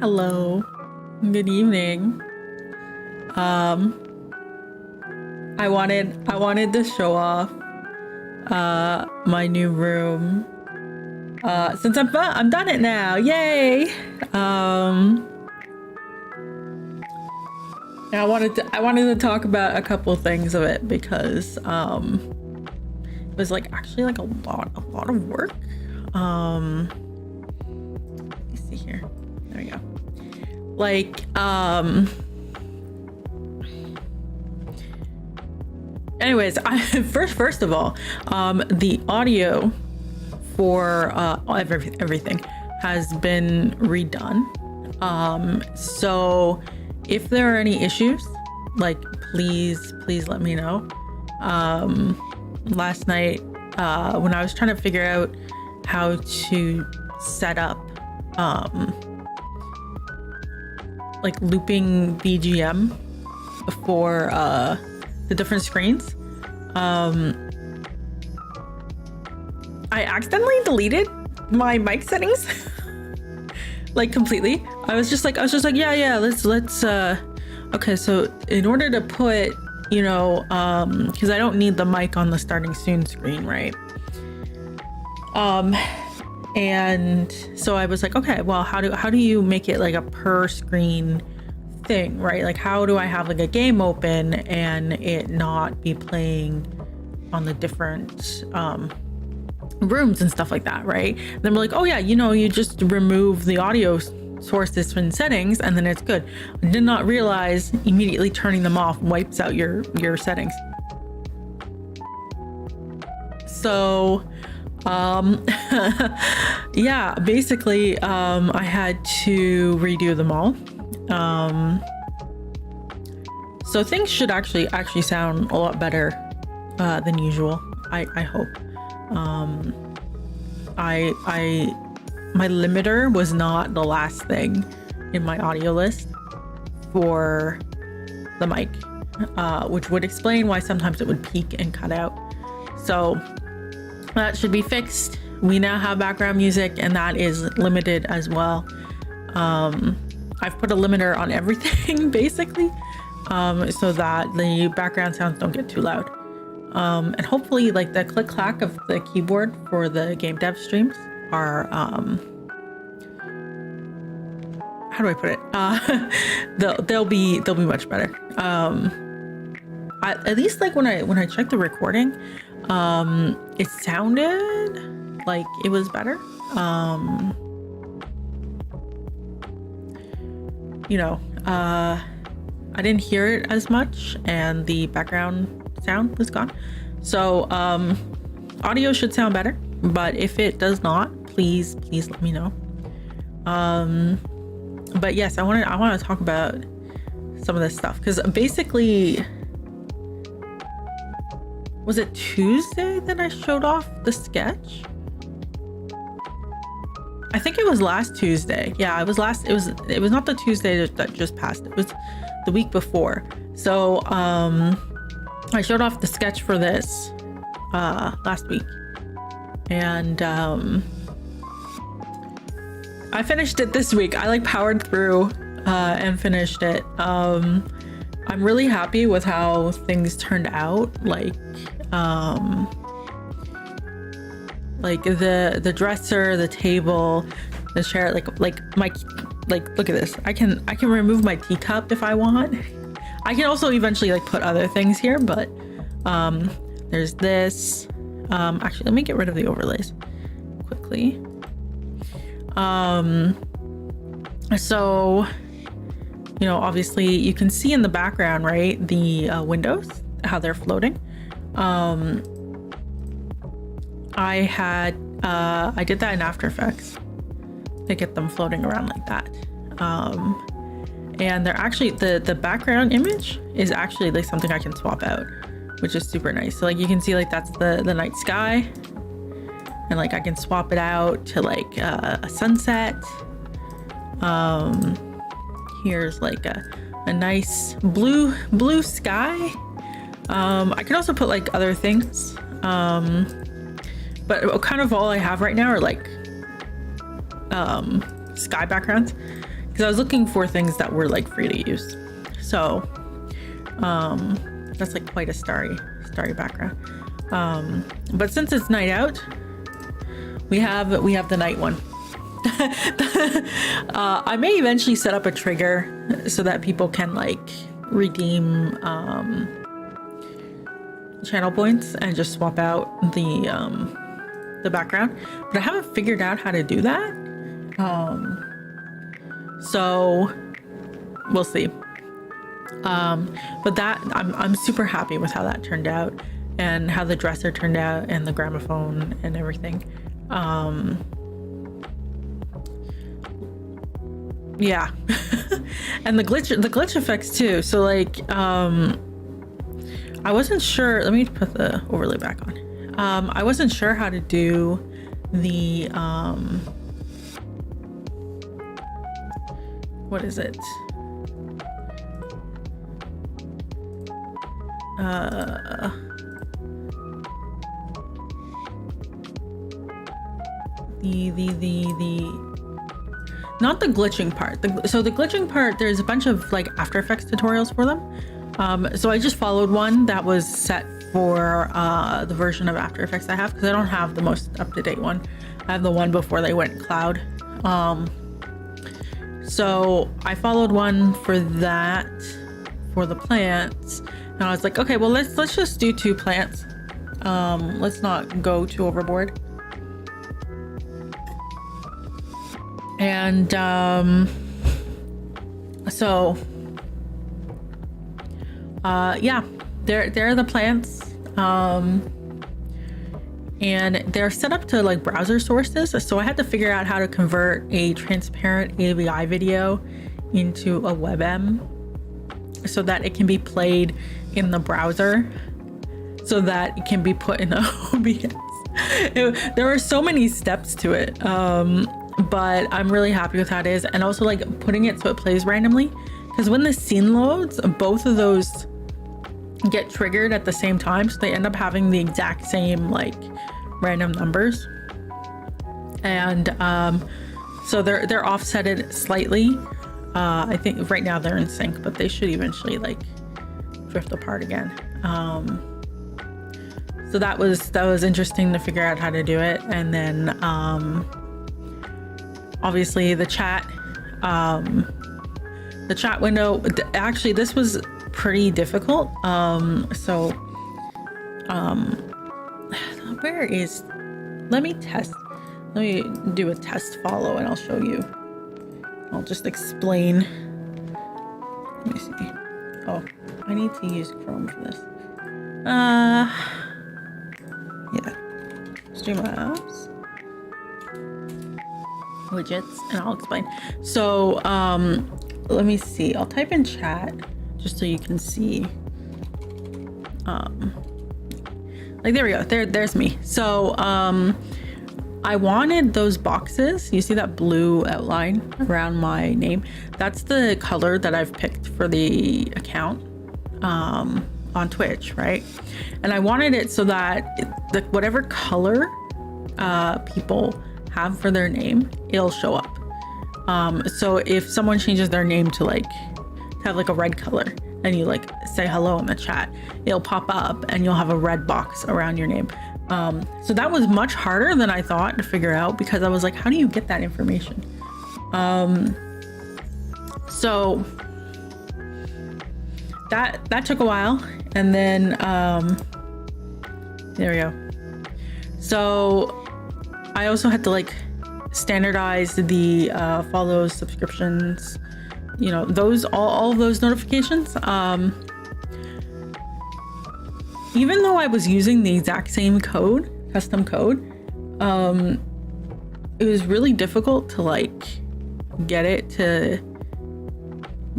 Hello. Good evening. I wanted to show off my new room. Since I'm done it now. Yay. I wanted to talk about a couple things of it because it was like actually like a lot of work. Let me see here. There we go. Like anyways, first of all, the audio for everything has been redone. So if there are any issues, like please let me know. Last night when I was trying to figure out how to set up like looping BGM for the different screens, I accidentally deleted my mic settings like completely. I was just like yeah, let's okay, so in order to put, you know, because I don't need the mic on the starting soon screen, right? And so I was like, okay, well, how do you make it like a per screen thing, right? Like how do I have like a game open and it not be playing on the different rooms and stuff like that, right? And then we're like, oh yeah, you know, you just remove the audio sources from settings and then it's good. I did not realize immediately turning them off wipes out your settings. So yeah, basically I had to redo them all. So things should actually sound a lot better than usual. I hope. My limiter was not the last thing in my audio list for the mic, which would explain why sometimes it would peak and cut out. So that should be fixed. We now have background music and that is limited as well. I've put a limiter on everything basically, so that the background sounds don't get too loud. And hopefully like the click clack of the keyboard for the game dev streams are how do I put it? They'll be much better. At least like when I checked the recording, it sounded like it was better. You know, I didn't hear it as much and the background sound was gone. So audio should sound better, but if it does not, please let me know. But yes, I want to talk about some of this stuff because basically, was it Tuesday that I showed off the sketch? I think it was last Tuesday. Yeah, it was not the Tuesday that just passed. It was the week before. So I showed off the sketch for this last week, and I finished it this week. I like powered through and finished it. I'm really happy with how things turned out. Like the dresser, the table, the chair, like look at this. I can remove my teacup if I want. I can also eventually like put other things here, but there's this. Actually, let me get rid of the overlays quickly. So, you know, obviously you can see in the background, right, the windows, how they're floating. I did that in After Effects to get them floating around like that. And they're actually, the background image is actually like something I can swap out, which is super nice. So like you can see like that's the night sky, and like I can swap it out to like a sunset. Here's like a nice blue sky. I could also put like other things, but kind of all I have right now are like sky backgrounds, because I was looking for things that were like free to use. So that's like quite a starry background. But since it's night out, we have the night one. I may eventually set up a trigger so that people can like redeem channel points and just swap out the background, but I haven't figured out how to do that. So we'll see. But that I'm super happy with how that turned out, and how the dresser turned out, and the gramophone and everything. Yeah. And the glitch effects too. So like I wasn't sure, let me put the overlay back on. I wasn't sure how to do the what is it? Not the glitching part. So the glitching part, there's a bunch of like After Effects tutorials for them. So I just followed one that was set for the version of After Effects I have, because I don't have the most up-to-date one. I have the one before they went cloud. So I followed one for that, for the plants, and I was like, okay, well let's just do 2 plants. Let's not go too overboard. And so yeah, they're the plants, and they're set up to like browser sources. So I had to figure out how to convert a transparent AVI video into a WebM so that it can be played in the browser, so that it can be put in OBS. There are so many steps to it, but I'm really happy with how it is. And also like putting it so it plays randomly, because when the scene loads, both of those get triggered at the same time, so they end up having the exact same like random numbers. And so they're offsetted slightly. I think right now they're in sync, but they should eventually like drift apart again. So that was interesting to figure out how to do it. And then obviously the chat window, actually this was pretty difficult. Where is, let me do a test follow and I'll show you. I'll just explain. Let me see. Oh, I need to use Chrome for this. Yeah. Streamlabs. Widgets, and I'll explain. So, let me see. I'll type in chat just so you can see. Like there we go. There's me. So, I wanted those boxes. You see that blue outline around my name? That's the color that I've picked for the account on Twitch, right? And I wanted it so that whatever color people have for their name, it'll show up. So if someone changes their name to have like a red color, and you like say hello in the chat, it'll pop up and you'll have a red box around your name. So that was much harder than I thought to figure out, because I was like, how do you get that information? So that took a while, and then there we go. So I also had to like standardize the follows, subscriptions, you know, those all of those notifications. Even though I was using the exact same code, custom code, it was really difficult to like get it to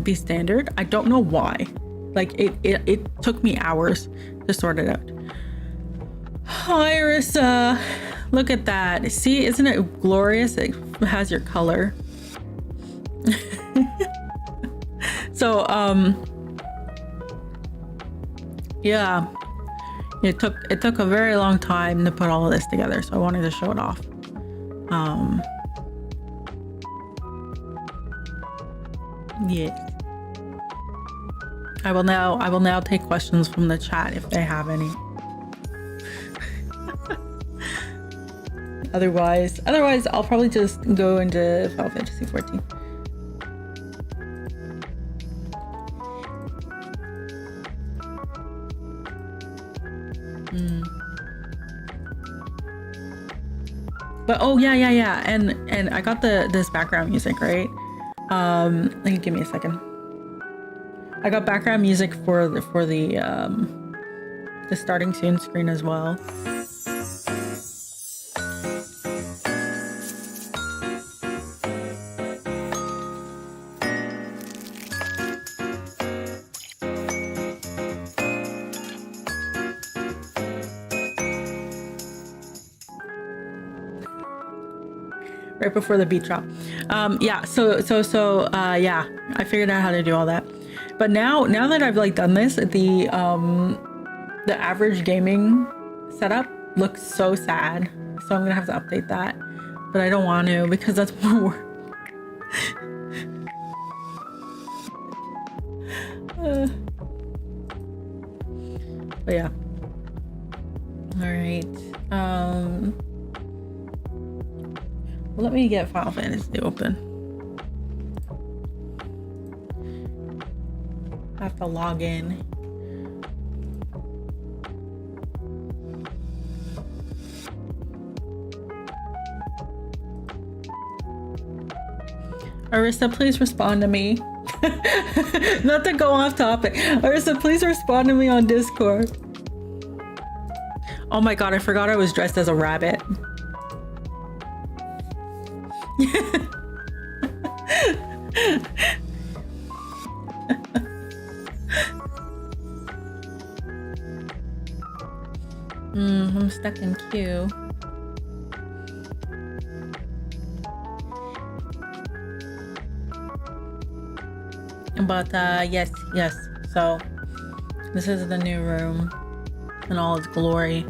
be standard. I don't know why. Like it took me hours to sort it out. Hi, Arissa. Look at that. See, isn't it glorious? It has your color. So, yeah. It took a very long time to put all of this together, so I wanted to show it off. Yes. I will now take questions from the chat if they have any. Otherwise I'll probably just go into Final Fantasy 14. But oh yeah, and I got this background music, right? Give me a second. I got background music for the starting soon screen as well. Right before the beat drop. Yeah, yeah, I figured out how to do all that. But now that I've like done this, the average gaming setup looks so sad. So I'm gonna have to update that. But I don't want to because that's more work. But yeah. Alright. Let me get Final Fantasy open. I have to log in. Arissa, please respond to me. Not to go off topic. Arissa, please respond to me on Discord. Oh my god, I forgot I was dressed as a rabbit. I'm stuck in queue. But yes. So this is the new room in all its glory.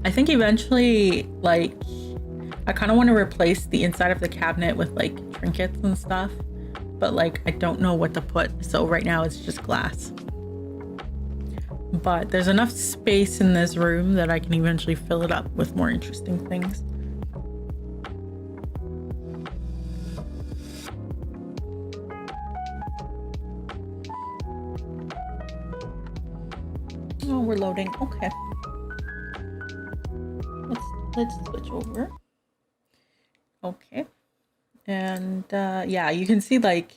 I think eventually, like, I kind of want to replace the inside of the cabinet with like trinkets and stuff, but like I don't know what to put, so right now it's just glass. But there's enough space in this room that I can eventually fill it up with more interesting things. Oh, we're loading. Okay. Let's switch over. Okay. And yeah, you can see like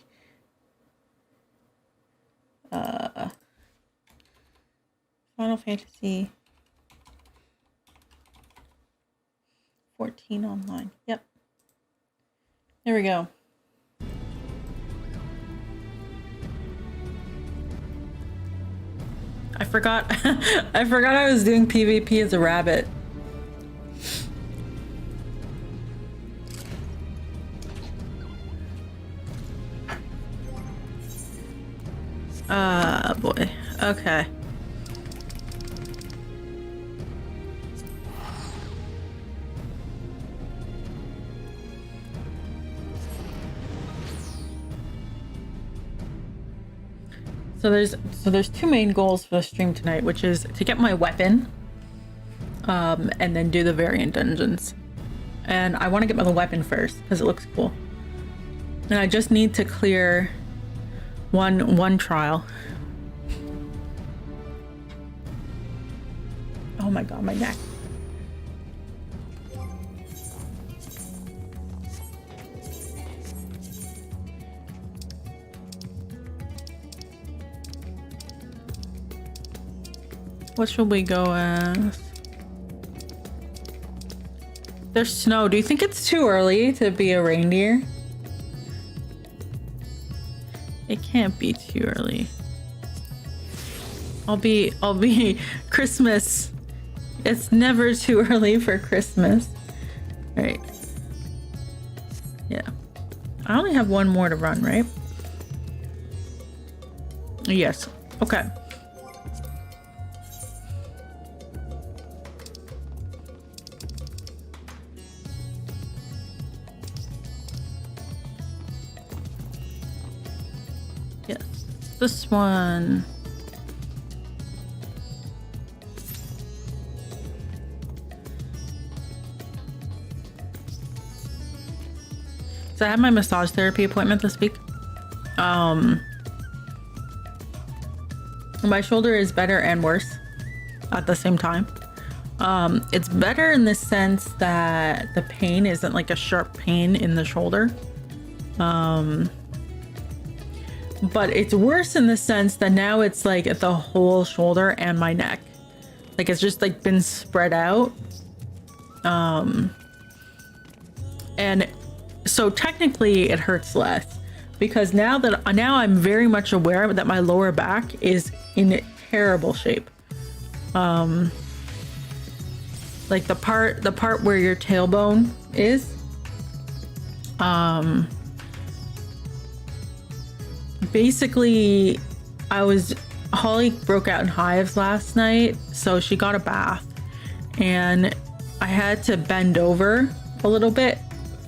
Final Fantasy 14 online. Yep. There we go. I forgot I was doing PvP as a rabbit. Boy. Okay. So there's two main goals for the stream tonight, which is to get my weapon, and then do the variant dungeons. And I want to get my weapon first because it looks cool. And I just need to clear one trial. Oh my god, my neck. What should we go as? There's snow. Do you think it's too early to be a reindeer? It can't be too early. I'll be Christmas. It's never too early for Christmas. All right. Yeah. I only have one more to run, right? Yes. Okay. Yes, this one. So I had my massage therapy appointment this week. My shoulder is better and worse at the same time. It's better in the sense that the pain isn't like a sharp pain in the shoulder. But it's worse in the sense that now it's like the whole shoulder and my neck. Like it's just like been spread out. And so technically it hurts less because now I'm very much aware that my lower back is in terrible shape. Like the part where your tailbone is, basically Holly broke out in hives last night, so she got a bath and I had to bend over a little bit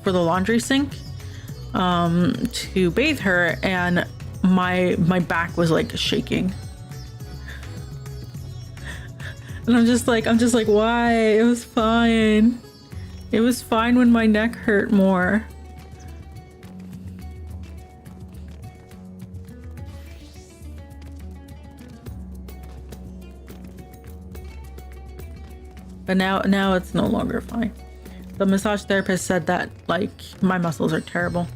for the laundry sink to bathe her, and my back was like shaking. And I'm just like, why? It was fine. It was fine when my neck hurt more. But now it's no longer fine. The massage therapist said that like my muscles are terrible.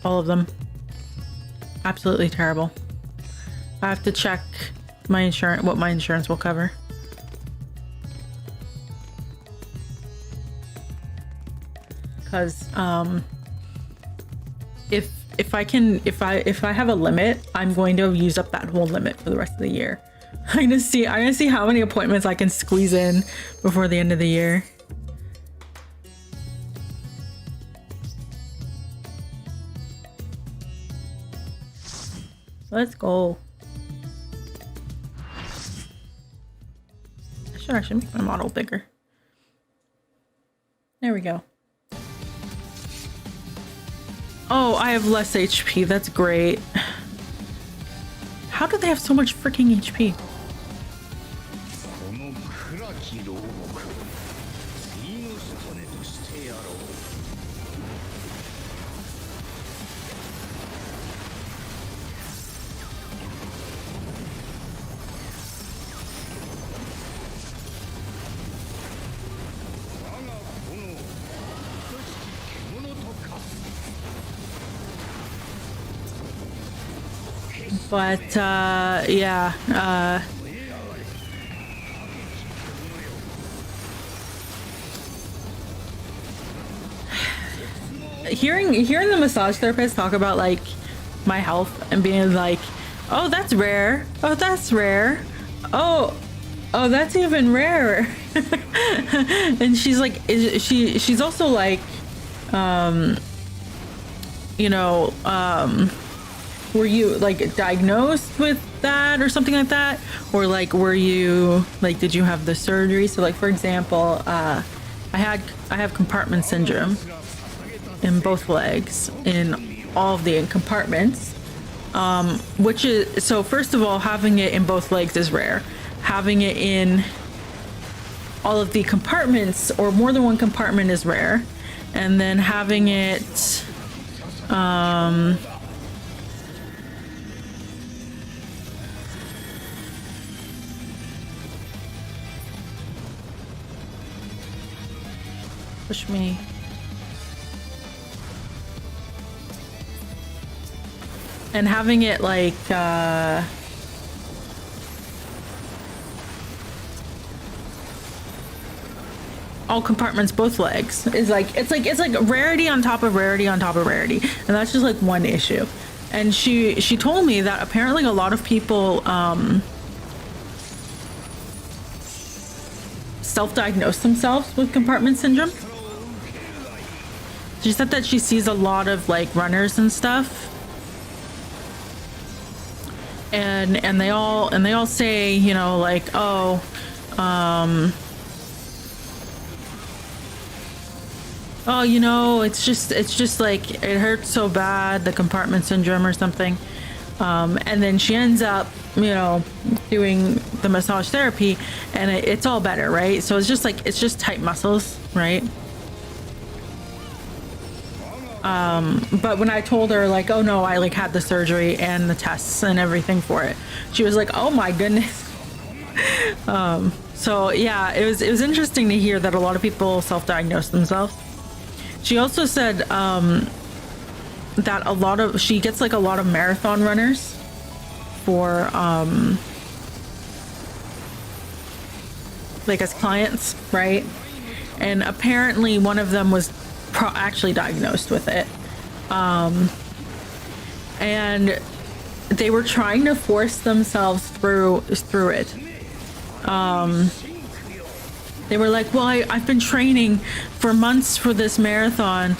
All of them. Absolutely terrible. I have to check my insurance, what my insurance will cover. Because if I have a limit, I'm going to use up that whole limit for the rest of the year. I'm gonna see how many appointments I can squeeze in before the end of the year. Let's go. I should actually make my model bigger. There we go. Oh, I have less HP. That's great. How do they have so much freaking HP? But yeah, hearing the massage therapist talk about like my health and being like, oh, that's rare, oh, that's rare, oh, that's even rarer. And she's like, she's also like, you know, were you like diagnosed with that or something like that, or like were you like, did you have the surgery? So like, for example, I have compartment syndrome in both legs, in all of the compartments, which is, so first of all, having it in both legs is rare. Having it in all of the compartments or more than one compartment is rare, and then having it push me. And having it like all compartments, both legs, is like, it's like rarity on top of rarity on top of rarity, and that's just like one issue. And she told me that apparently a lot of people self-diagnose themselves with compartment syndrome. She said that she sees a lot of like runners and stuff, and they all say, you know, like, oh, oh, you know, it's just like, it hurts so bad, the compartment syndrome or something. And then she ends up, you know, doing the massage therapy, and it's all better, right? So it's just like, it's just tight muscles, right? But when I told her like, oh no, I like had the surgery and the tests and everything for it, she was like, oh my goodness. So yeah, it was interesting to hear that a lot of people self-diagnose themselves. She also said that she gets like a lot of marathon runners for like as clients, right? And apparently one of them was actually diagnosed with it, and they were trying to force themselves through it. They were like, well, I've been training for months for this marathon.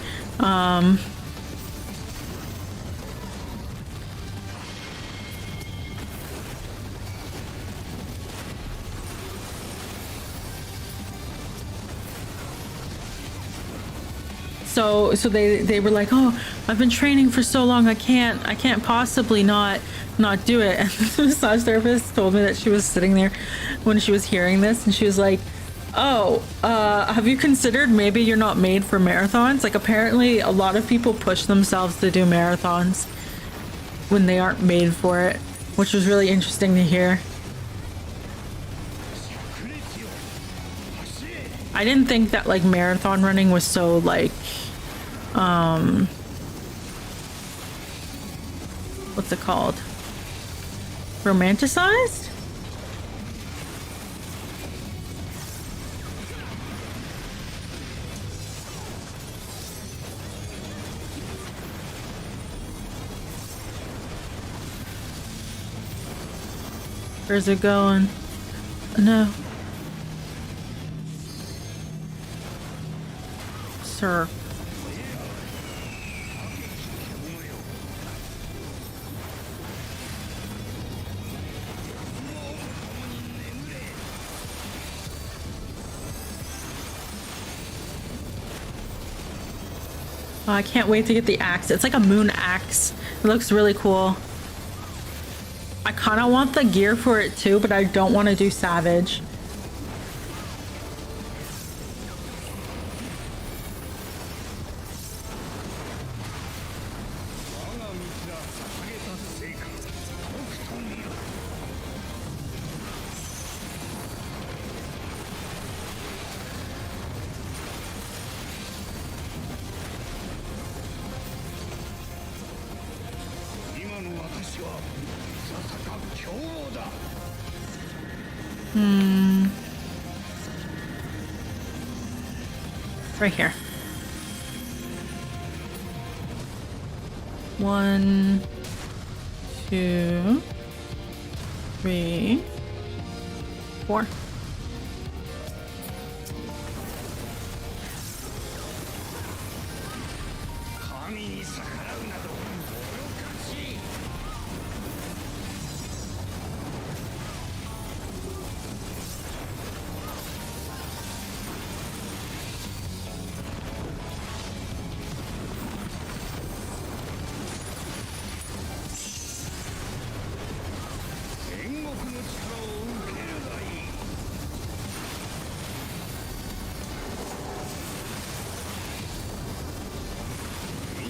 So they were like, oh, I've been training for so long, I can't possibly not do it. And the massage therapist told me that she was sitting there when she was hearing this, and she was like, oh, have you considered maybe you're not made for marathons? Like apparently a lot of people push themselves to do marathons when they aren't made for it, which was really interesting to hear. I didn't think that like marathon running was so like what's it called? Romanticized? Where's it going? No. Sir. Oh, I can't wait to get the axe. It's like a moon axe. It looks really cool. I kind of want the gear for it too, but I don't want to do Savage. Right here. 1, 2, 3, 4.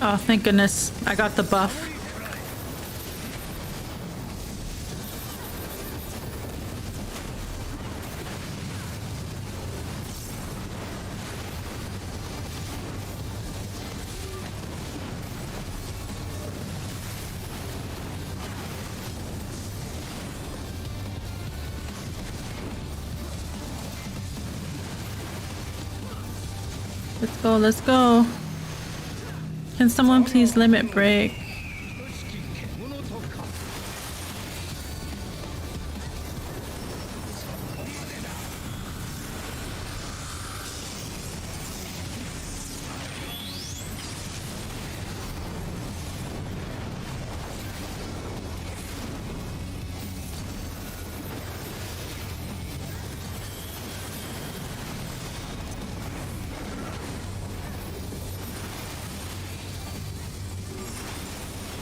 Oh, thank goodness. I got the buff. Let's go, let's go. Can someone please limit break?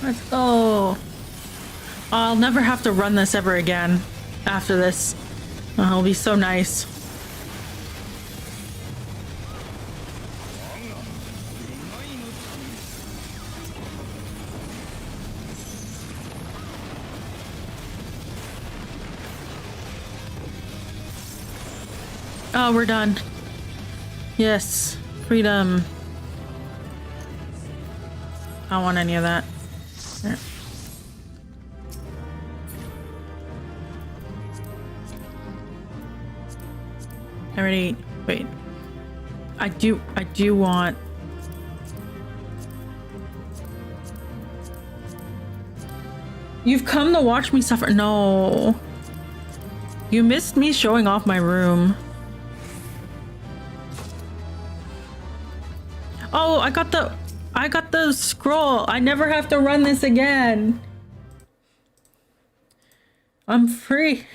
Let's go. I'll never have to run this ever again after this. It'll be so nice. Oh, we're done. Yes, freedom. I don't want any of that. There. I already, wait. I do want. You've come to watch me suffer. No. You missed me showing off my room. Oh, I got the scroll. I never have to run this again. I'm free.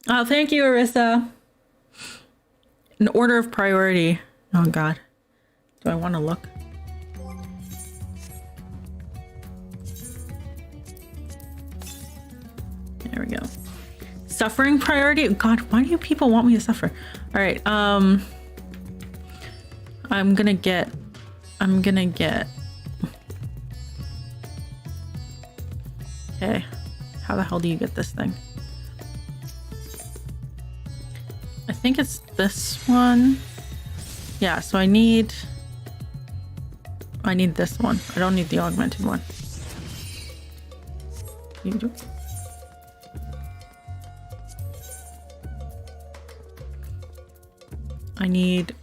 Oh, thank you, Arissa. In order of priority. Oh God. Do I want to look? There we go. Suffering priority? God, why do you people want me to suffer? All right, I'm gonna get okay, how the hell do you get this thing? I think it's this one. Yeah, so I need this one. I don't need the augmented one. You do. I need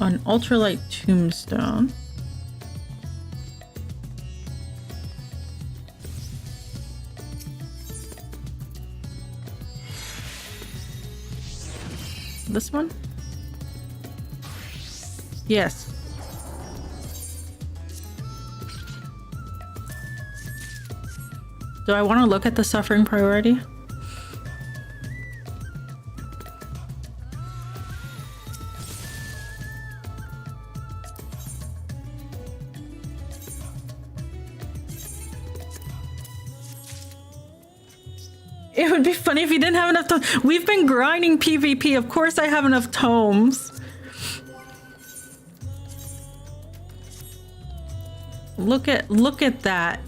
an ultralight tombstone. This one? Yes. Do I want to look at the suffering priority? It would be funny if you didn't have enough tomes. We've been grinding PvP. Of course I have enough tomes. Look at that.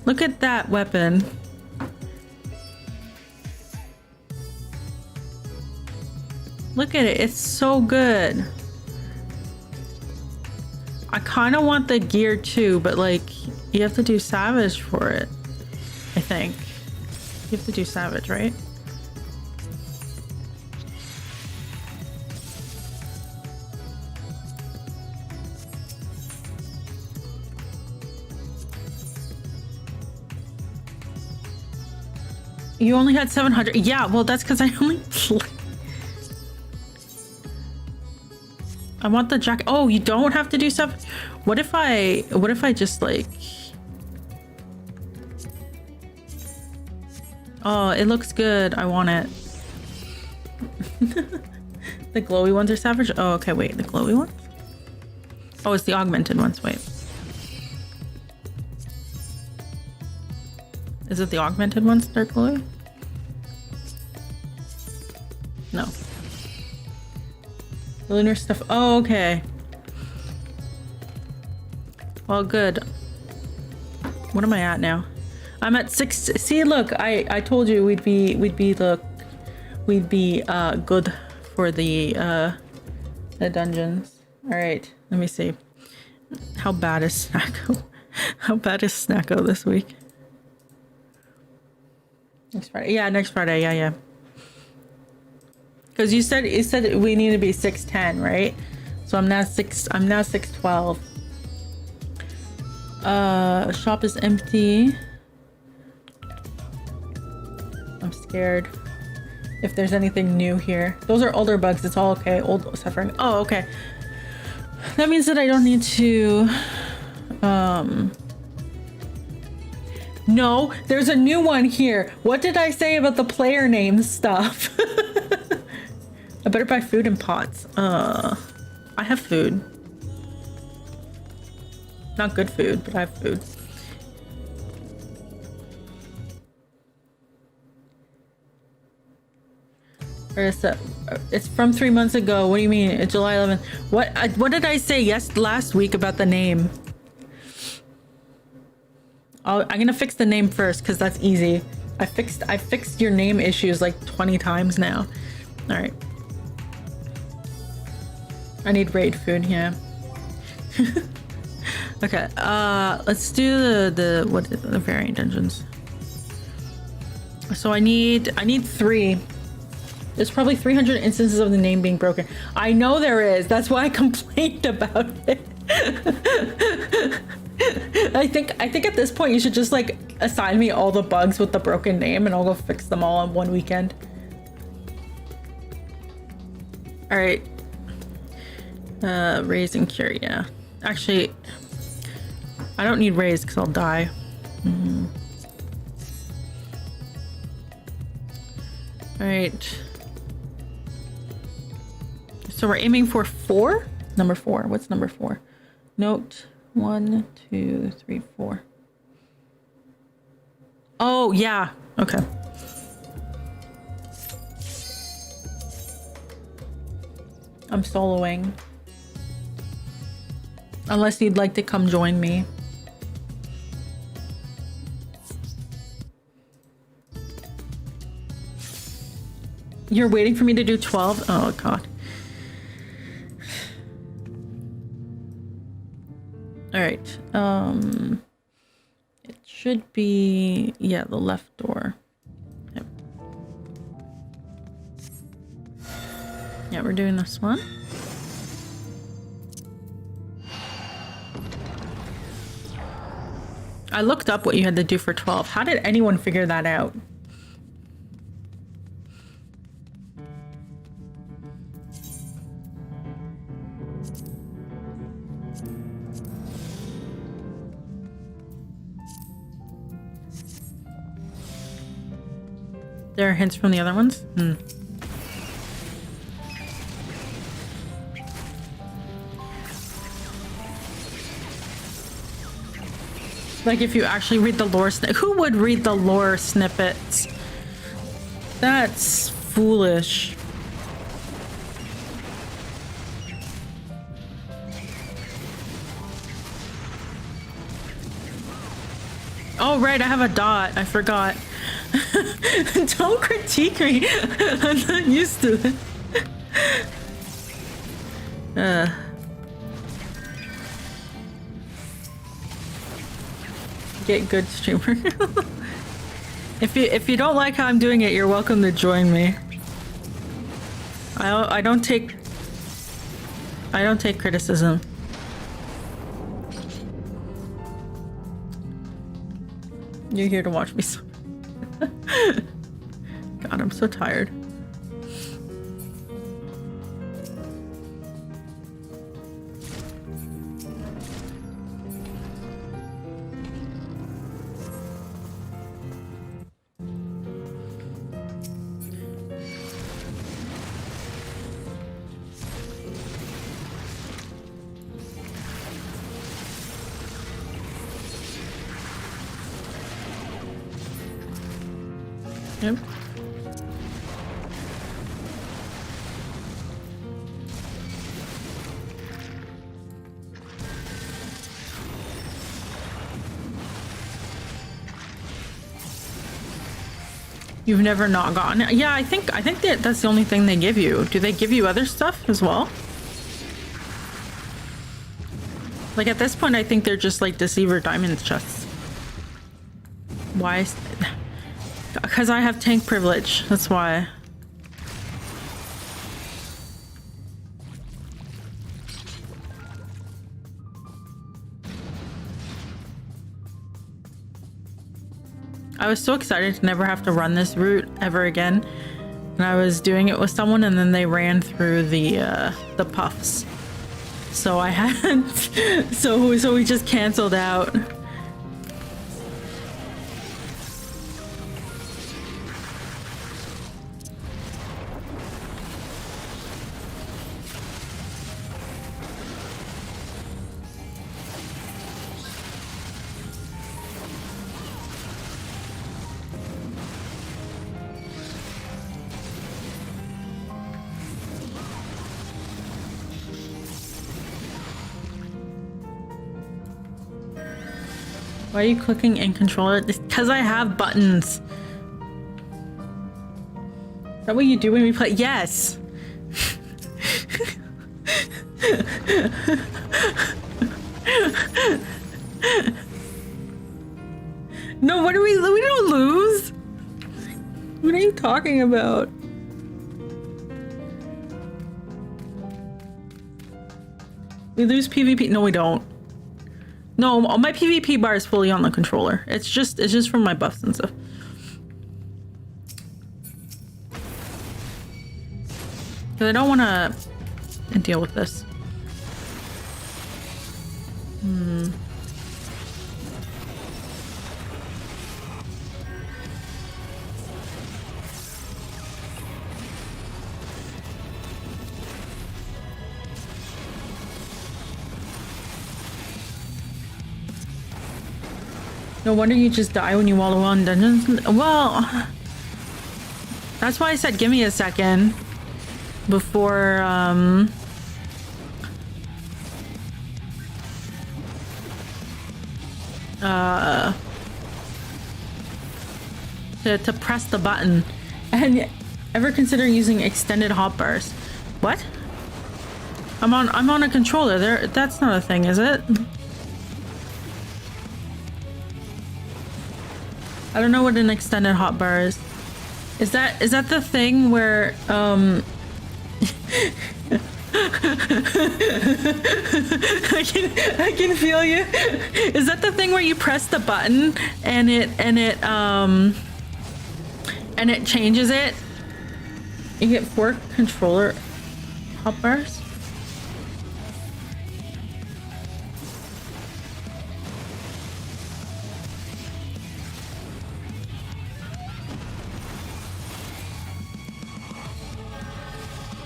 Look at that weapon. Look at it. It's so good. I kind of want the gear too, but like you have to do Savage for it, I think. You have to do Savage, right? You only had 700. Yeah, well, that's because I only... I want the jacket. Oh, you don't have to do stuff? What if I just like... Oh, it looks good. I want it. The glowy ones are Savage? Oh, okay, wait. The glowy ones? Oh, it's the augmented ones. Wait. Is it the augmented ones that are glowy? No. The lunar stuff. Oh, okay. Well, good. What am I at now? I'm at 6. See, look, I told you we'd be good for the dungeons. All right, let me see. How bad is Snacko? How bad is Snacko this week? Next Friday. Yeah, next Friday. Yeah. Because you said we need to be 610, right? So I'm now 612. Shop is empty. I'm scared if there's anything new here. Those are older bugs. It's all okay. Old suffering. Oh, okay. That means that I don't need to... No, there's a new one here. What did I say about the player name stuff? I better buy food in pots. I have food. Not good food, but I have food. It's from 3 months ago. What do you mean? It's July 11th. What did I say last week about the name? I'm gonna fix the name first because that's easy. I fixed your name issues like 20 times now. All right. I need raid food, yeah. Okay, let's do the variant dungeons. So I need 3. There's probably 300 instances of the name being broken. I know there is. That's why I complained about it. I think at this point you should just like assign me all the bugs with the broken name and I'll go fix them all on one weekend. All right. Raise and cure, yeah. Actually, I don't need raise because I'll die. All right. So we're aiming for 4? Number 4. What's number 4? Note 1, 2, 3, 4. Oh, yeah. Okay. I'm soloing. Unless you'd like to come join me. You're waiting for me to do 12? Oh, God. All right. It should be, yeah, the left door. Yep. Yeah, we're doing this one. I looked up what you had to do for 12. How did anyone figure that out? There are hints from the other ones? Like if you actually read the lore who would read the lore snippets? That's foolish. Oh right, I have a dot. I forgot. Don't critique me. I'm not used to it. Get good streamer. If you don't like how I'm doing it, you're welcome to join me. I don't take criticism. You're here to watch me. God, I'm so tired. Yep. You've never not gotten it? Yeah, I think that's the only thing they give you. Do they give you other stuff as well? Like at this point, I think they're just like Deceiver Diamond chests. Why? Because I have tank privilege. That's why. I was so excited to never have to run this route ever again. And I was doing it with someone and then they ran through the puffs. So I had so we just canceled out. Why are you clicking in controller? It's because I have buttons. Is that what you do when we play? Yes. No, what do we don't lose. What are you talking about? We lose PvP. No, we don't. No, my PvP bar is fully on the controller. It's just from my buffs and stuff. Because I don't want to deal with this. No wonder you just die when you wallow on dungeons. Well, that's why I said give me a second before to press the button. And ever consider using extended hotbars? What? I'm on a controller. That's not a thing, is it? I don't know what an extended hotbar is. Is that the thing where I can feel you. Is that the thing where you press the button and it changes it? You get 4 controller hotbars.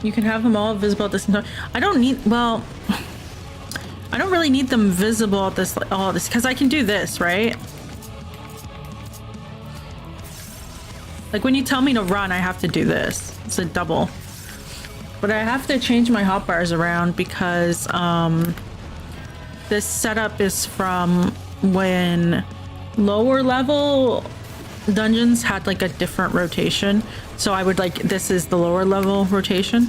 You can have them all visible at the same time. I don't really need them visible at this, all this, because I can do this, right? Like when you tell me to run, I have to do this. It's a double. But I have to change my hotbars around because this setup is from when lower level dungeons had like a different rotation. So I would like, this is the lower level rotation.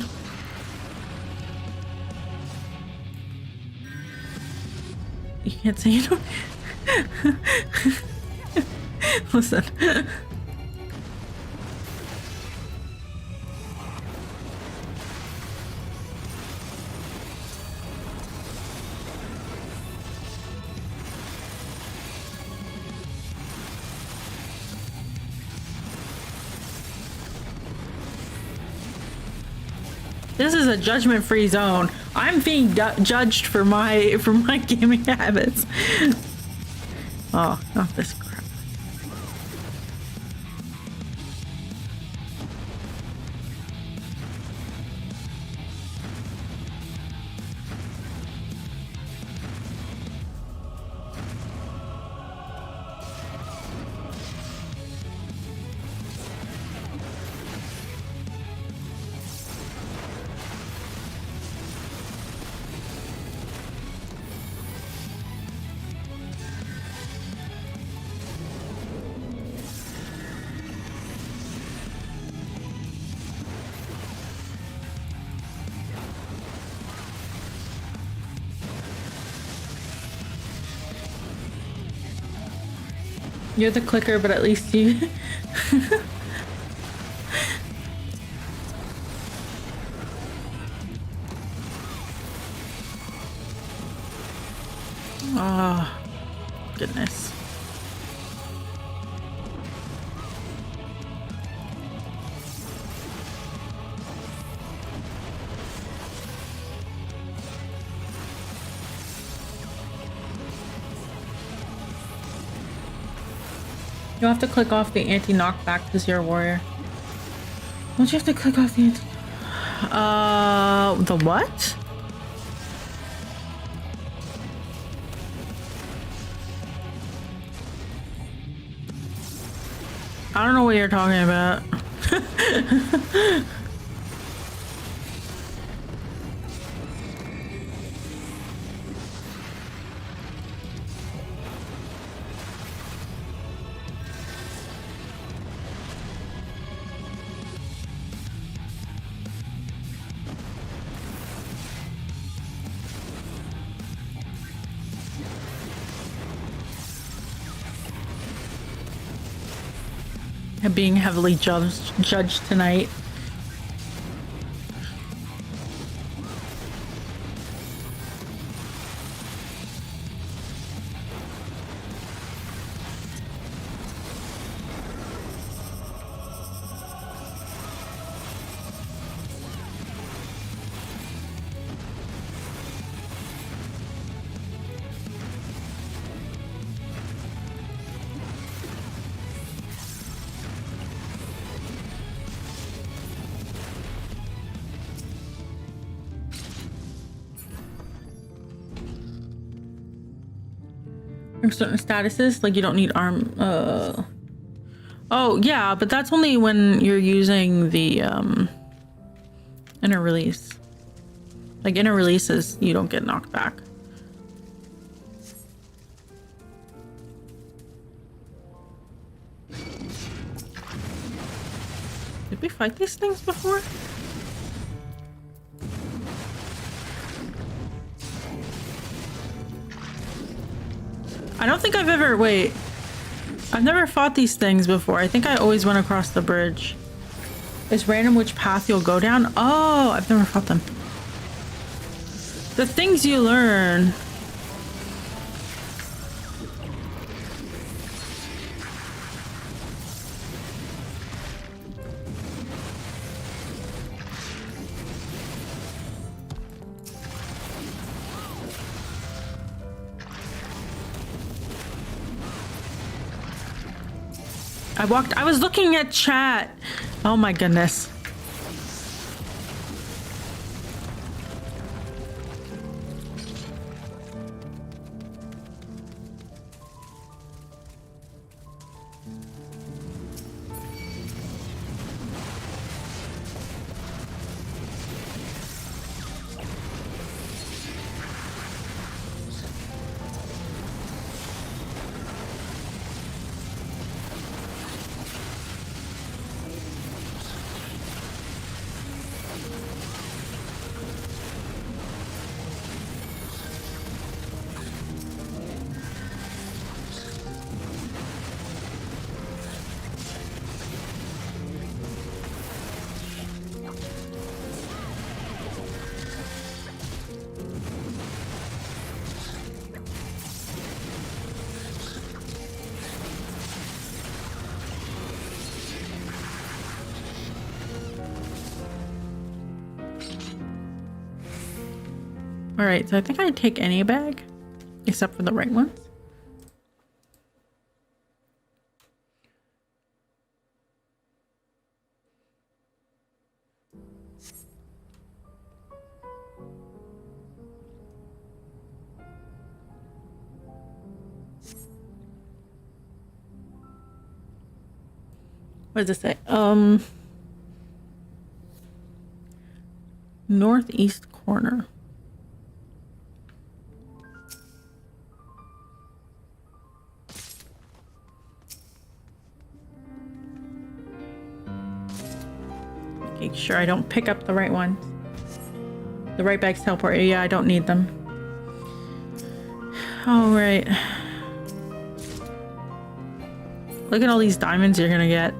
You can't say you don't. Listen. This is a judgment-free zone. I'm being judged for my gaming habits. Oh, not this crap. You're the clicker, but at least you... Oh, goodness. You have to click off the anti-knockback because you're a warrior. Don't you have to click off the anti... The what? I don't know what you're talking about. being heavily judged tonight. Certain statuses, like you don't need arm. Oh yeah, but that's only when you're using the inner release. Like inner releases, you don't get knocked back. Did we fight these things before? I don't think I've ever, wait. I've never fought these things before. I think I always went across the bridge. It's random which path you'll go down. Oh, I've never fought them. The things you learn. I was looking at chat. Oh my goodness. All right, so I think I'd take any bag except for the right ones. What does it say? Northeast corner. Make sure I don't pick up the right one. The right bags teleport. Yeah, I don't need them. All right. Look at all these diamonds you're gonna get.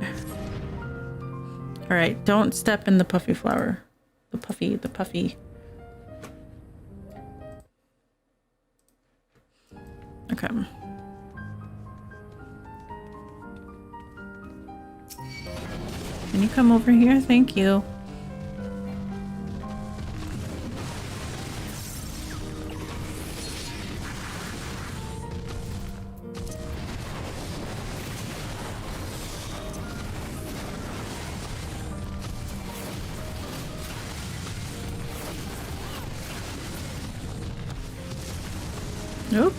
All right, don't step in the puffy flower. The puffy. Okay. Can you come over here? Thank you. Nope.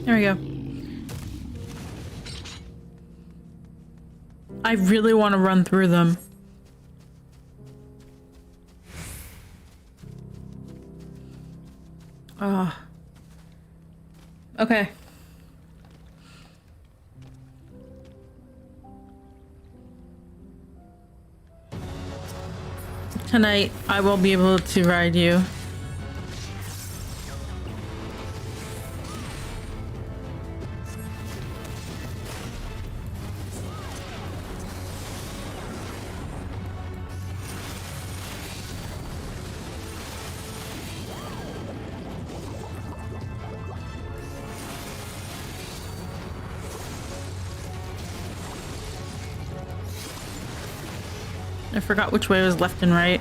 There we go. I really want to run through them. Okay. Tonight, I will be able to ride you. I forgot which way was left and right.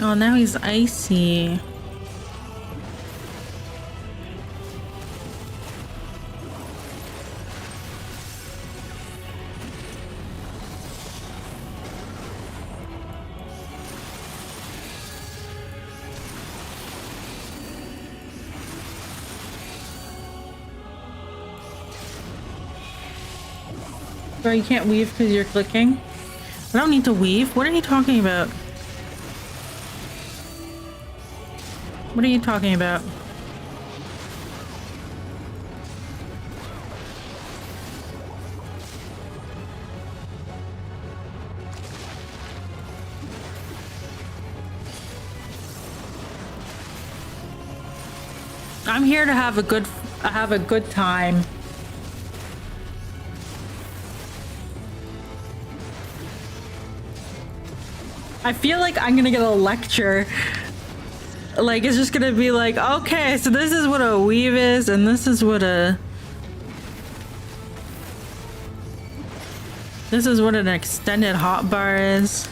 Oh, now he's icy. Bro, you can't weave because you're clicking? I don't need to weave. What are you talking about? What are you talking about? I'm here to have a good time. I feel like I'm gonna get a lecture. Like, it's just gonna be like, okay, so this is what a weave is, and this is what an extended hotbar is.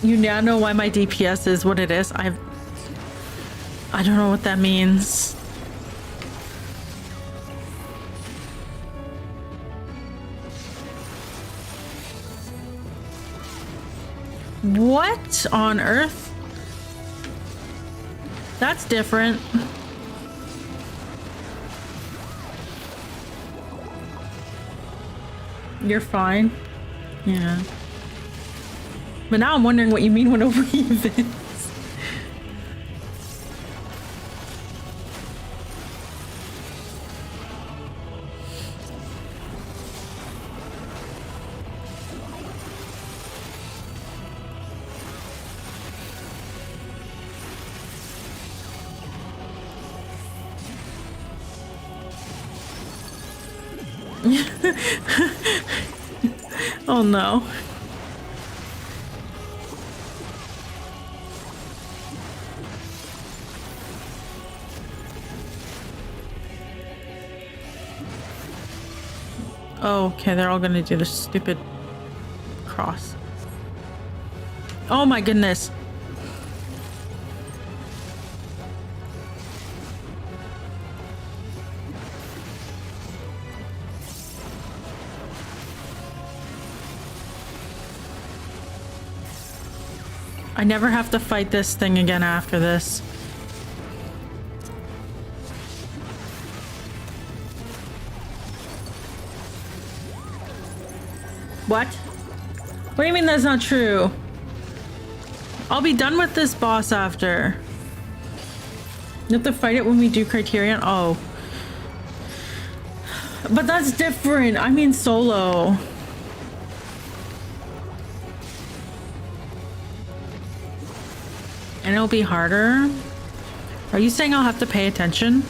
You now know why my DPS is what it is. I don't know what that means. What on earth? That's different. You're fine. Yeah. But now I'm wondering what you mean when a weave is. Oh no. Oh, okay, they're all gonna do the stupid cross. Oh my goodness. I never have to fight this thing again after this. What? What do you mean that's not true? I'll be done with this boss after. You have to fight it when we do Criterion? Oh. But that's different. I mean solo. And it'll be harder? Are you saying I'll have to pay attention?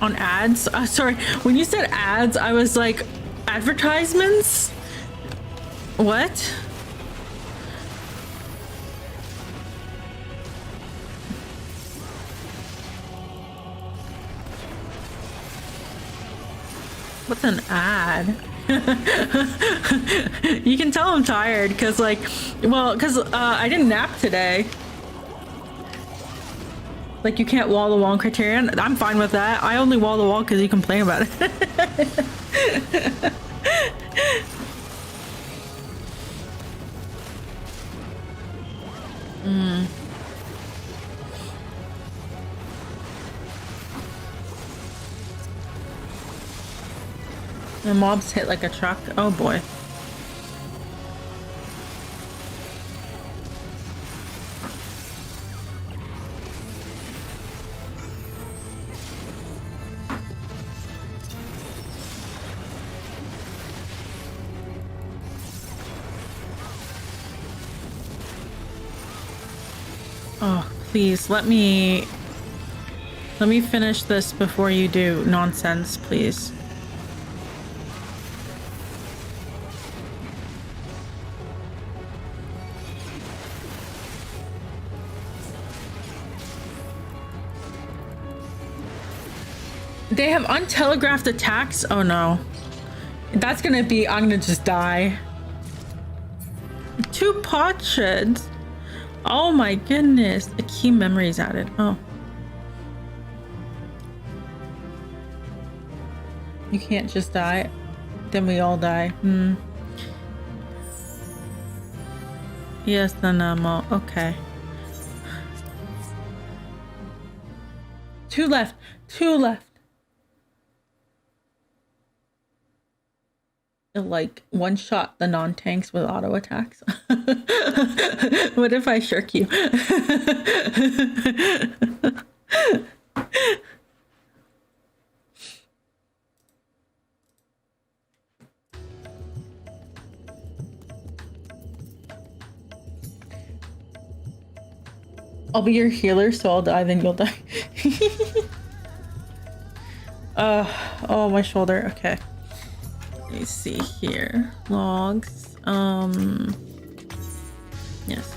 On ads? Sorry, when you said ads, I was like, advertisements? What? What's an ad? You can tell I'm tired because I didn't nap today. Like, you can't wall the wall criterion. I'm fine with that. I only wall the wall because you complain about it. The mobs hit like a truck. Oh boy. Oh, please let me finish this before you do nonsense, please. They have untelegraphed attacks? Oh no. That's gonna be, I'm gonna just die. 2 pot sheds. Oh my goodness. A key memory is added. Oh. You can't just die. Then we all die. Yes, then okay. 2 left. 2 left. Like, one shot the non-tanks with auto attacks. What if I shirk you? I'll be your healer, so I'll die, then you'll die. Oh, my shoulder. Okay. Let me see here. Logs. Yes.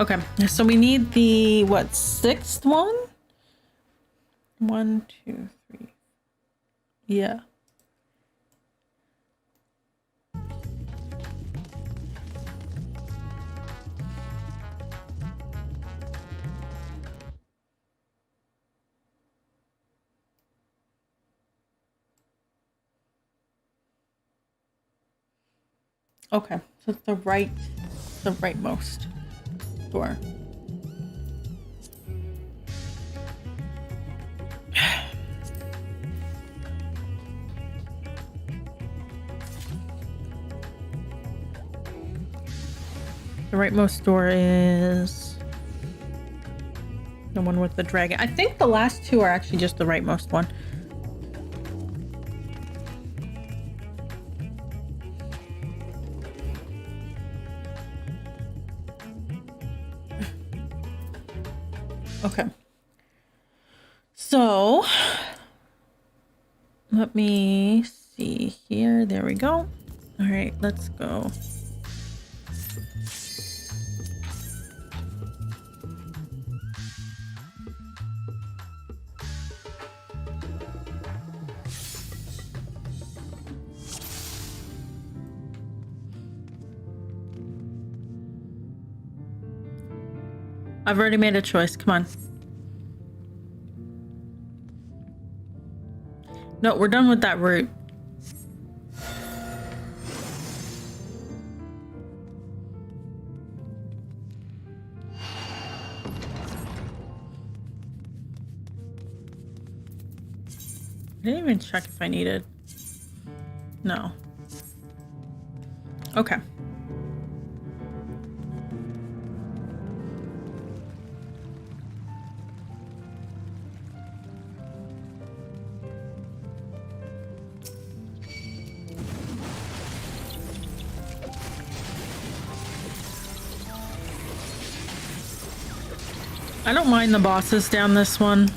Okay, so we need the, what, 6th one? 1, 2, 3. Yeah. Okay, so it's the rightmost door. The rightmost door is the one with the dragon. I think the last 2 are actually just the rightmost one. Okay. So let me see here. There we go. All right, let's go. I've already made a choice. Come on. No, we're done with that route. I didn't even check if I needed. No. Okay. I don't mind the bosses down this one.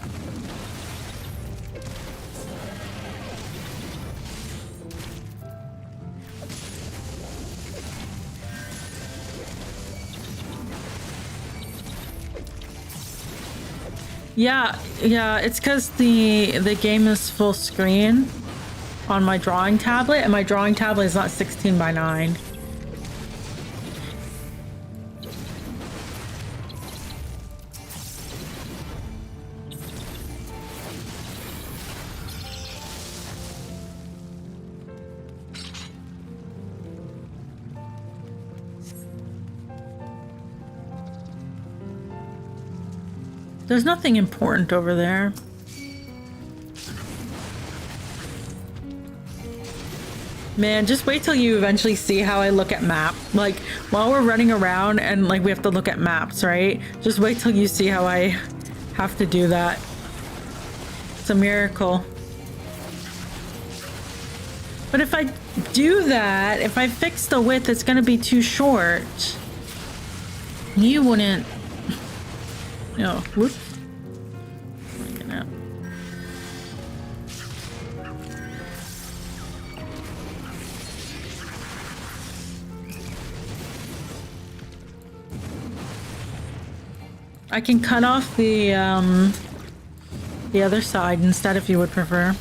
Yeah, it's because the game is full screen on my drawing tablet, and my drawing tablet is not 16 by 9. There's nothing important over there. Man, just wait till you eventually see how I look at map. Like, while we're running around and like we have to look at maps, right? Just wait till you see how I have to do that. It's a miracle. But if I do that, if I fix the width, it's gonna be too short. You wouldn't... No, whoops. I can cut off the other side instead if you would prefer.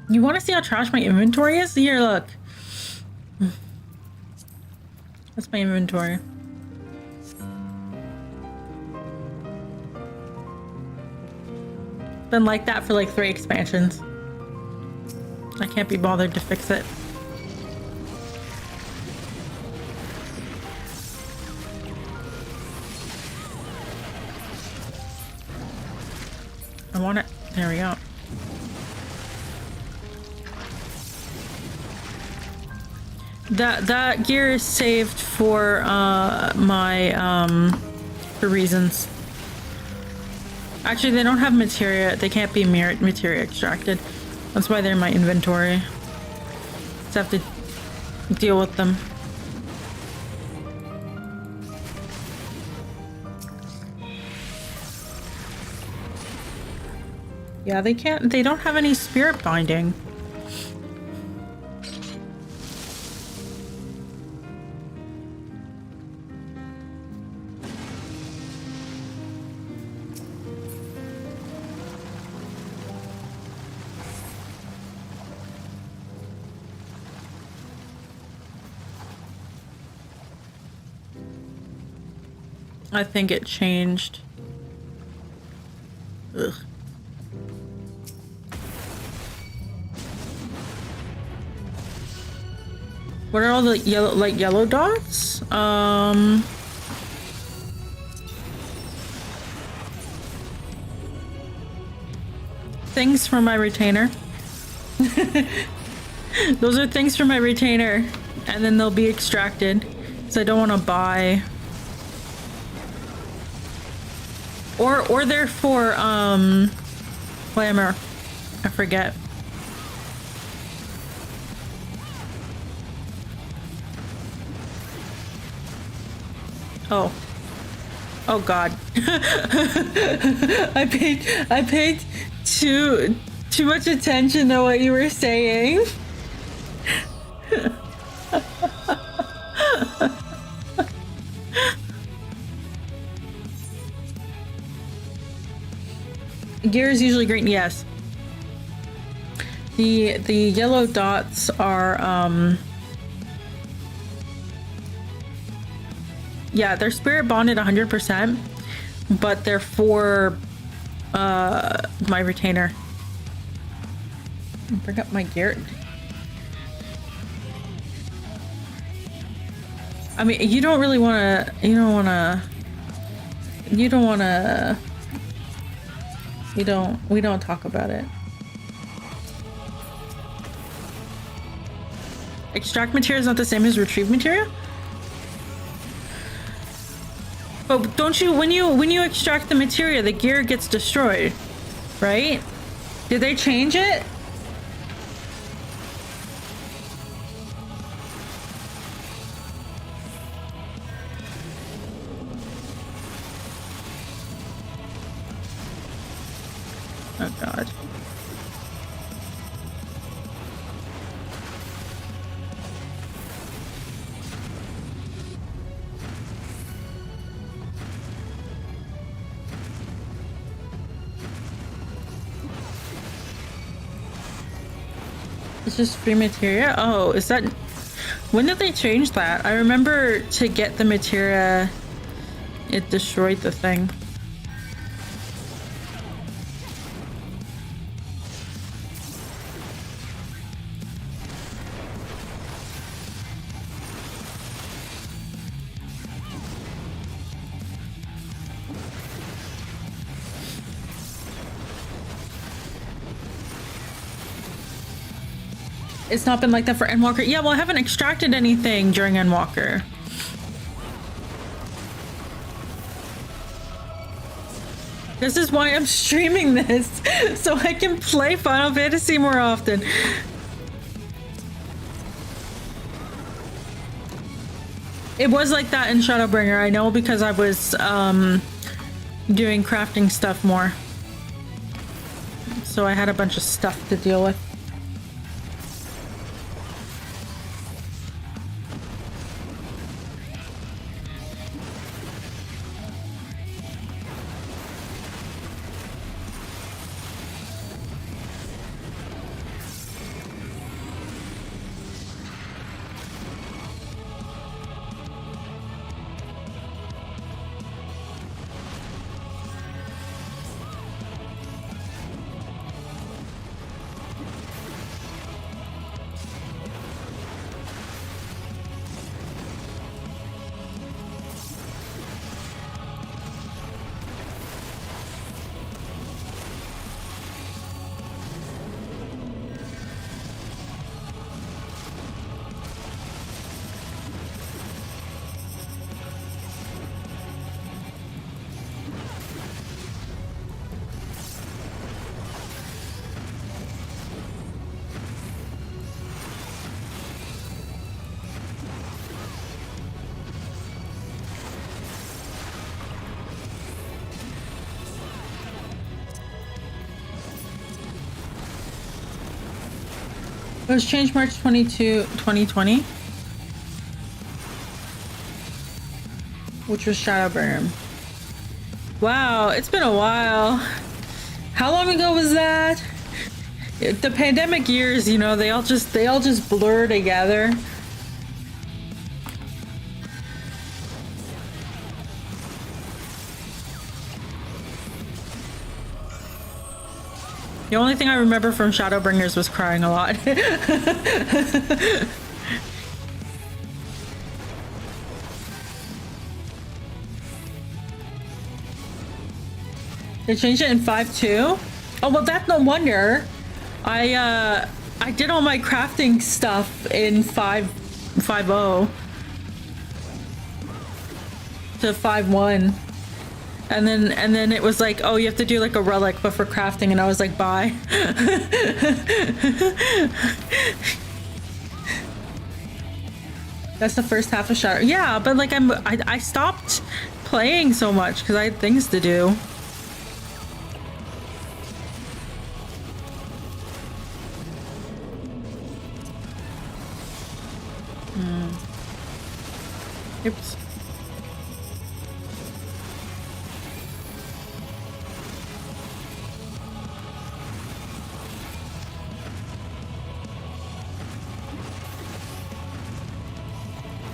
You want to see how trash my inventory is? Here, look. That's my inventory. Been like that for like 3 expansions. I can't be bothered to fix it. I want it. There we go. That gear is saved for for reasons. Actually, they don't have materia. They can't be materia extracted. That's why they're in my inventory. Just have to deal with them. Yeah, they can't. They don't have any spirit binding. I think it changed. Ugh. What are all the yellow, like yellow dots? Things for my retainer. Those are things for my retainer, and then they'll be extracted. So I don't want to buy. Or they're for glamour. I forget. Oh god. I paid too much attention to what you were saying. Gear is usually green, yes. The yellow dots are yeah, they're spirit bonded 100%, but they're for my retainer. Bring up my gear. I mean, you don't really want to, we don't talk about it. Extract material is not the same as retrieve material? But don't you, when you extract the material, the gear gets destroyed, right? Did they change it? Oh God. It's just free materia? Oh, is that... When did they change that? I remember to get the materia, it destroyed the thing. It's not been like that for Endwalker. Yeah, well, I haven't extracted anything during Endwalker. This is why I'm streaming this, so I can play Final Fantasy more often. It was like that in Shadowbringer, I know, because I was doing crafting stuff more. So I had a bunch of stuff to deal with. It was changed March 22, 2020, which was Shadowburn. Wow, it's been a while. How long ago was that? The pandemic years, you know, they all just blur together. The only thing I remember from Shadowbringers was crying a lot. They changed it in 5.2? Oh, well, that's no wonder. I did all my crafting stuff in 5.0 to 5.1. And then it was like, oh, you have to do like a relic, but for crafting, and I was like, bye. That's the first half of Shadow. Yeah, but like I stopped playing so much because I had things to do. Oops.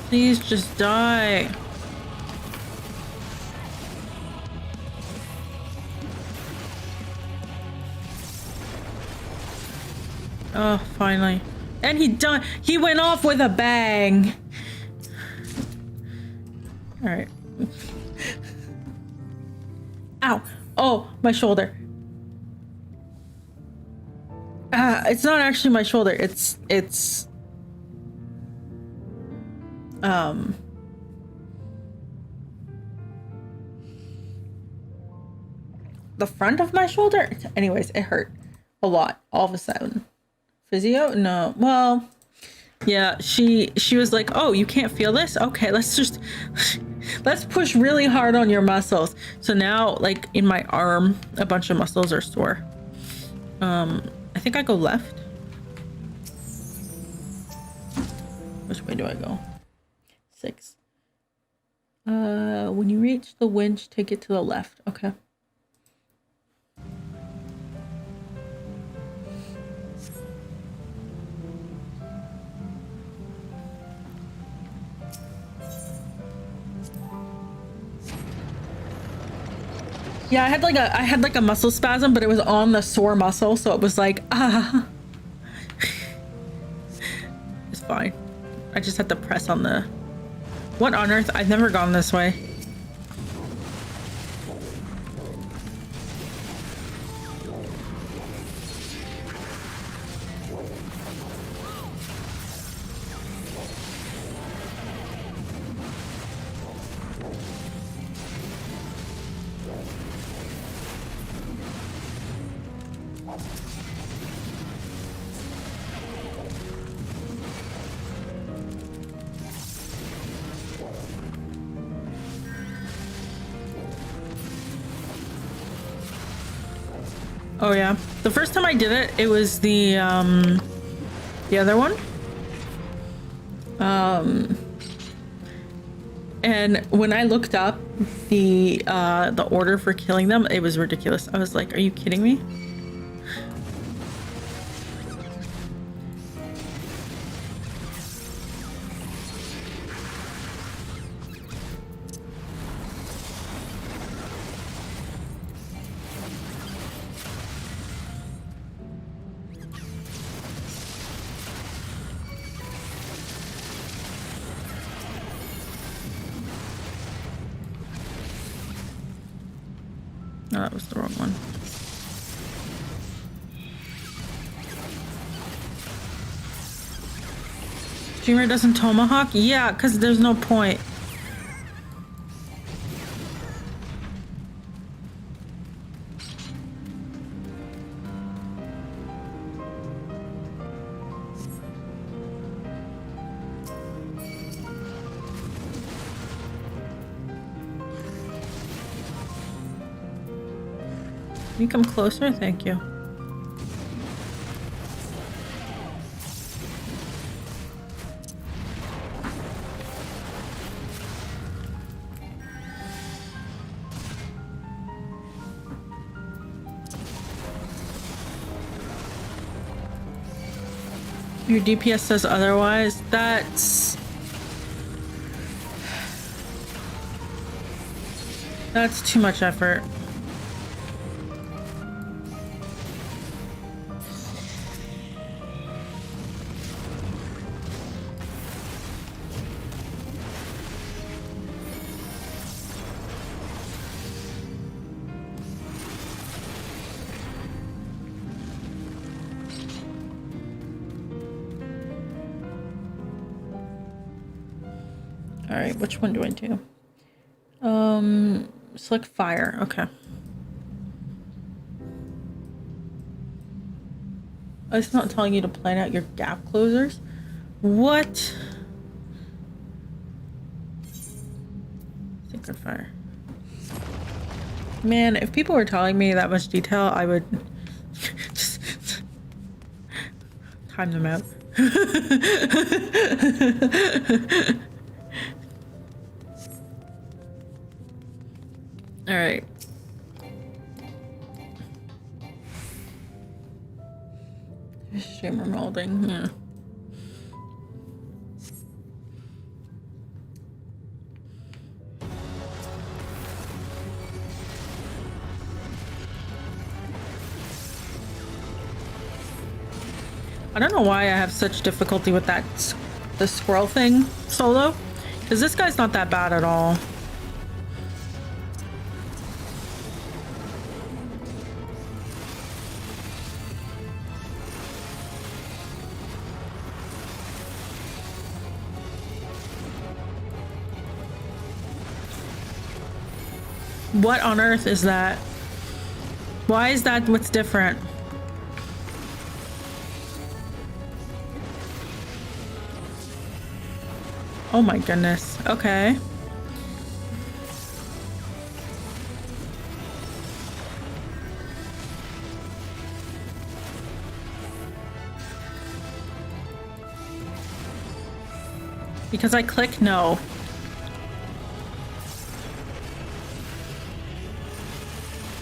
Please just die. Oh, finally. And he went off with a bang. All right. Ow. Oh, my shoulder. It's not actually my shoulder. It's Um, the front of my shoulder. Anyways, it hurt a lot all of a sudden. Physio? No. Well, yeah, she was like, oh, you can't feel this? Okay, let's push really hard on your muscles. So now, like, in my arm, a bunch of muscles are sore. I think I go left. Which way do I go? 6. When you reach the winch, take it to the left. Okay. Yeah, I had like a muscle spasm, but it was on the sore muscle, so it was like, ah. It's fine. I just had to press on the... What on earth? I've never gone this way. Oh yeah, the first time I did it, it was the other one. And when I looked up the order for killing them, it was ridiculous. I was like, are you kidding me? No, that was the wrong one. Streamer doesn't tomahawk? Yeah, because there's no point. Can you come closer? Thank you. Your DPS says otherwise. That's too much effort. All right, which one do I do? Select fire. Okay. Oh, it's not telling you to plan out your gap closers? What? Sacred fire. Man, if people were telling me that much detail, I would just time them out. All right. Shimmer molding, yeah. I don't know why I have such difficulty with that, the squirrel thing solo, because this guy's not that bad at all. What on earth is that? Why is that what's different? Oh my goodness. Okay. Because I click no.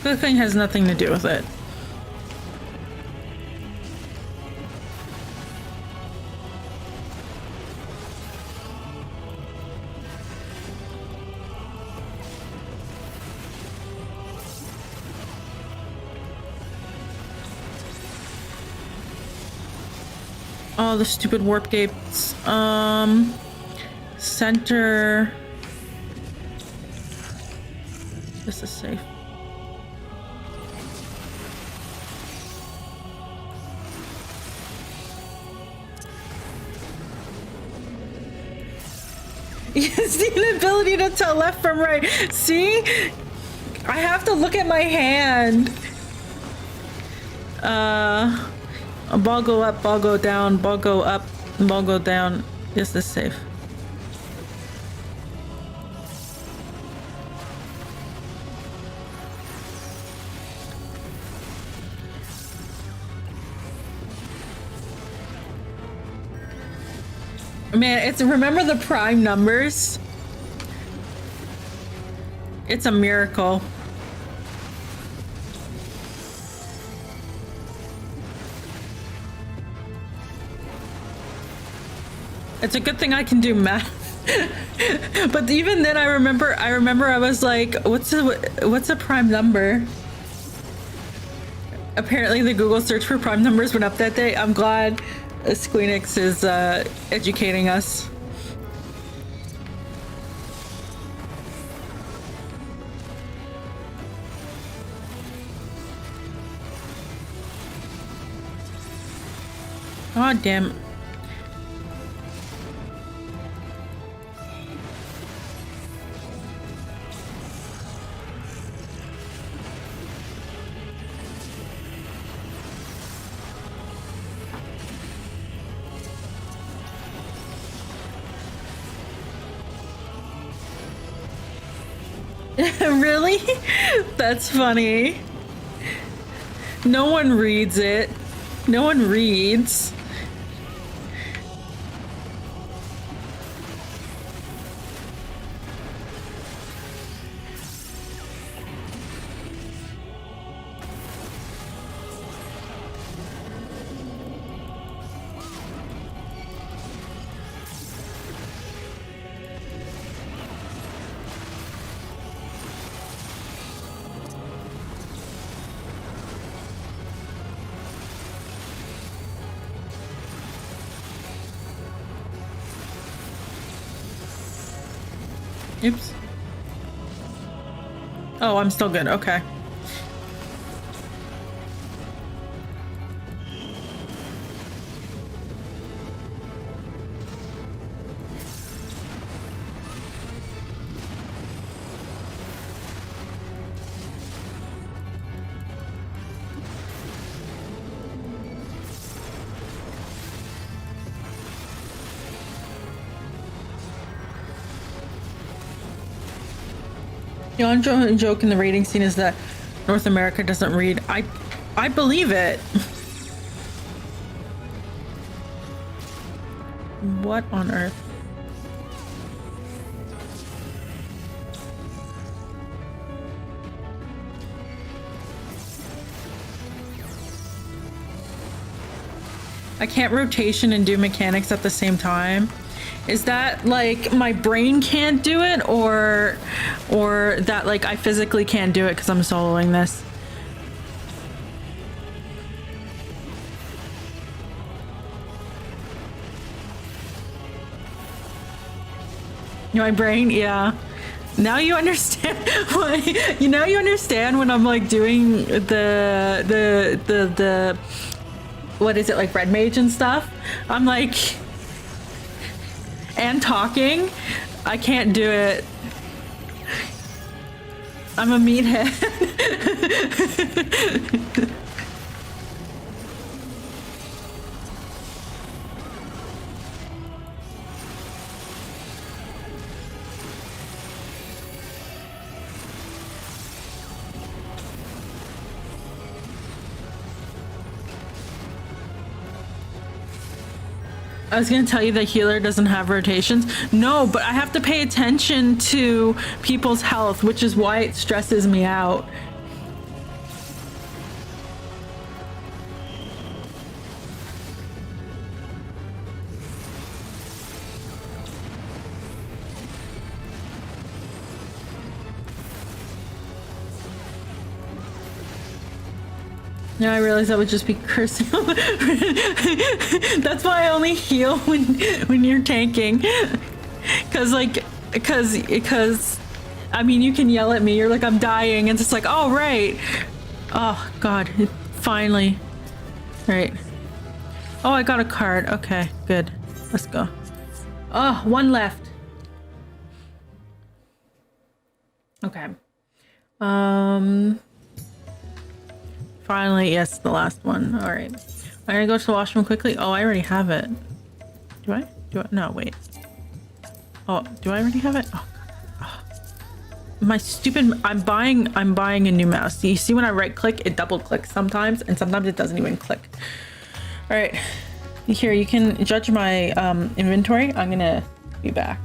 Clicking has nothing to do with it. Oh, the stupid warp gates. Center. This is safe. Yes, the ability to tell left from right. See? I have to look at my hand. Ball go up, ball go down, ball go up, ball go down. Is this safe? Man, it's remember the prime numbers? It's a miracle. It's a good thing I can do math. But even then I remember I was like, what's a prime number? Apparently the Google search for prime numbers went up that day. I'm glad Squeenix is educating us. Oh damn. Really? That's funny. No one reads it. No one reads. Oops. Oh, I'm still good. Okay. The ongoing joke in the rating scene is that North America doesn't read. I believe it. What on earth? I can't rotation and do mechanics at the same time. Is that like my brain can't do it, or that like I physically can't do it because I'm soloing this? My brain, yeah. Now you understand why. You know, you understand when I'm like doing the what is it, like red mage and stuff. I'm like, and talking, I can't do it. I'm a meathead. I was gonna tell you the healer doesn't have rotations. No, but I have to pay attention to people's health, which is why it stresses me out. Yeah, I realized that would just be cursing. That's why I only heal when you're tanking. Cause I mean, you can yell at me. You're like, I'm dying, and it's like, oh right. Oh God, finally. Right. Oh, I got a card. Okay, good. Let's go. Oh, one left. Okay. Finally, yes, the last one. All right. I'm gonna go to the washroom quickly. Oh, I already have it. Do I? No, wait. Oh, do I already have it? Oh, God. Oh. My stupid, I'm buying a new mouse. You see when I right click, it double clicks sometimes, and sometimes it doesn't even click. All right. Here, you can judge my inventory. I'm gonna be back.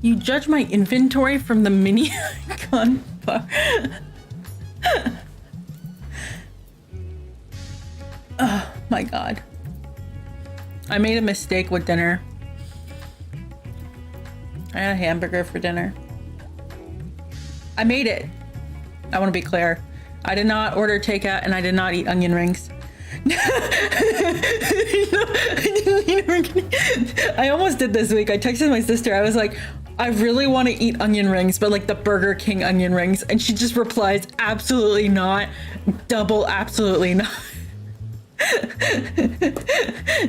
You judge my inventory from the mini icon bar. Oh my god. I made a mistake with dinner. I had a hamburger for dinner. I made it. I want to be clear. I did not order takeout and I did not eat onion rings. I almost did this week. I texted my sister. I was like, I really want to eat onion rings, but like the Burger King onion rings. And she just replies, absolutely not. Double absolutely not.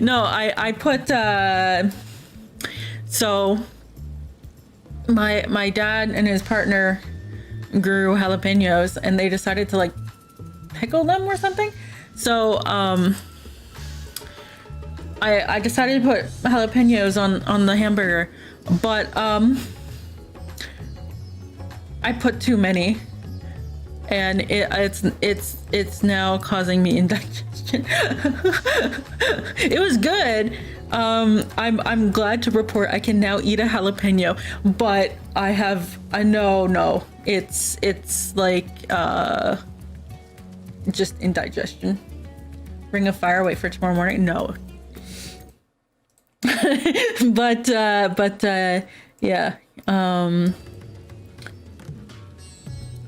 No, I put, so my dad and his partner grew jalapenos and they decided to like pickle them or something. So I decided to put jalapenos on the hamburger, but I put too many and it's now causing me indigestion. It was good. I'm glad to report I can now eat a jalapeno, but no, it's like just indigestion. Ring of fire, wait for tomorrow morning. No. but yeah.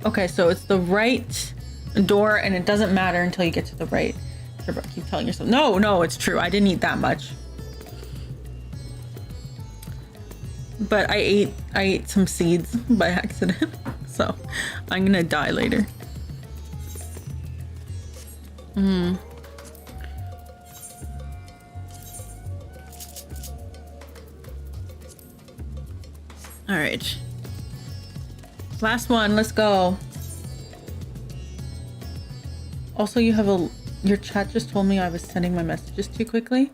Okay, so it's the right door and it doesn't matter until you get to the right. Keep telling yourself, no, it's true. I didn't eat that much. But I ate some seeds by accident. So I'm gonna die later. All right. Last one, let's go. Also, your chat just told me I was sending my messages too quickly.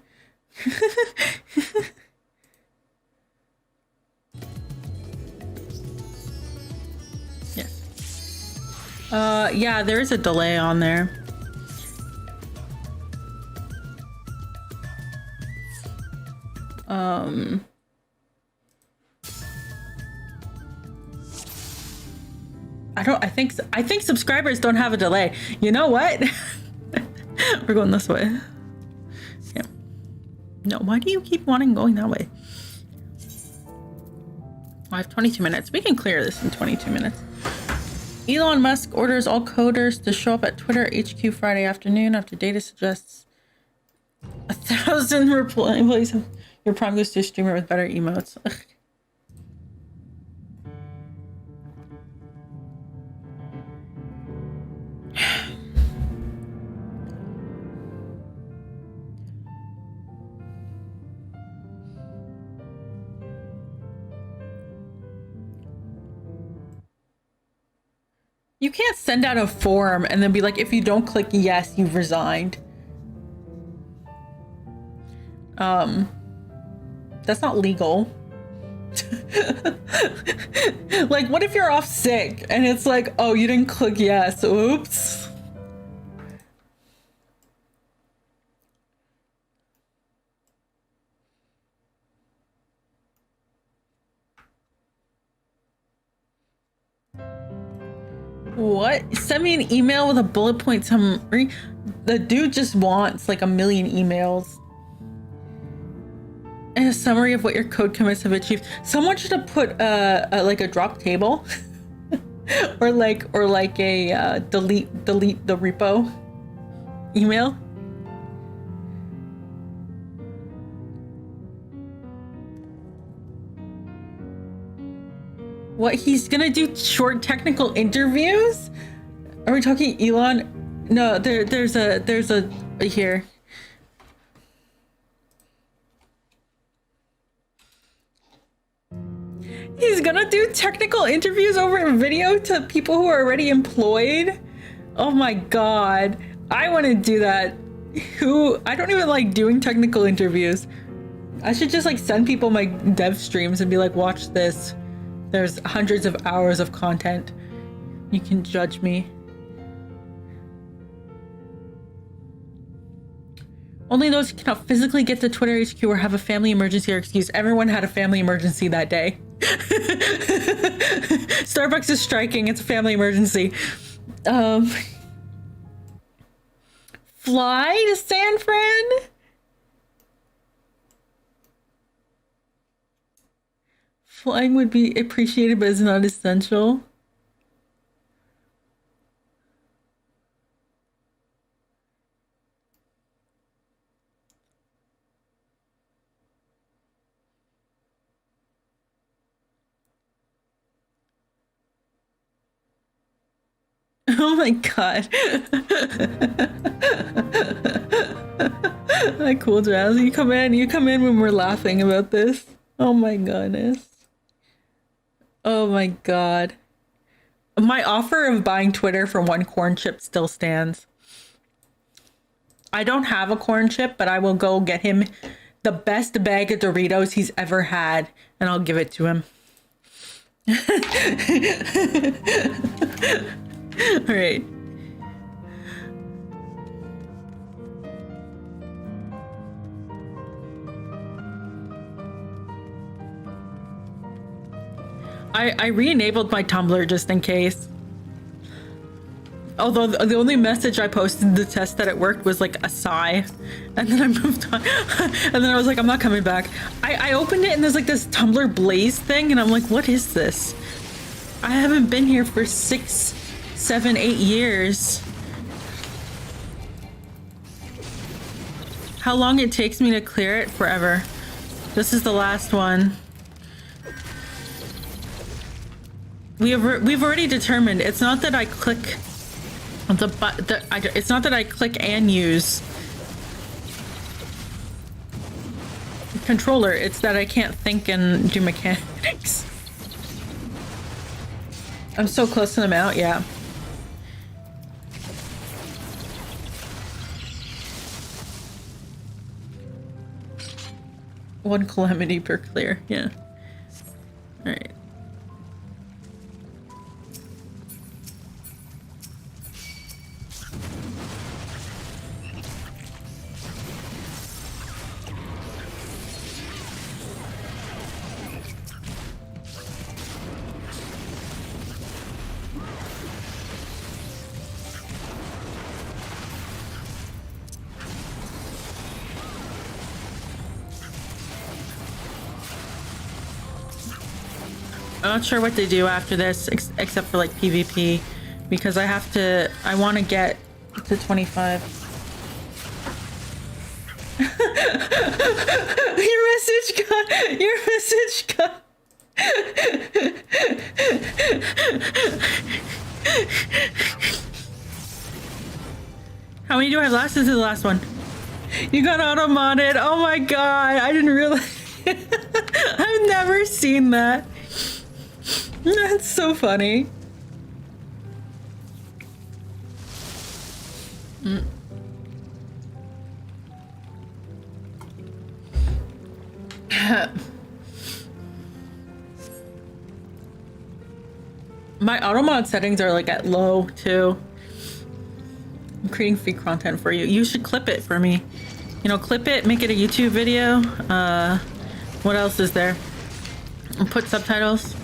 Yes. Yeah, there is a delay on there. I think subscribers don't have a delay. You know what? We're going this way. Yeah. No, why do you keep wanting going that way? I have 22 minutes. We can clear this in 22 minutes. Elon Musk orders all coders to show up at Twitter HQ Friday afternoon after data suggests 1,000 employees. Your prime goes to a streamer with better emotes. Ugh. You can't send out a form and then be like, if you don't click yes, you've resigned. That's not legal. Like, what if you're off sick and it's like, oh, you didn't click yes, oops. What? Send me an email with a bullet point summary. The dude just wants like 1 million emails. And a summary of what your code commits have achieved. Someone should have put like a drop table, or like a delete the repo email. What, he's gonna do short technical interviews? Are we talking Elon? No, there's a here. He's gonna do technical interviews over video to people who are already employed? Oh my god. I want to do that. I don't even like doing technical interviews. I should just like send people my dev streams and be like, watch this. There's hundreds of hours of content. You can judge me. Only those who cannot physically get to Twitter HQ or have a family emergency are excused. Everyone had a family emergency that day. Starbucks is striking. It's a family emergency. Fly to San Fran? Flying would be appreciated, but is not essential. Oh my god. Hi, Cool Jazz. You come in when we're laughing about this. Oh my goodness. Oh my god. My offer of buying Twitter for 1 corn chip still stands. I don't have a corn chip, but I will go get him the best bag of Doritos he's ever had, and I'll give it to him. All right. I re-enabled my Tumblr just in case. Although the only message I posted to test that it worked was like a sigh. And then I moved on. And then I was like, I'm not coming back. I opened it and there's like this Tumblr Blaze thing. And I'm like, what is this? I haven't been here for 6, 7, 8 years. How long it takes me to clear it? Forever. This is the last one. We've already determined it's not that I click it's not that I click and use controller, it's that I can't think and do mechanics. I'm so close to them out, yeah. One calamity per clear, yeah. All right. I'm not sure what to do after this, except for like PvP, because I want to get to 25. Your message got. How many do I have last? This is the last one. You got auto-modded. Oh my god, I didn't realize. I've never seen that. That's so funny. My auto mod settings are like at low too. I'm creating free content for you. You should clip it for me. You know, clip it, make it a YouTube video. What else is there? And put subtitles.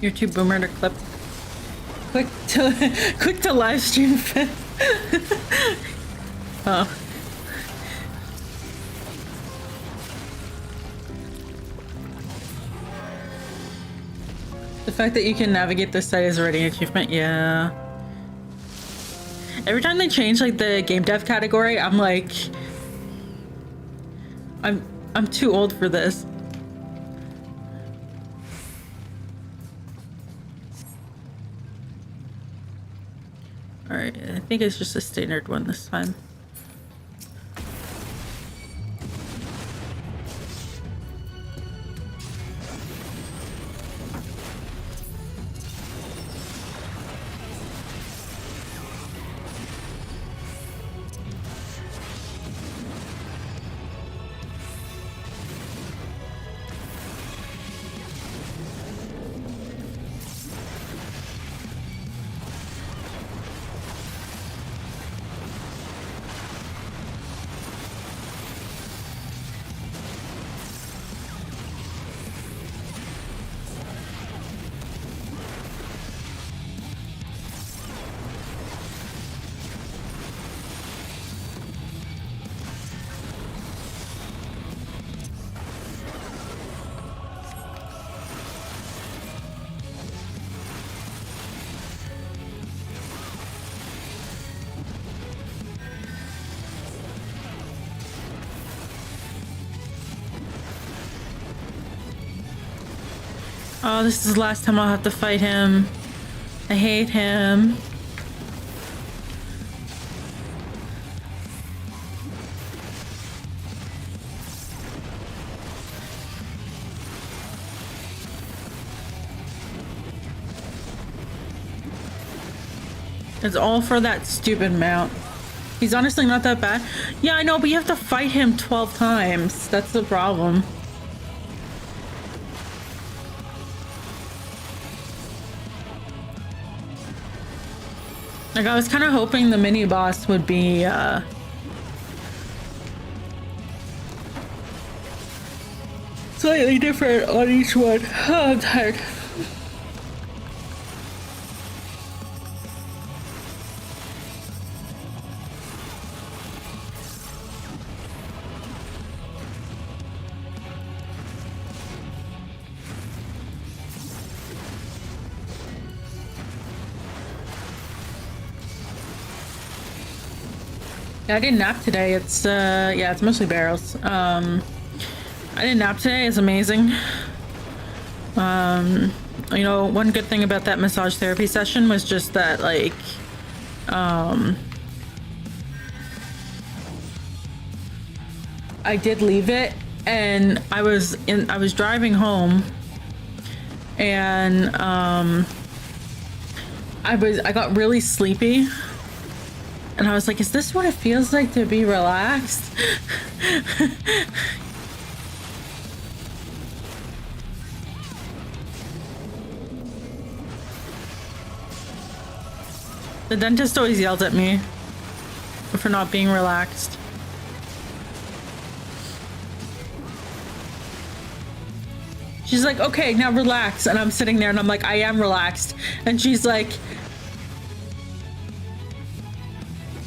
You're too boomer to clip. Quick to live stream. Oh. The fact that you can navigate this site is already an achievement, yeah. Every time they change like the game dev category, I'm like, I'm too old for this. Alright, I think it's just a standard one this time. Oh, this is the last time I'll have to fight him. I hate him. It's all for that stupid mount. He's honestly not that bad. Yeah, I know, but you have to fight him 12 times. That's the problem. Like, I was kind of hoping the mini boss would be, slightly different on each one. Oh, I'm tired. Yeah, I didn't nap today. It's yeah, it's mostly barrels. I didn't nap today. It's amazing. You know, one good thing about that massage therapy session was just that, like, I did leave it, and I was driving home, and I got really sleepy. And I was like, is this what it feels like to be relaxed? The dentist always yells at me for not being relaxed. She's like, okay, now relax. And I'm sitting there and I'm like, I am relaxed. And she's like,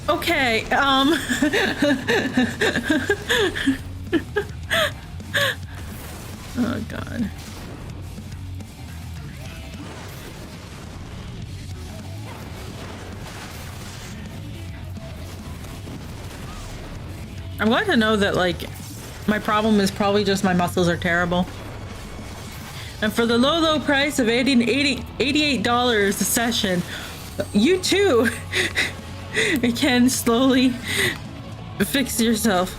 okay, oh God. I'm glad to know that, like, my problem is probably just my muscles are terrible. And for the low price of $88 a session, you too can slowly fix yourself.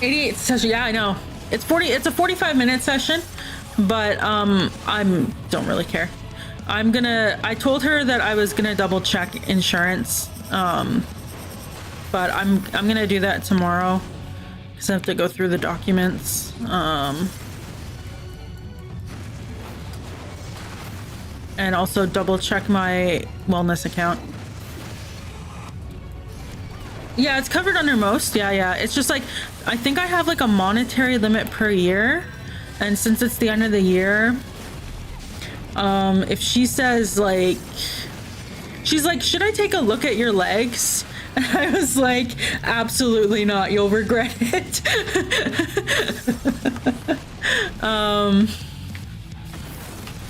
$88 session, yeah, I know. It's a 45-minute session, but don't really care. I told her that I was gonna double check insurance, but I'm gonna do that tomorrow because I have to go through the documents. And also double check my wellness account. Yeah, it's covered under most. Yeah. It's just like, I think I have like a monetary limit per year. And since it's the end of the year, if she says like, she's like, should I take a look at your legs? And I was like, absolutely not. You'll regret it.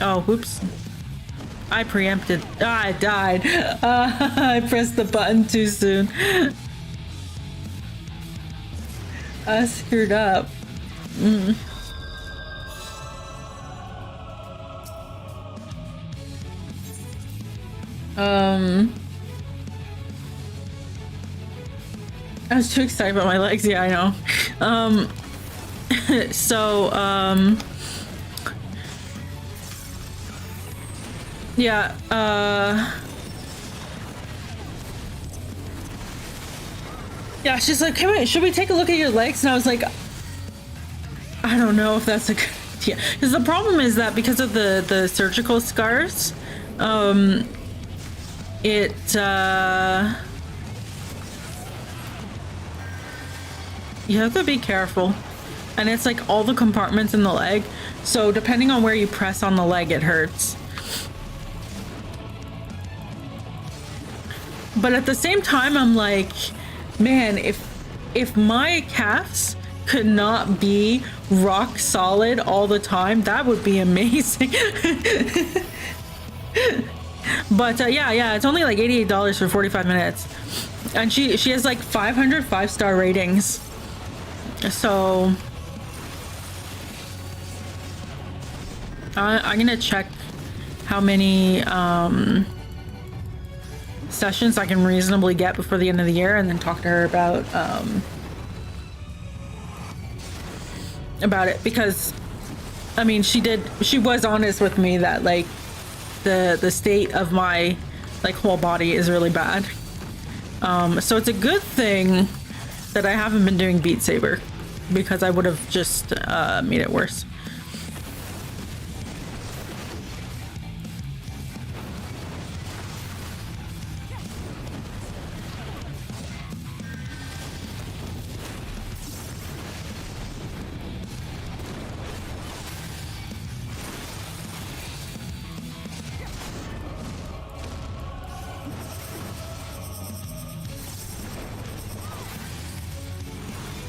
Oh, whoops. I preempted. I died. I pressed the button too soon. I screwed up. I was too excited about my legs. Yeah, I know. Yeah, yeah, she's like, should we take a look at your legs? And I was like, I don't know if that's a good idea. Because the problem is that because of the surgical scars, you have to be careful. And it's like all the compartments in the leg. So depending on where you press on the leg, it hurts. But at the same time, I'm like, man, if my calves could not be rock solid all the time, that would be amazing. But yeah, it's only like $88 for 45 minutes. And she has like 500 5-star ratings. So I'm gonna check how many sessions I can reasonably get before the end of the year, and then talk to her about it, because I mean she was honest with me that like the state of my like whole body is really bad. So it's a good thing that I haven't been doing Beat Saber, because I would have just made it worse.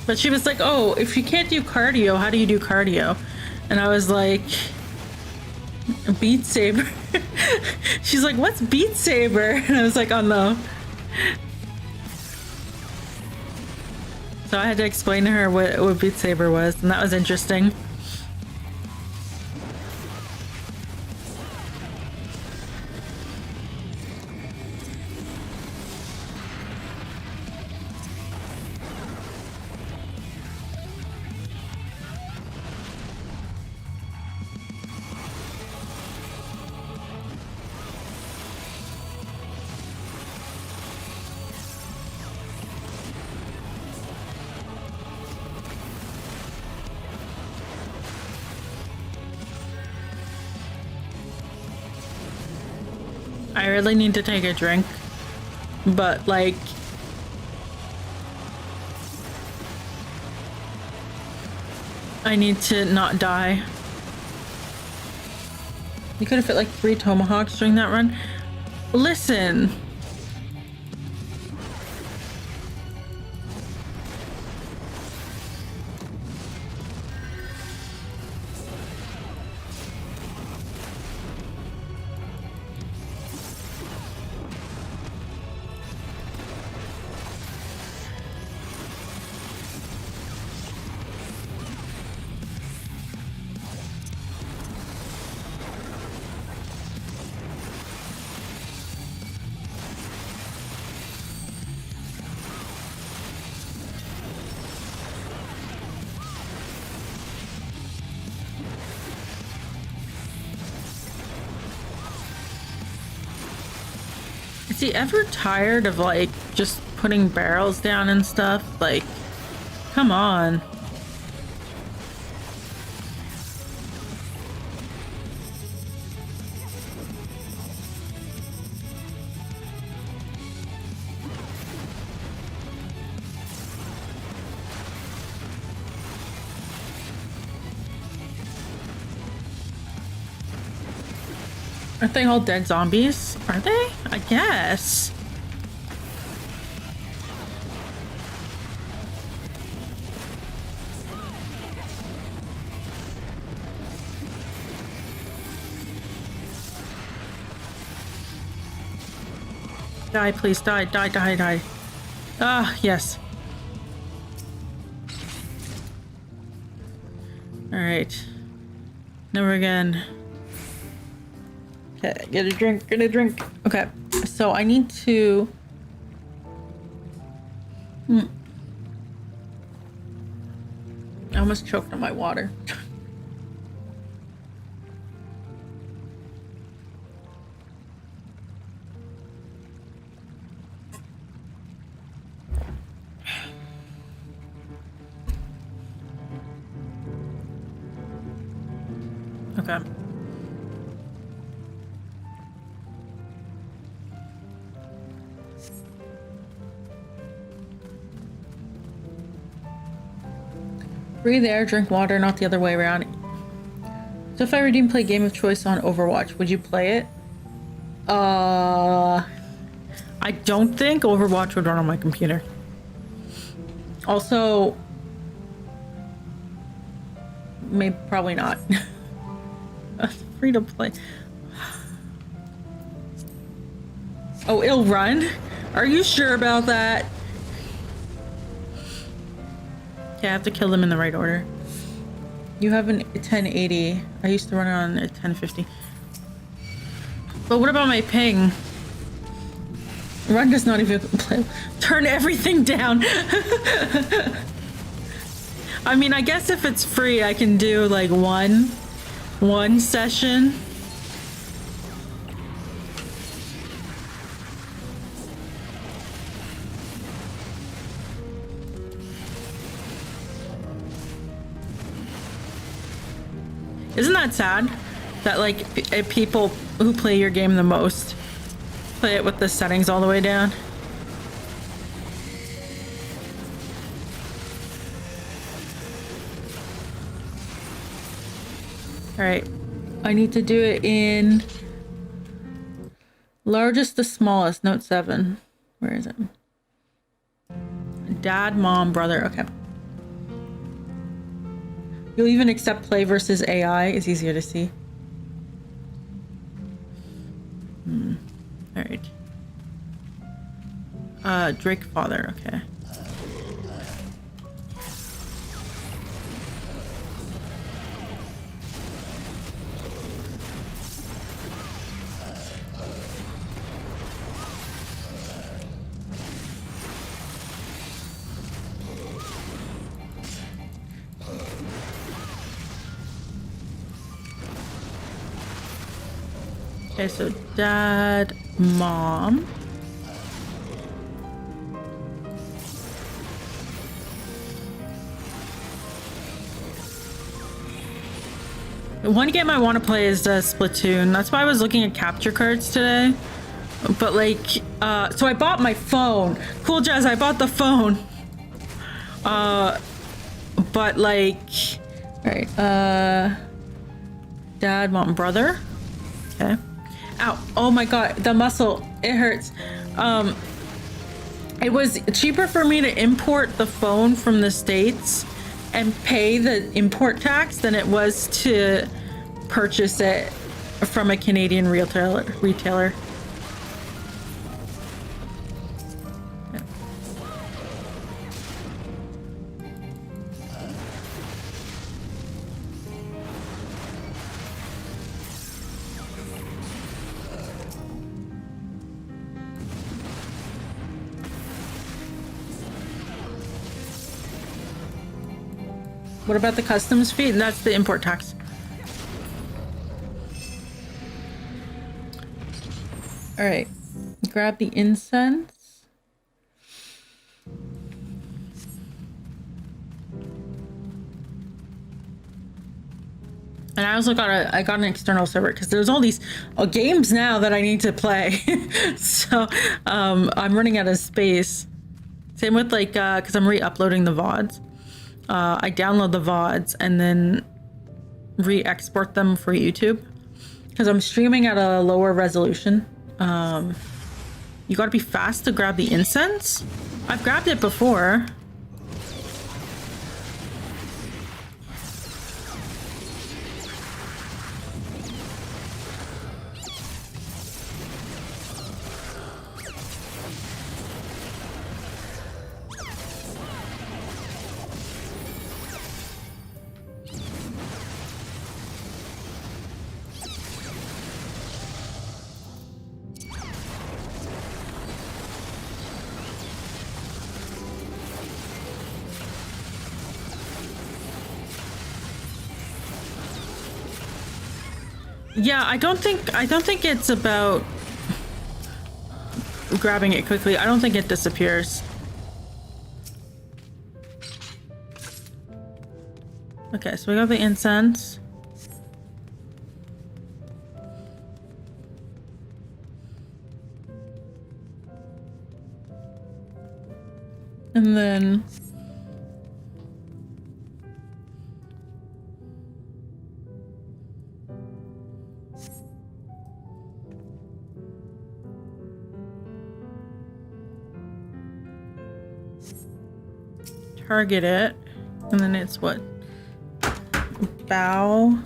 But she was like, oh, if you can't do cardio, how do you do cardio? And I was like, Beat Saber. She's like, what's Beat Saber? And I was like, oh no. So I had to explain to her what Beat Saber was, and that was interesting. I really need to take a drink, but like I need to not die. You could have fit like 3 tomahawks during that run. Listen. Is he ever tired of like just putting barrels down and stuff? Like, come on. Aren't they all dead zombies? Are they? I guess. Die, please. Die, die, die, die. Ah, yes. Alright. Never again. Okay, get a drink, get a drink. Okay, so I need to... I almost choked on my water. Okay. Breathe air, drink water, not the other way around. So if I redeem play game of choice on Overwatch, would you play it? I don't think Overwatch would run on my computer. Also, maybe, probably not. Free to play. Oh, it'll run? Are you sure about that? Okay, I have to kill them in the right order. You have an 1080. I used to run it on a 1050. But what about my ping? Run does not even play. Turn everything down. I mean, I guess if it's free, I can do like one session. Isn't that sad that like people who play your game the most play it with the settings all the way down? All right, I need to do it in largest to smallest, note 7. Where is it? Dad, mom, brother. Okay. You'll even accept play versus AI. It's easier to see. All right. Drake father. Okay. Okay, so dad, mom. One game I want to play is Splatoon. That's why I was looking at capture cards today. But like, so I bought my phone. Cool Jazz, I bought the phone. But like, all right, dad, mom, brother. Okay. Ow, oh my god, the muscle, it hurts. It was cheaper for me to import the phone from the States and pay the import tax than it was to purchase it from a Canadian retailer. What about the customs fee? That's the import tax. All right, grab the incense. And I also got an external server because there's all these games now that I need to play. So I'm running out of space. Same with like, cause I'm re-uploading the VODs. I download the VODs and then re-export them for YouTube because I'm streaming at a lower resolution. You gotta be fast to grab the incense. I've grabbed it before. Yeah, I don't think it's about grabbing it quickly. I don't think it disappears. Okay, so we got the incense. And then target it, and then it's what? Bow.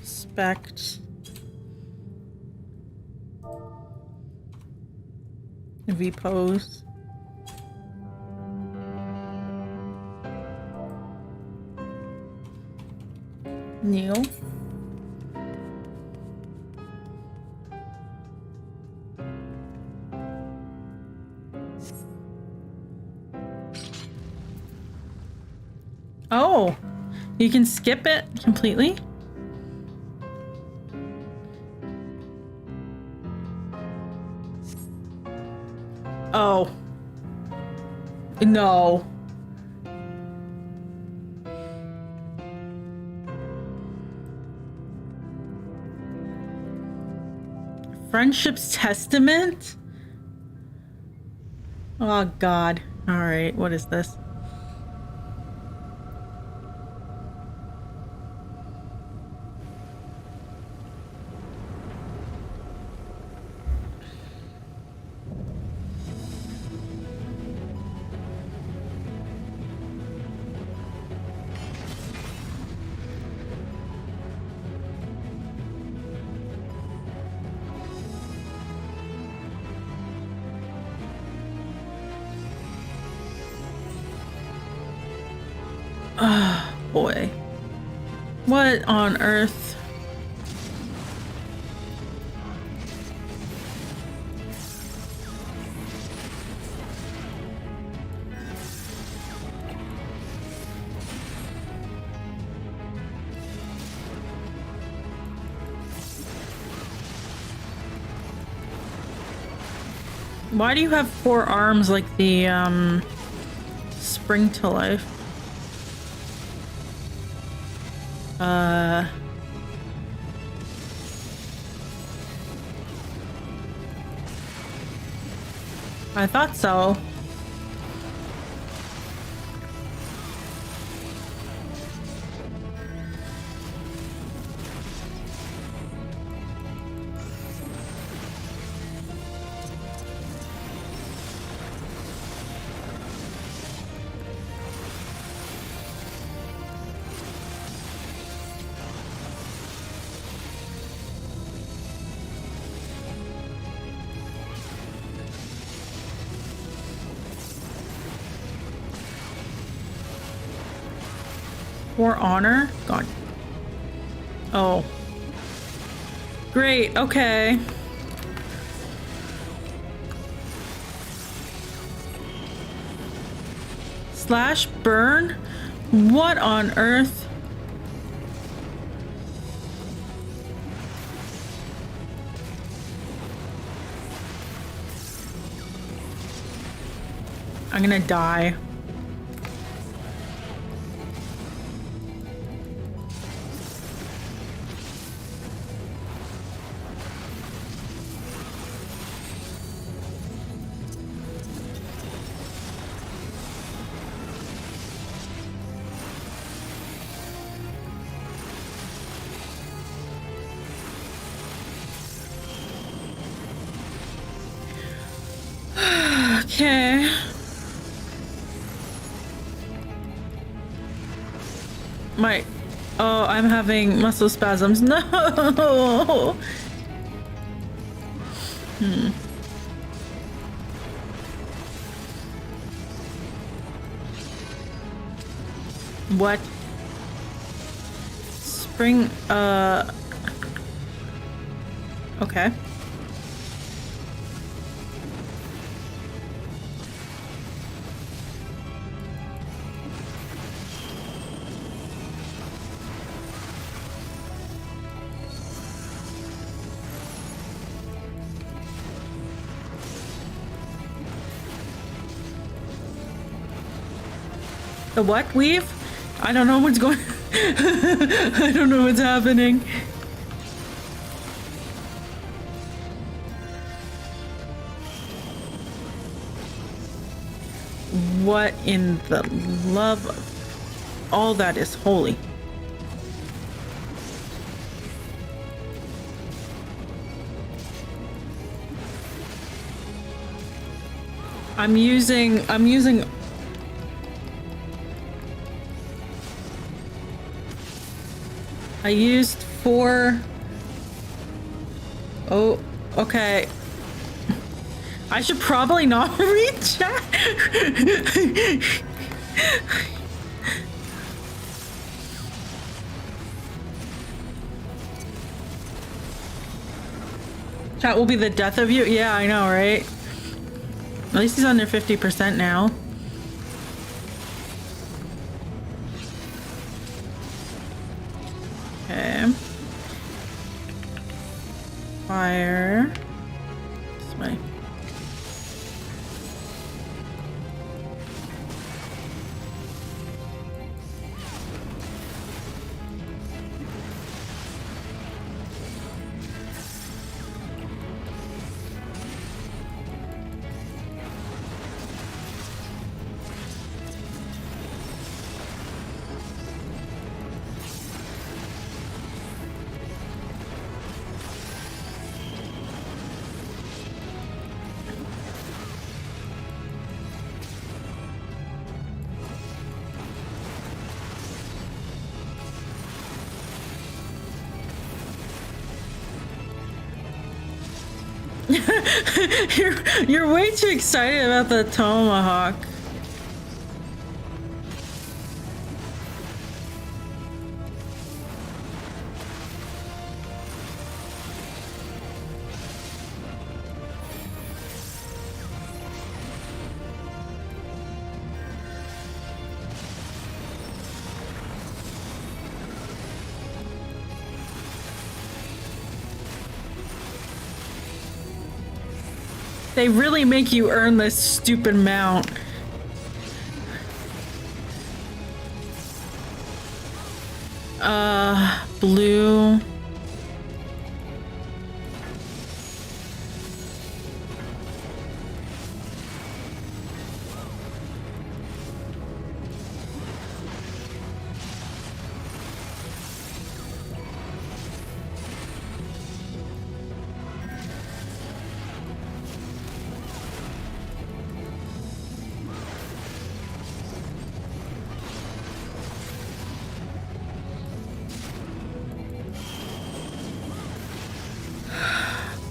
Respect. V-pose. Kneel. Oh, you can skip it completely? Oh. No. Friendship's Testament? Oh, God. All right, what is this? Oh, boy. What on earth? Why do you have 4 arms like the, spring to life? I thought so. For honor? God. Oh. Great, okay. Slash burn? What on earth? I'm gonna die. Okay. Oh, I'm having muscle spasms. No. What? Spring, okay. The what weave? I don't know what's going I don't know what's happening. What in the love of all that is holy? I'm using I used 4. Oh, okay. I should probably not read chat. Chat will be the death of you? Yeah, I know, right? At least he's under 50% now. Okay. Fire. This way. You're way too excited about the tomahawk. They really make you earn this stupid mount. Blue.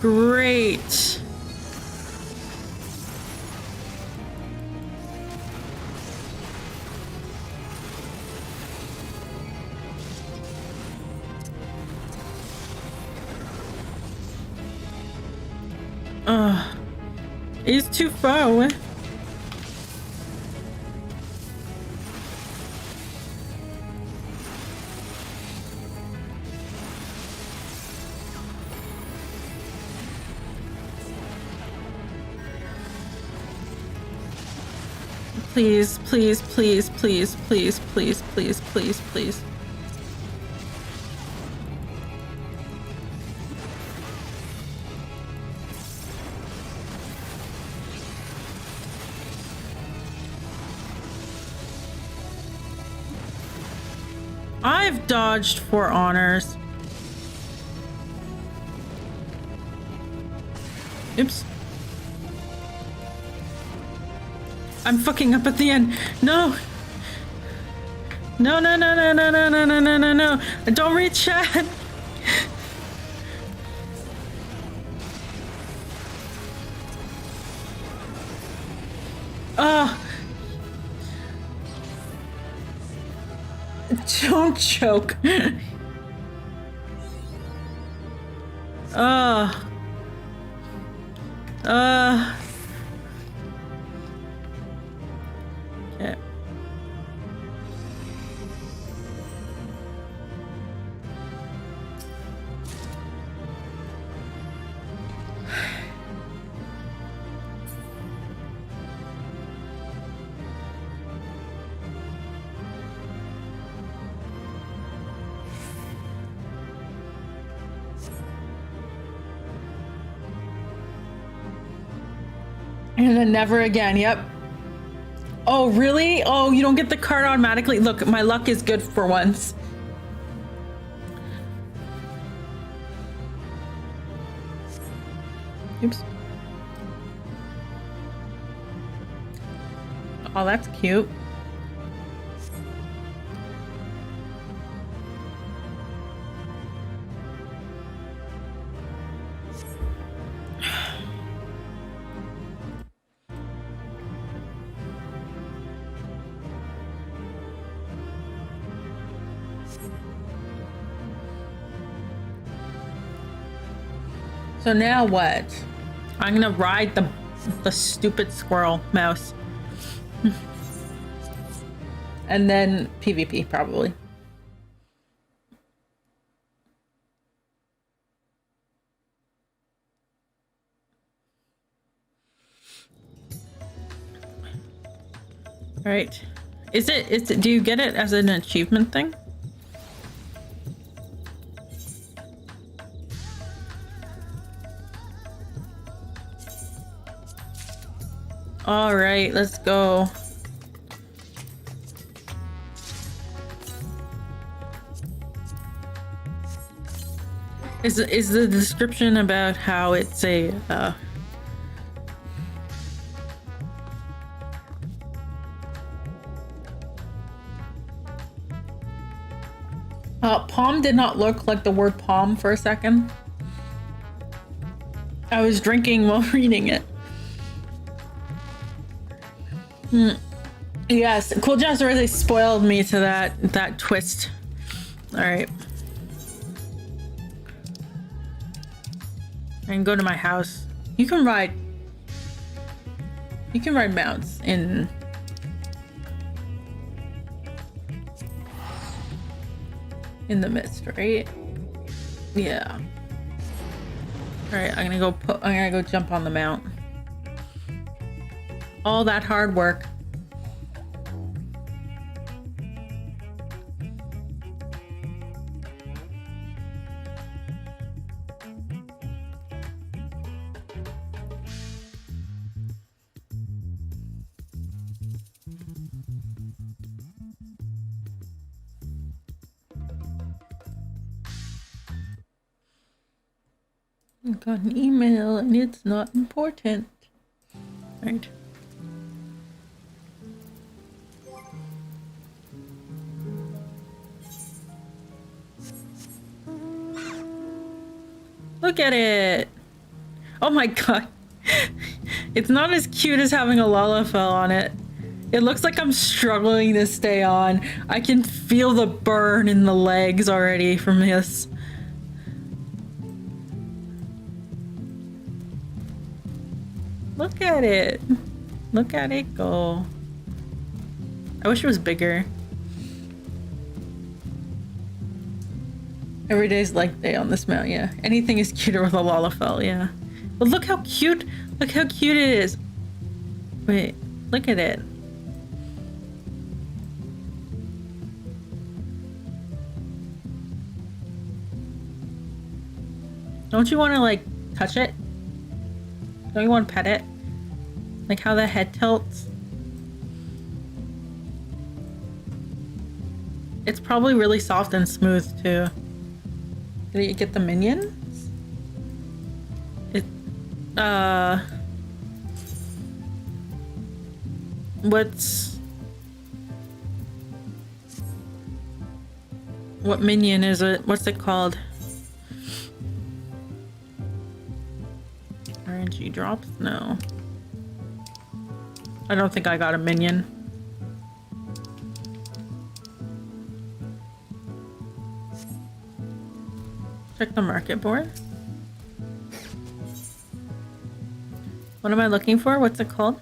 Great. He's too far away. Please, please, please, please, please, please, please, please, please. I've dodged 4 honors. Oops. I'm fucking up at the end. No. No, no, no, no, no, no, no, no, no, no, no. Don't read chat. Don't choke. Okay. And then never again. Yep. Oh, really? Oh, you don't get the card automatically? Look, my luck is good for once. Oops. Oh, that's cute. So now what? I'm gonna ride the stupid squirrel mouse. And then PvP probably. All right. Is it do you get it as an achievement thing? All right, let's go. Is the description about how it's a palm did not look like the word palm for a second. I was drinking while reading it. Yes, Cool Jazz really spoiled me to that twist. All right. I can go to my house. You can ride mounts in the mist, right? Yeah. All right, I'm gonna go jump on the mount. All that hard work. I got an email and it's not important. Right. Look at it. Oh my god. It's not as cute as having a Lalafell on it. It looks like I'm struggling to stay on. I can feel the burn in the legs already from this. Look at it. Look at it go. I wish it was bigger. Every day's like day on this mount, yeah. Anything is cuter with a Lalafell, yeah. But look how cute it is. Wait, look at it. Don't you want to like touch it? Don't you want to pet it? Like how the head tilts? It's probably really soft and smooth too. Did you get the minions? What minion is it? What's it called? RNG drops? No. I don't think I got a minion. Check the market board. What am I looking for? What's it called?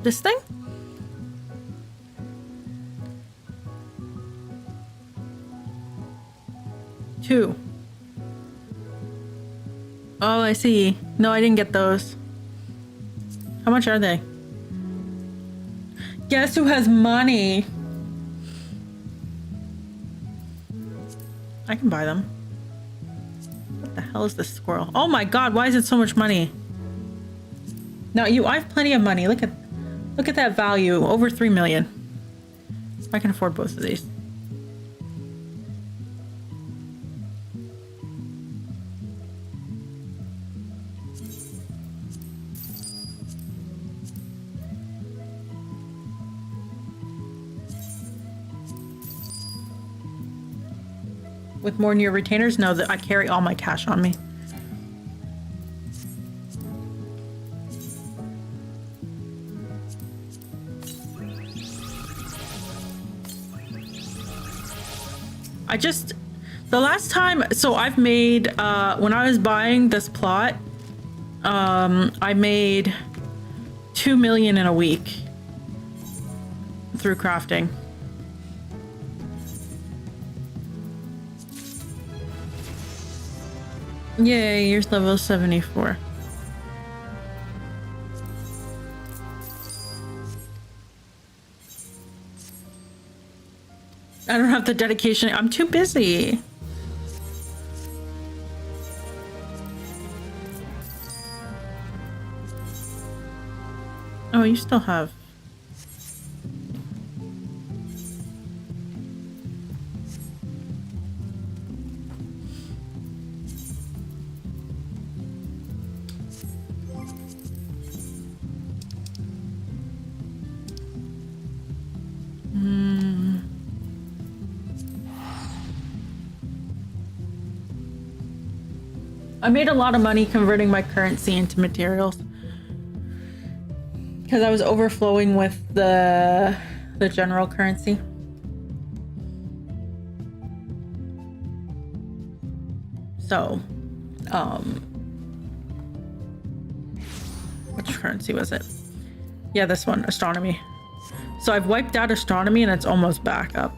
This thing? Two. Oh, I see. No, I didn't get those. How much are they? Guess who has money? I can buy them. What the hell is this squirrel? Oh my god, why is it so much money? No, I have plenty of money. Look at that value. Over 3 million. I can afford both of these. with more near retainers? No, that I carry all my cash on me. The last time, so I've made, when I was buying this plot, I made 2 million in a week through crafting. Yay, you're level 74. I don't have the dedication. I'm too busy. Oh, you still have. I made a lot of money converting my currency into materials because I was overflowing with the general currency. So, which currency was it? Yeah, this one, astronomy. So I've wiped out astronomy and it's almost back up.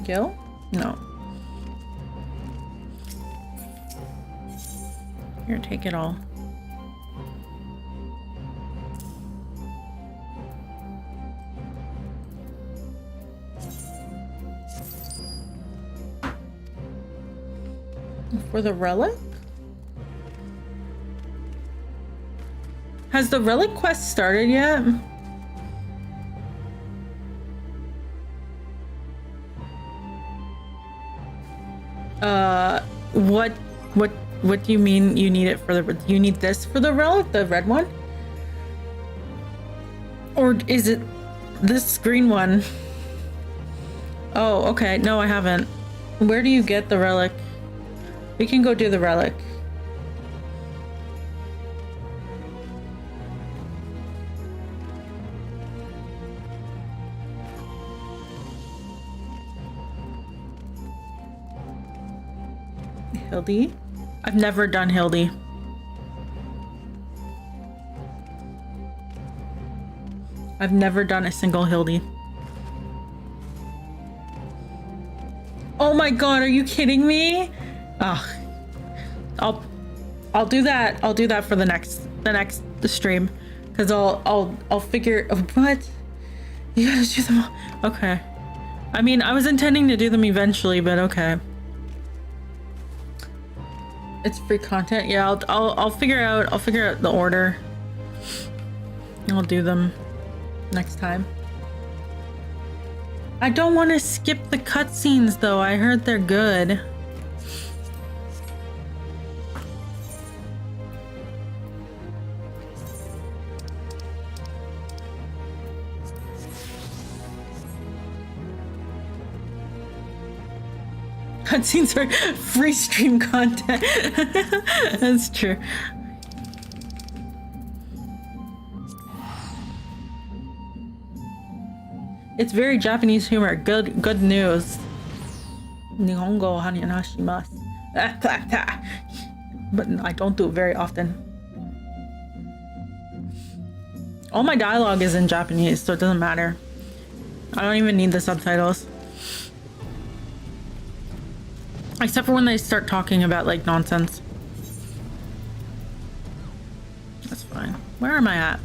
Gil? No. Here, take it all. For the relic? Has the relic quest started yet? What do you mean you need it for the, you need this for the relic, the red one? Or is it this green one? Oh, okay. No, I haven't. Where do you get the relic? We can go do the relic. Hildy? I've never done Hildy. I've never done a single Hildy. Oh my god, are you kidding me? Ugh. I'll do that. I'll do that for the next stream. Cause I'll figure what? You gotta do them all. Okay. I mean, I was intending to do them eventually, but okay. It's free content. Yeah, I'll figure out the order. I'll do them next time. I don't want to skip the cutscenes though. I heard they're good. Cutscenes are free stream content. That's true. It's very Japanese humor. Good news. Nihongo hanyanashimasu. But I don't do it very often. All my dialogue is in Japanese, so it doesn't matter. I don't even need the subtitles. Except for when they start talking about like nonsense. That's fine. Where am I at?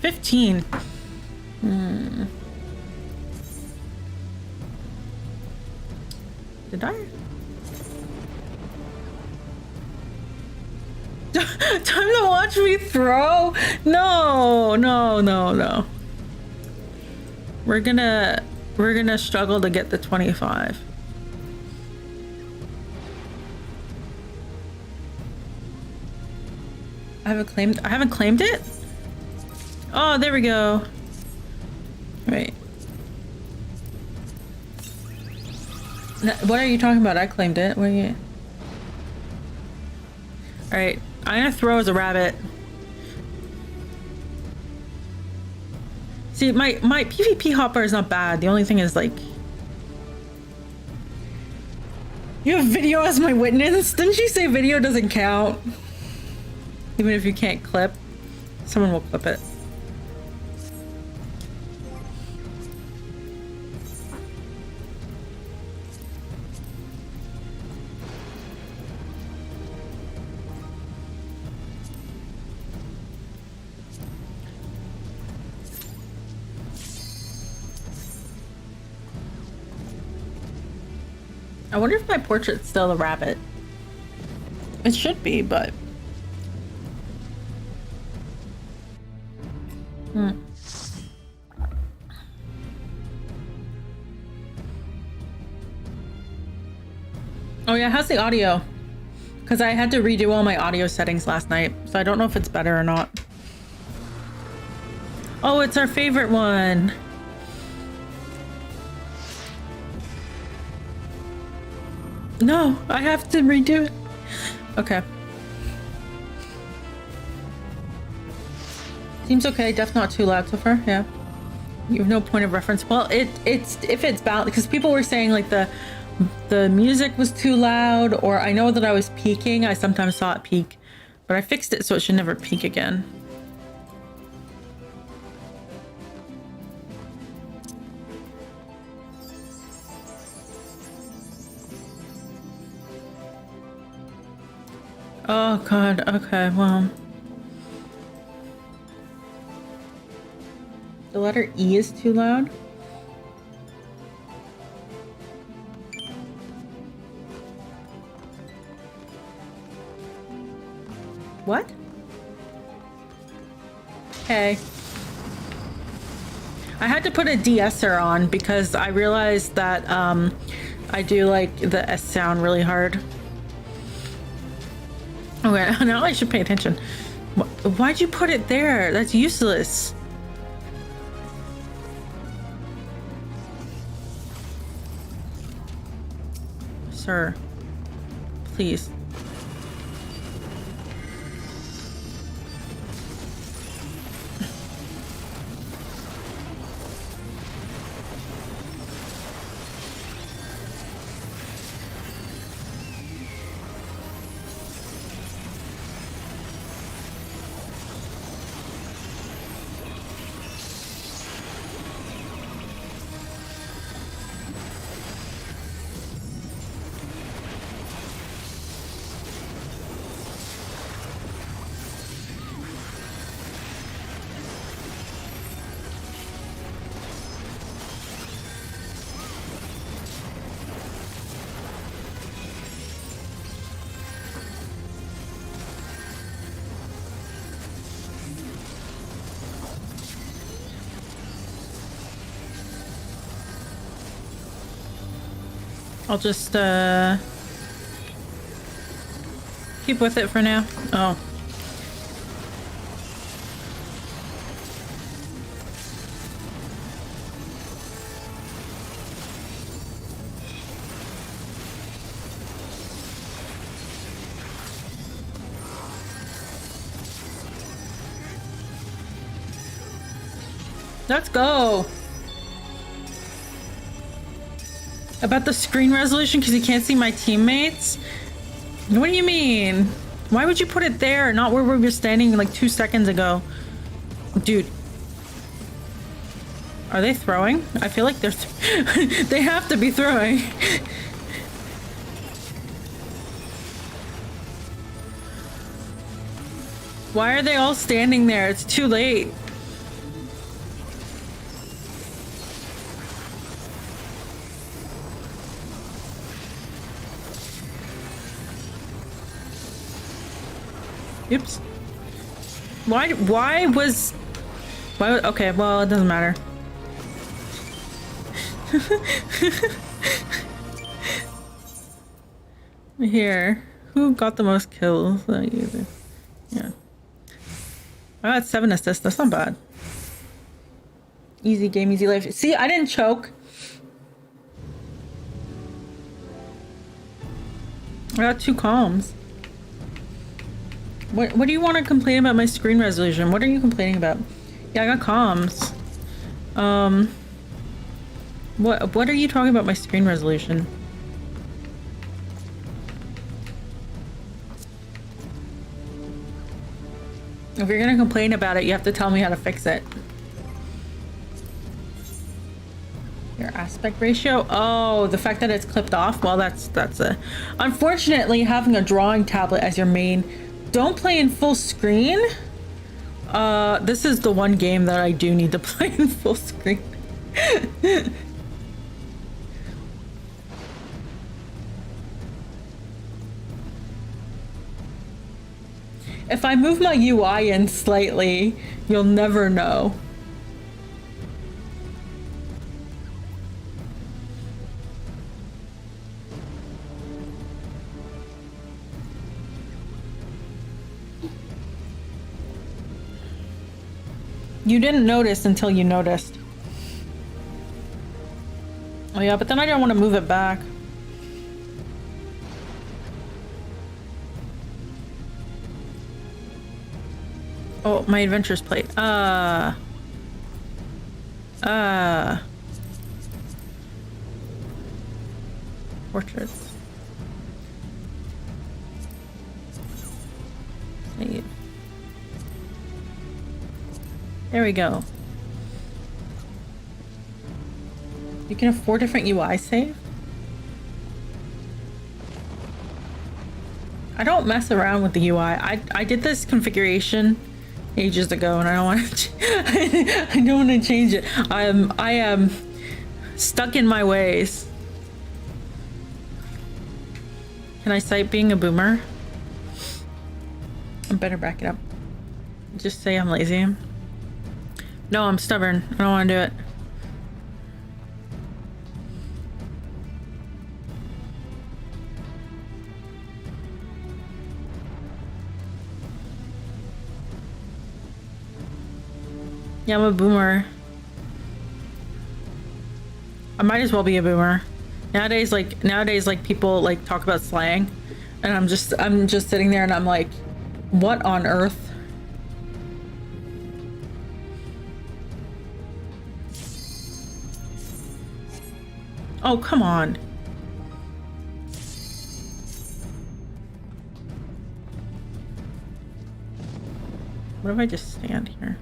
15. Did I? Time to watch me throw? No. We're gonna struggle to get the 25. I haven't claimed it? Oh, there we go. Wait. What are you talking about? I claimed it. What are you? All right, I'm gonna throw as a rabbit. See, my PvP hopper is not bad. The only thing is like, you have video as my witness. Didn't you say video doesn't count? Even if you can't clip, someone will clip it. I wonder if my portrait's still a rabbit. It should be, but... Oh yeah, how's the audio? Because I had to redo all my audio settings last night, so I don't know if it's better or not. Oh, it's our favorite one. No, I have to redo it. Okay. Seems okay. Def not too loud so far. Yeah. You have no point of reference. Well, it's if it's balanced, because people were saying like the music was too loud, or I know that I was peaking. I sometimes saw it peak, but I fixed it so it should never peak again. Oh god, okay, well. The letter E is too loud. What? Okay. I had to put a de-esser on because I realized that I do like the S sound really hard. Okay, now I should pay attention. Why'd you put it there? That's useless. Sir, please. I'll just keep with it for now. Oh. Let's go. About the screen resolution because you can't see my teammates? What do you mean? Why would you put it there, not where we were standing like 2 seconds ago? Dude. Are they throwing? I feel like they're they have to be throwing. Why are they all standing there? It's too late. Oops. Why okay, well, it doesn't matter. Here. Who got the most kills? Yeah. I got 7 assists. That's not bad. Easy game, easy life. See, I didn't choke. I got 2 comms. What do you want to complain about my screen resolution? What are you complaining about? Yeah, I got comms. What are you talking about my screen resolution? If you're gonna complain about it, you have to tell me how to fix it. Your aspect ratio? Oh, the fact that it's clipped off? Well, that's a... Unfortunately, having a drawing tablet as your main... Don't play in full screen? This is the one game that I do need to play in full screen. If I move my UI in slightly, you'll never know. You didn't notice until you noticed. Oh yeah, but then I don't want to move it back. Oh, my adventures plate. Portraits. Save. There we go. You can have 4 different UI save? I don't mess around with the UI. I did this configuration ages ago, and I don't want to. I don't want to change it. I am stuck in my ways. Can I cite being a boomer? I better back it up. Just say I'm lazy. No, I'm stubborn. I don't want to do it. Yeah, I'm a boomer. I might as well be a boomer. Nowadays, like people like talk about slang, and I'm just sitting there and I'm like, what on earth? Oh, come on. What if I just stand here?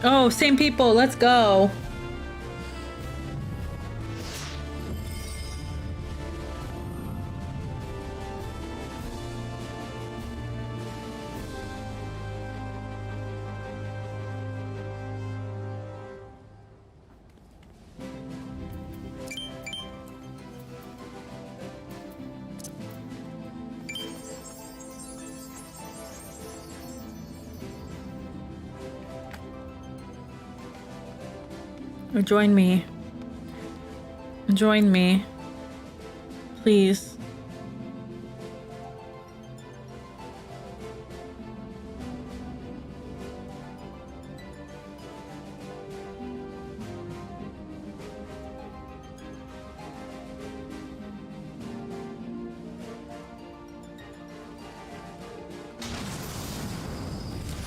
Oh, same people. Let's go. Join me. Join me. Please.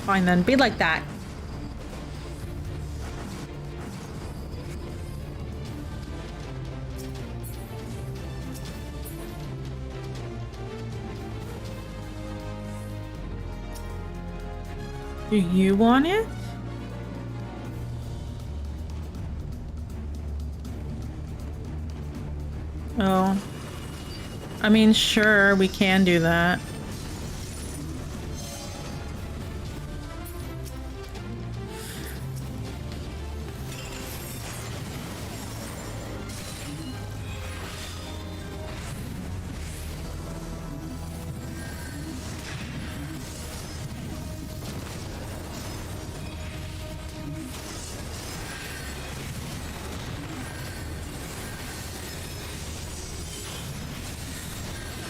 Fine then, be like that. Do you want it? Oh. I mean, sure, we can do that.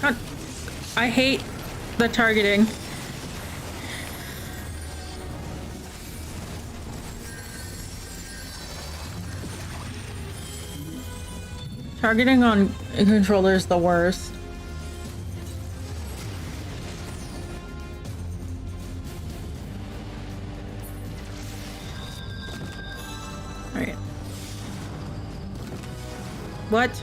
God, I hate the targeting. Targeting on a controller is the worst. Alright. What?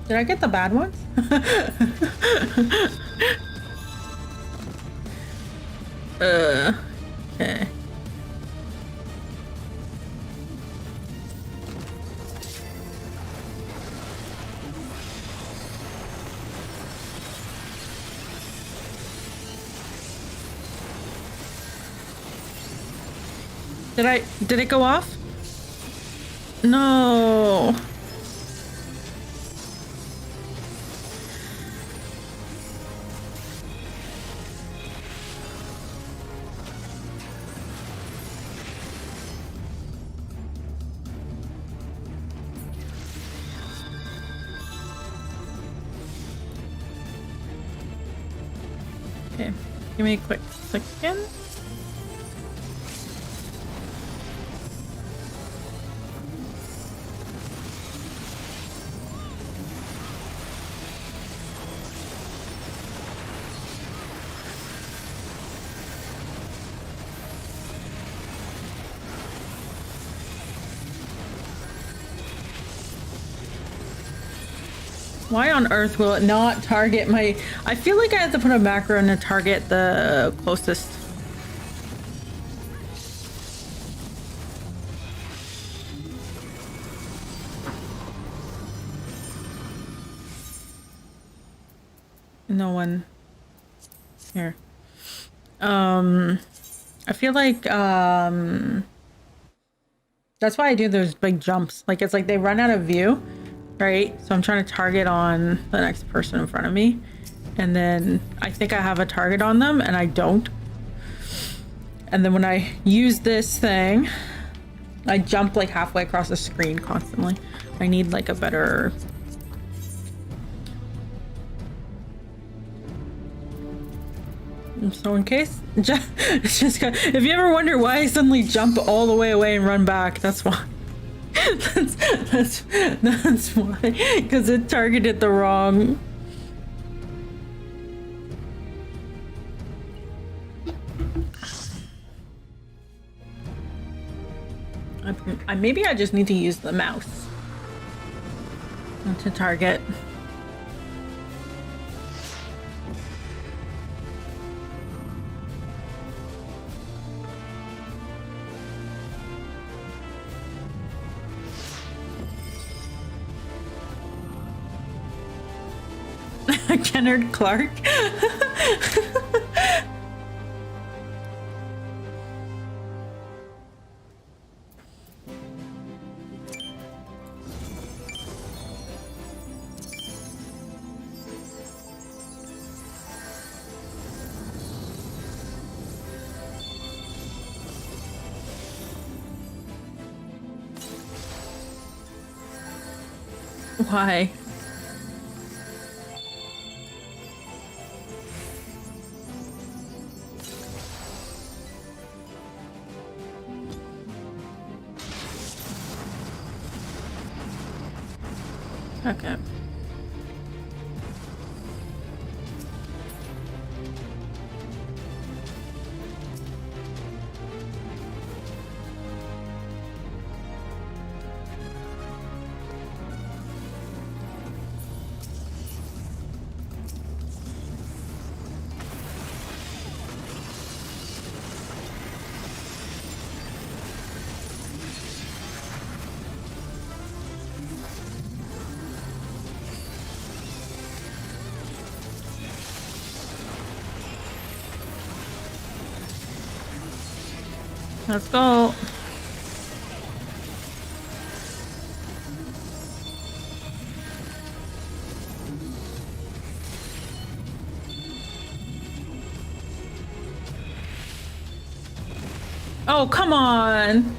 Did I get the bad ones? Okay. Did it go off? No. Okay, give me a quick second. Why on earth will it not target my... I feel like I have to put a macro in to target the closest. No one here. I feel like that's why I do those big jumps. Like it's like they run out of view. Right, so I'm trying to target on the next person in front of me, and then I think I have a target on them and I don't, and then when I use this thing I jump like halfway across the screen constantly. I need like a better... So in case, if you ever wonder why I suddenly jump all the way away and run back, that's why. That's why, because it targeted the wrong. Maybe I just need to use the mouse to target. Kennard Clark. Why? Okay. Let's go. Oh, come on.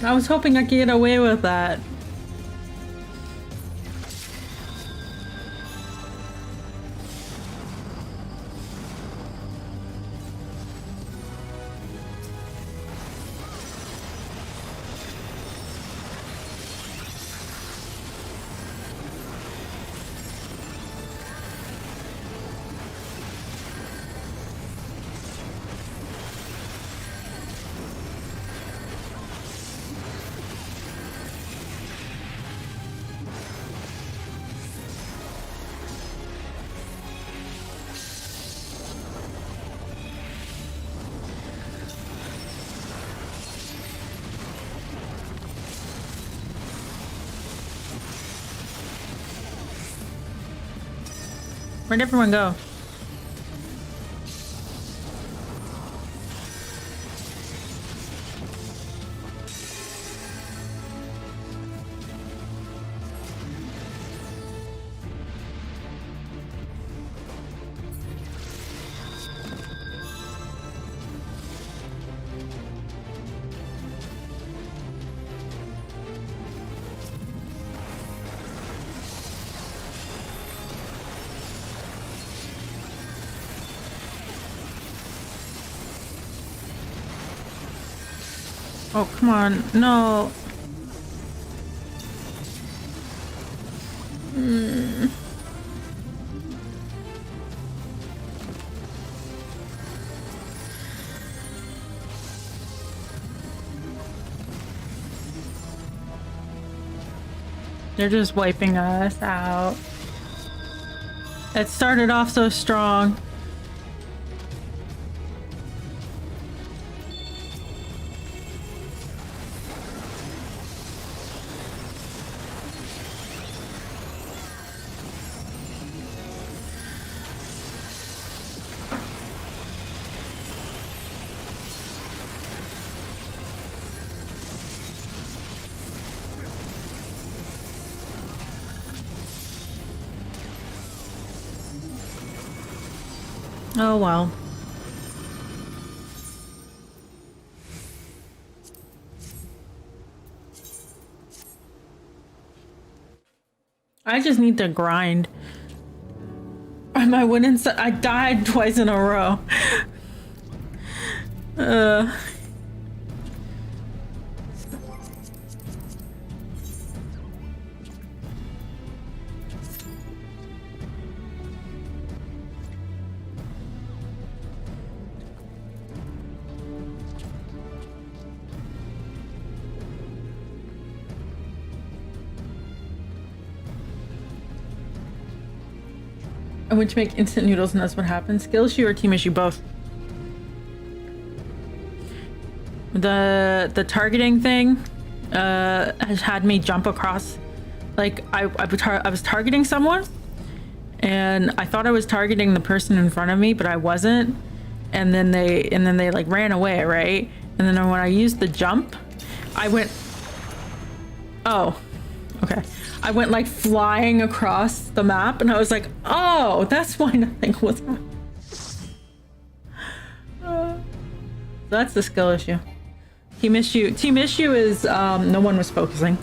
I was hoping I could get away with that. Where'd everyone go? Oh, come on. No. They're just wiping us out. It started off so strong. Oh well. I just need to grind. I went inside. I died twice in a row. I went to make instant noodles and that's what happened. Skill issue or team issue? Both. The targeting thing has had me jump across. Like I was targeting someone and I thought I was targeting the person in front of me, but I wasn't. And then they like ran away, right? And then when I used the jump, I went, oh, okay. I went like flying across the map and I was like, oh, that's why nothing was happening. That's the skill issue. Team issue is no one was focusing.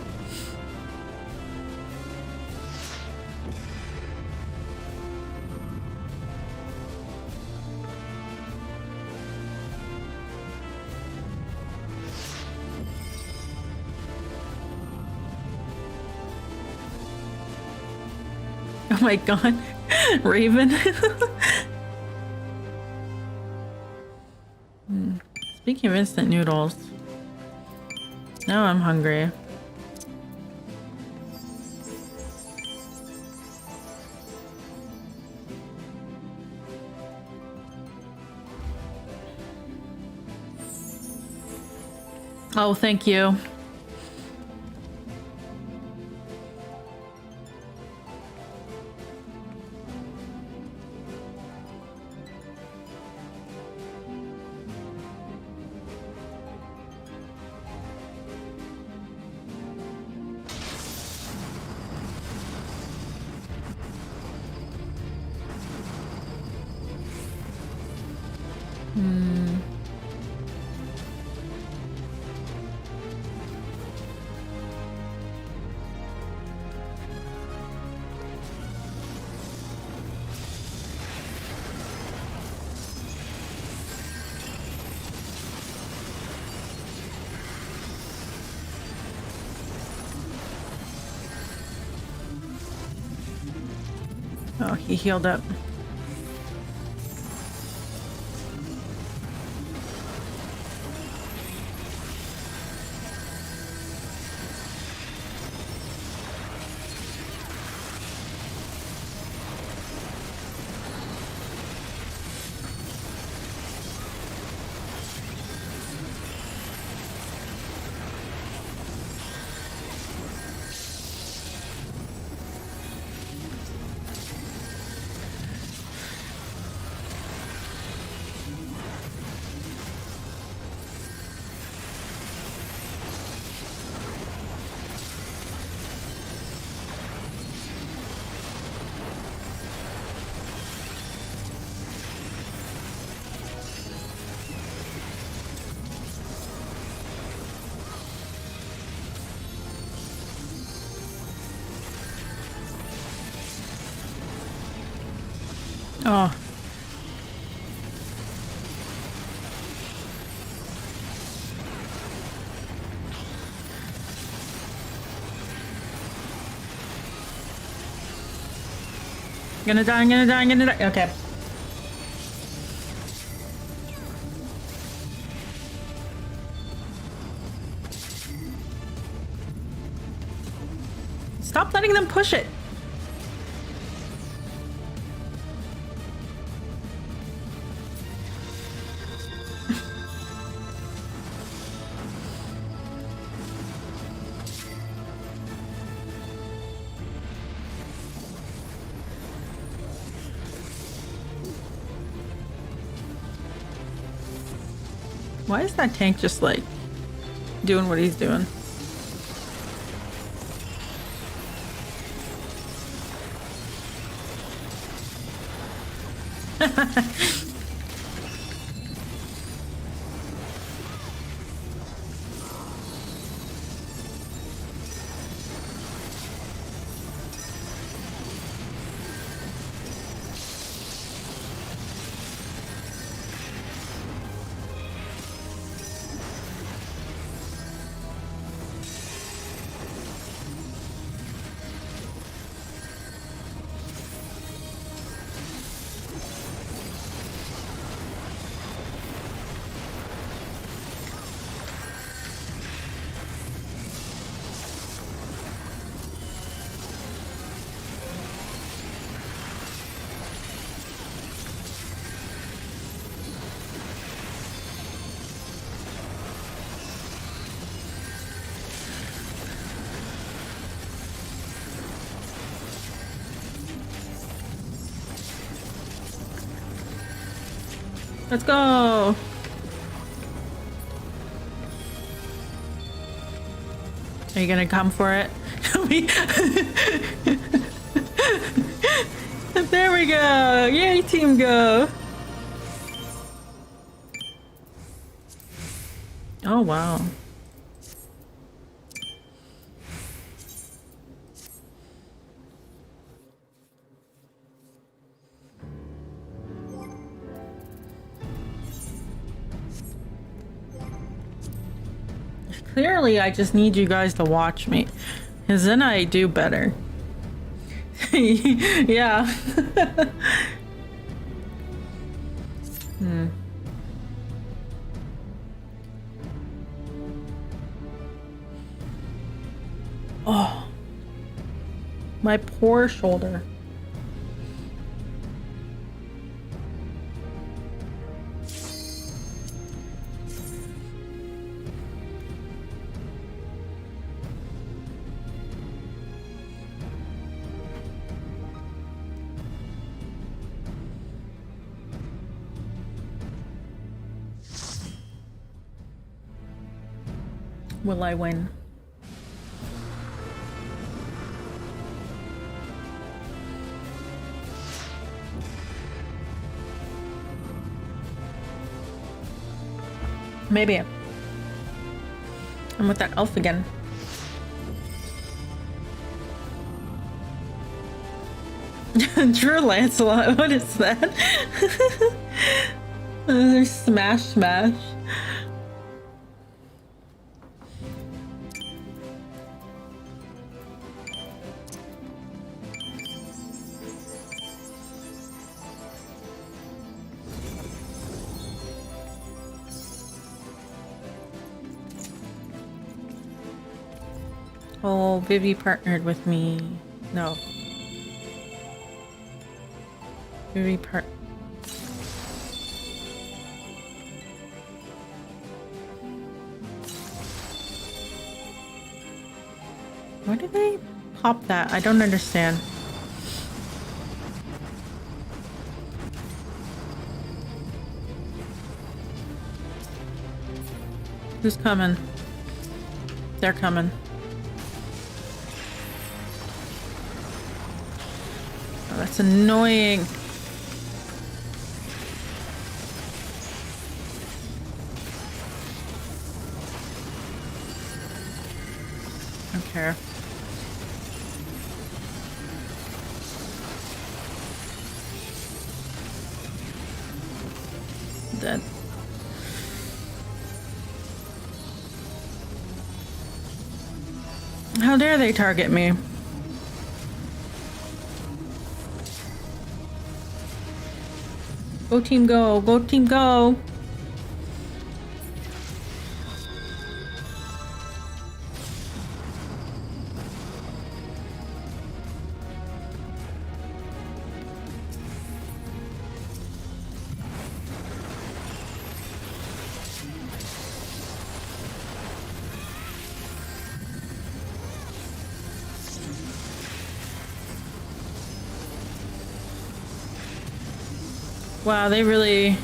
Oh my god, Raven. Speaking of instant noodles, now I'm hungry. Oh, thank you. Hmm. Oh, he healed up. Oh. I'm gonna die. Okay. Stop letting them push it. Why is that tank just like doing what he's doing? Let's go. Are you gonna come for it? There we go. Yay, team go. Oh, wow. Clearly, I just need you guys to watch me, because then I do better. Yeah. Oh, my poor shoulder. Will I win? Maybe. I'm with that elf again. Drew Lancelot, what is that? There's smash smash. Oh, Vivi partnered with me. No. Vivi part. Why did they pop that? I don't understand. Who's coming? They're coming. Oh, that's annoying. I don't care. Dead. How dare they target me? Go team go! Go team go! Wow, they really...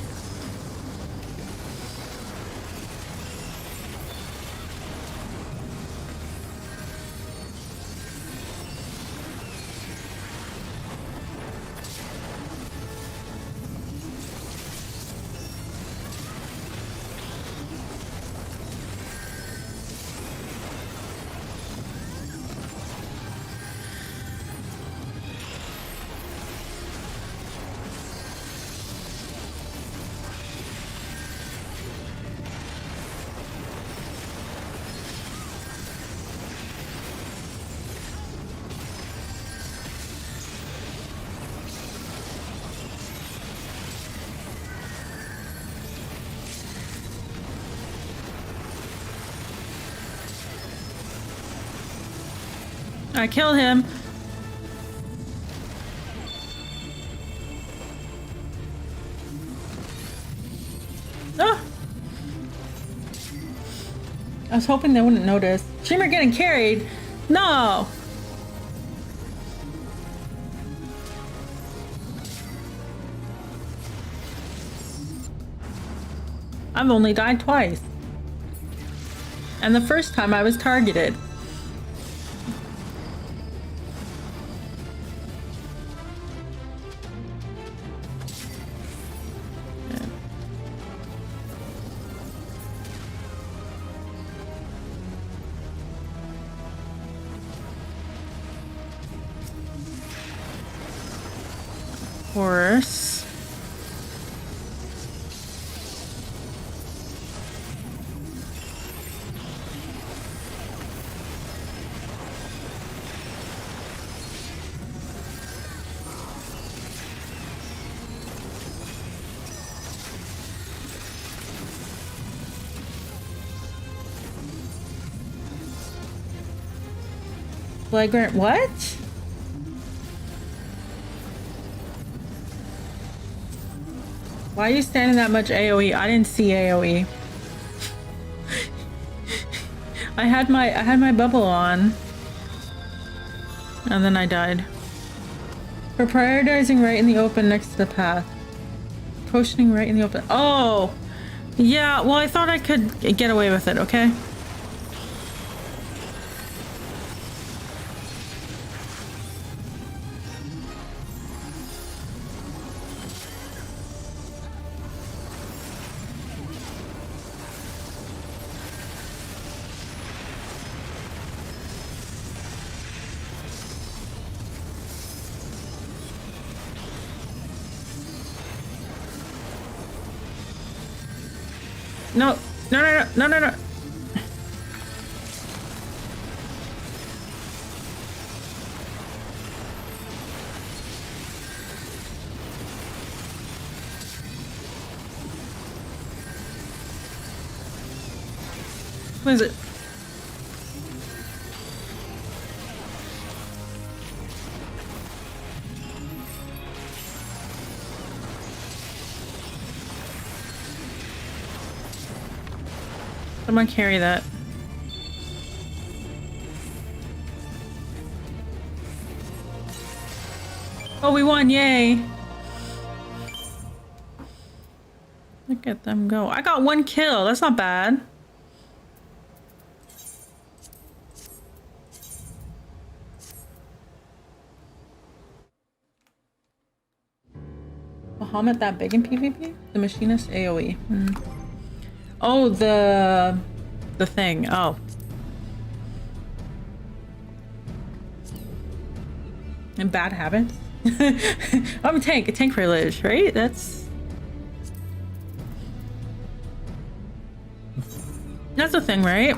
I killed him. Oh! I was hoping they wouldn't notice. Shimmer getting carried? No! I've only died twice. And the first time I was targeted. Horse. Flagrant what? Why are you standing that much AoE? I didn't see AoE. I had my bubble on. And then I died. For prioritizing right in the open next to the path. Potioning right in the open. Oh! Yeah, well I thought I could get away with it, okay? No, no, no, no, no, no, no. What is it? Someone carry that. Oh, we won, yay. Look at them go. I got 1 kill, that's not bad. Bahamut that big in PvP? The machinist AoE. Oh, the thing. Oh. And bad habits. I'm a tank privilege, right? That's the thing, right?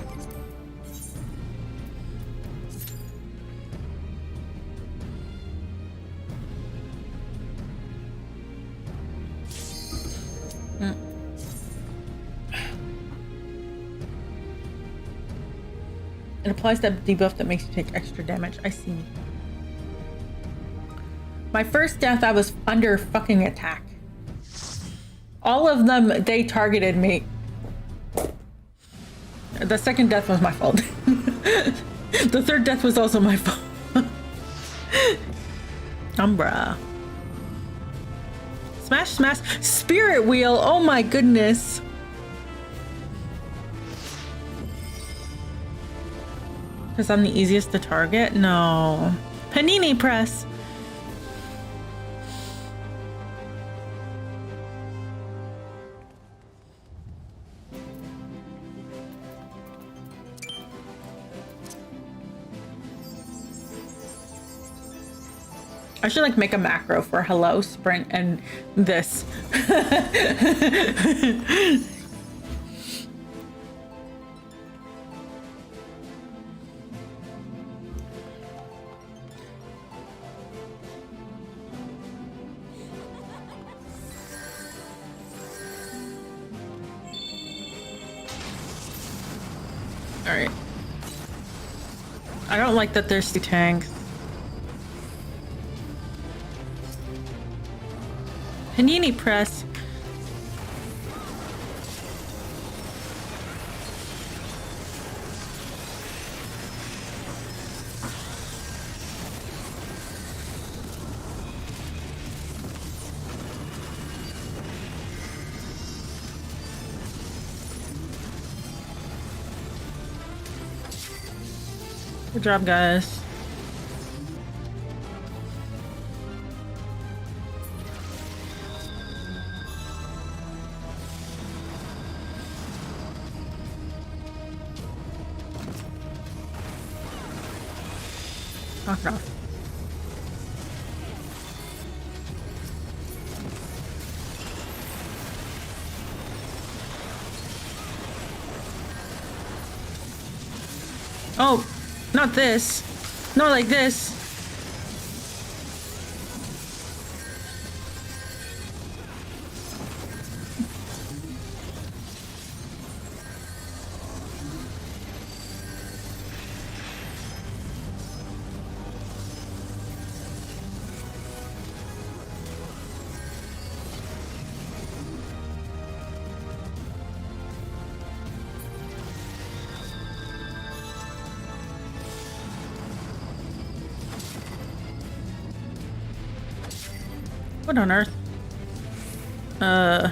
It applies that debuff that makes you take extra damage. I see. My first death, I was under fucking attack. All of them, they targeted me. The second death was my fault. The third death was also my fault. Umbra. Smash, smash. Spirit wheel. Oh my goodness. Because I'm the easiest to target? No. Panini press. I should like make a macro for hello, sprint, and this. All right. I don't like that there's two tanks. Panini press. Good job, guys. Knock it off. Oh, not this. Not like this. What on earth? I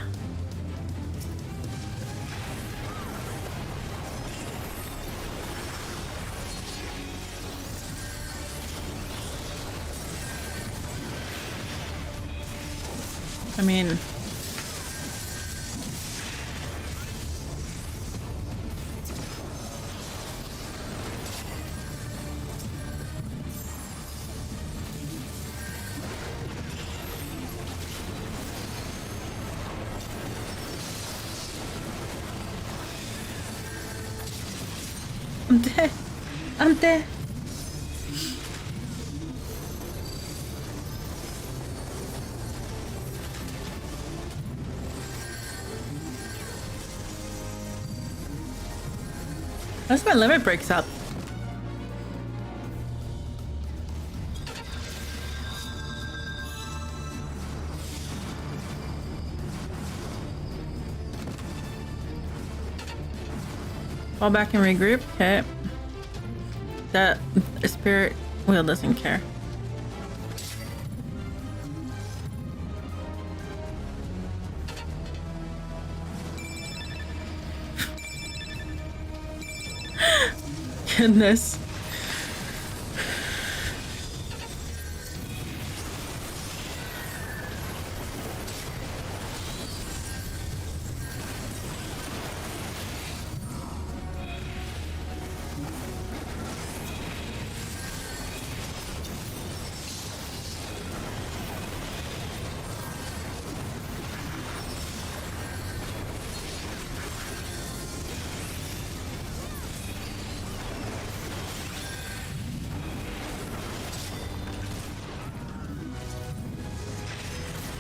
mean... I'm dead. I'm dead. That's my limit breaks up. Fall back and regroup. Okay. That spirit wheel doesn't care. Goodness.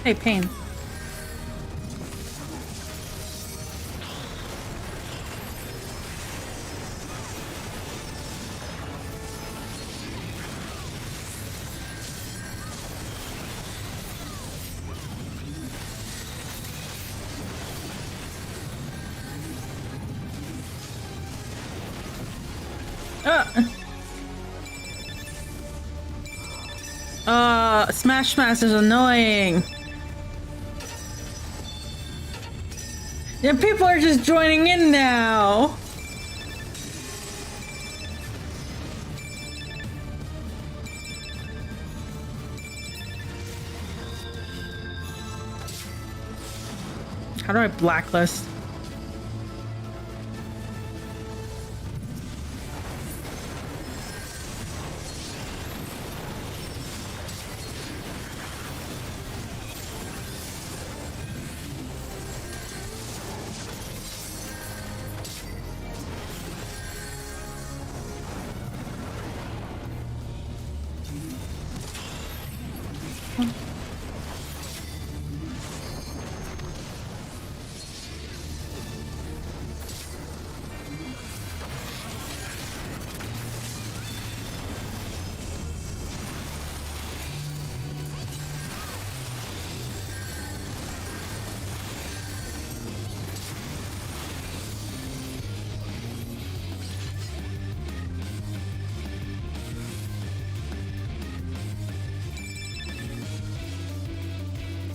Hey, pain. Smash Smash is annoying. Yeah, people are just joining in now. How do I blacklist?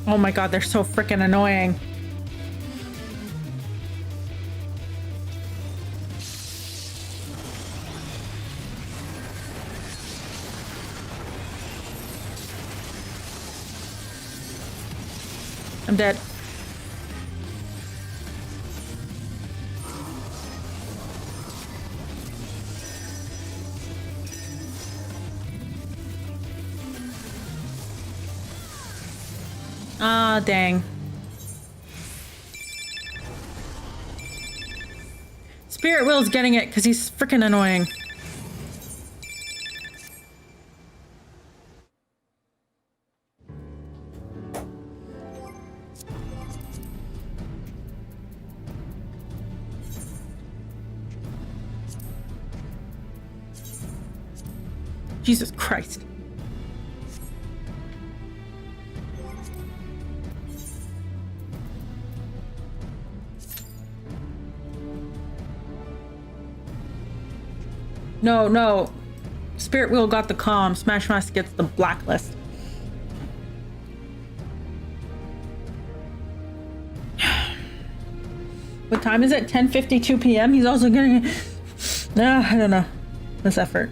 Oh my god, they're so freaking annoying. I'm dead. Ah, dang. Spirit Will's getting it because he's freaking annoying. Jesus Christ. No, no. Spirit Wheel got the calm. Smash Smash gets the blacklist. What time is it? 10:52 p.m. He's also getting... I don't know. This effort.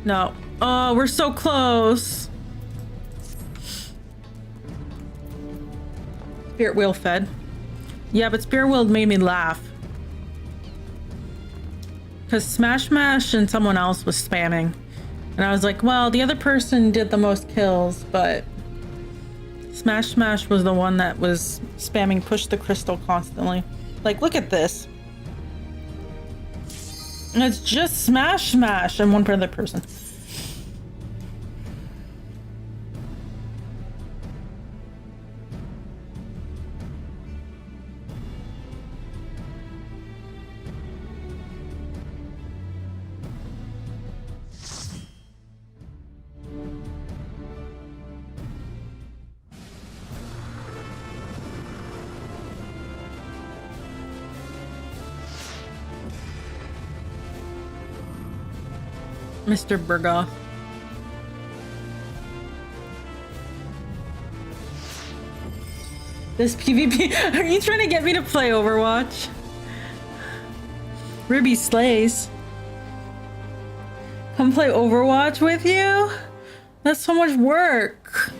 No. Oh, we're so close. Spirit Wheel fed. Yeah, but Spirit Wheel made me laugh. because Smash Smash and someone else was spamming. And I was like, well, the other person did the most kills, but Smash Smash was the one that was spamming push the crystal constantly. Like, look at this. And it's just Smash Smash and one other person. Mr. Burgoff. This PvP. Are you trying to get me to play Overwatch? Ruby slays. Come play Overwatch with you? That's so much work.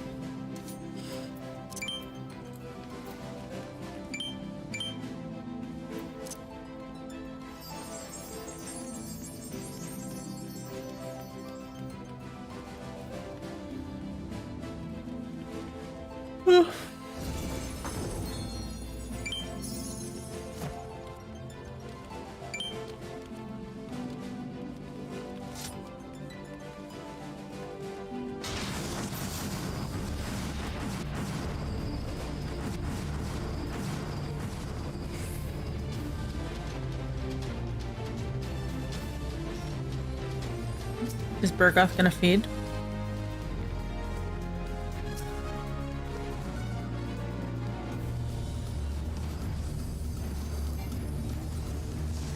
Is Burgoff gonna feed?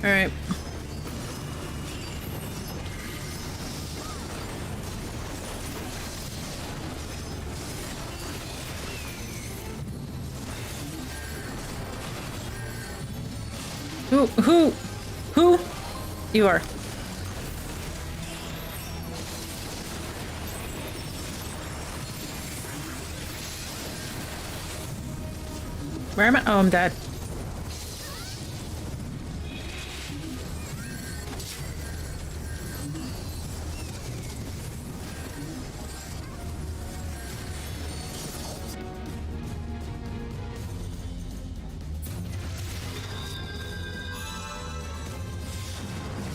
All right. Who? You are. Where am I? Oh, I'm dead.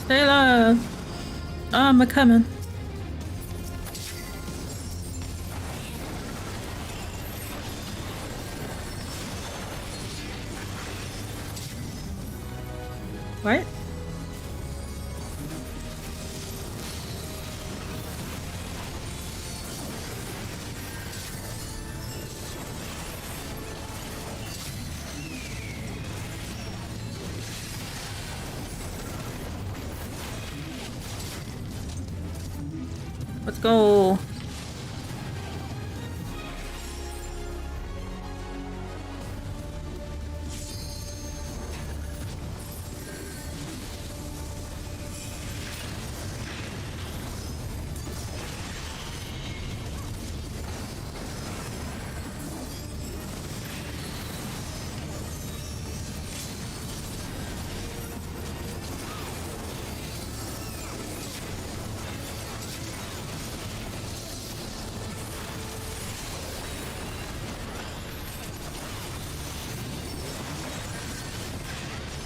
Stay alive. I'm a-coming. What? Let's go.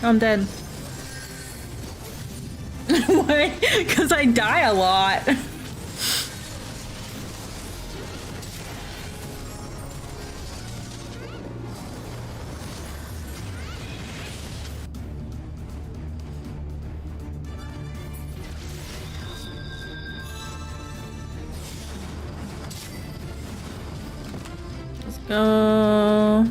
I'm dead. Why? Because I die a lot. Let's go.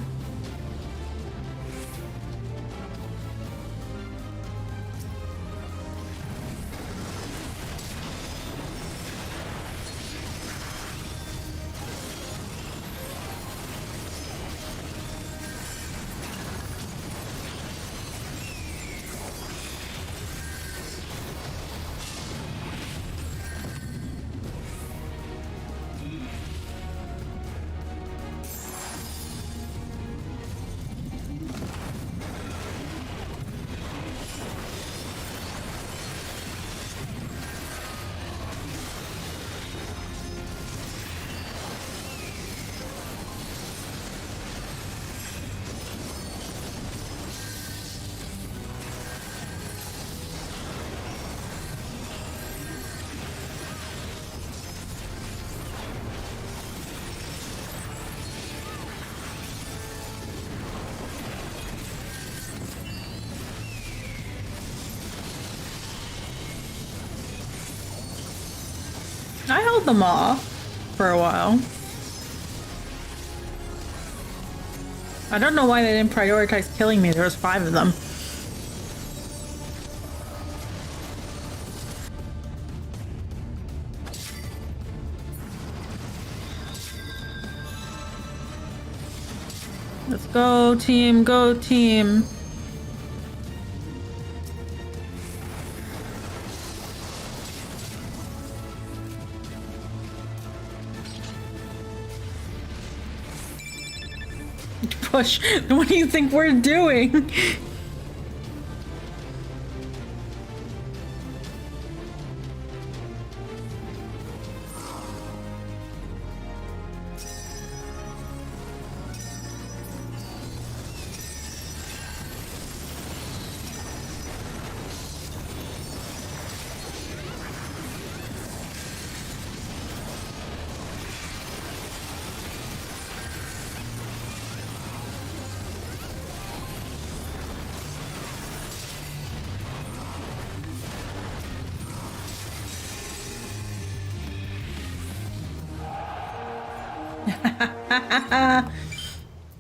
I held them off for a while. I don't know why they didn't prioritize killing me. There was 5 of them. Let's go team, go team. Push. What do you think we're doing?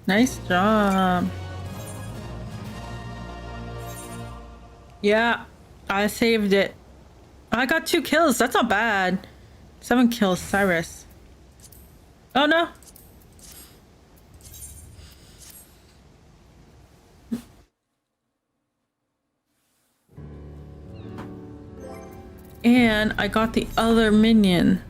Nice job. Yeah, I saved it. I got 2 kills. That's not bad. 7 kills, Cyrus. Oh no. And I got the other minion.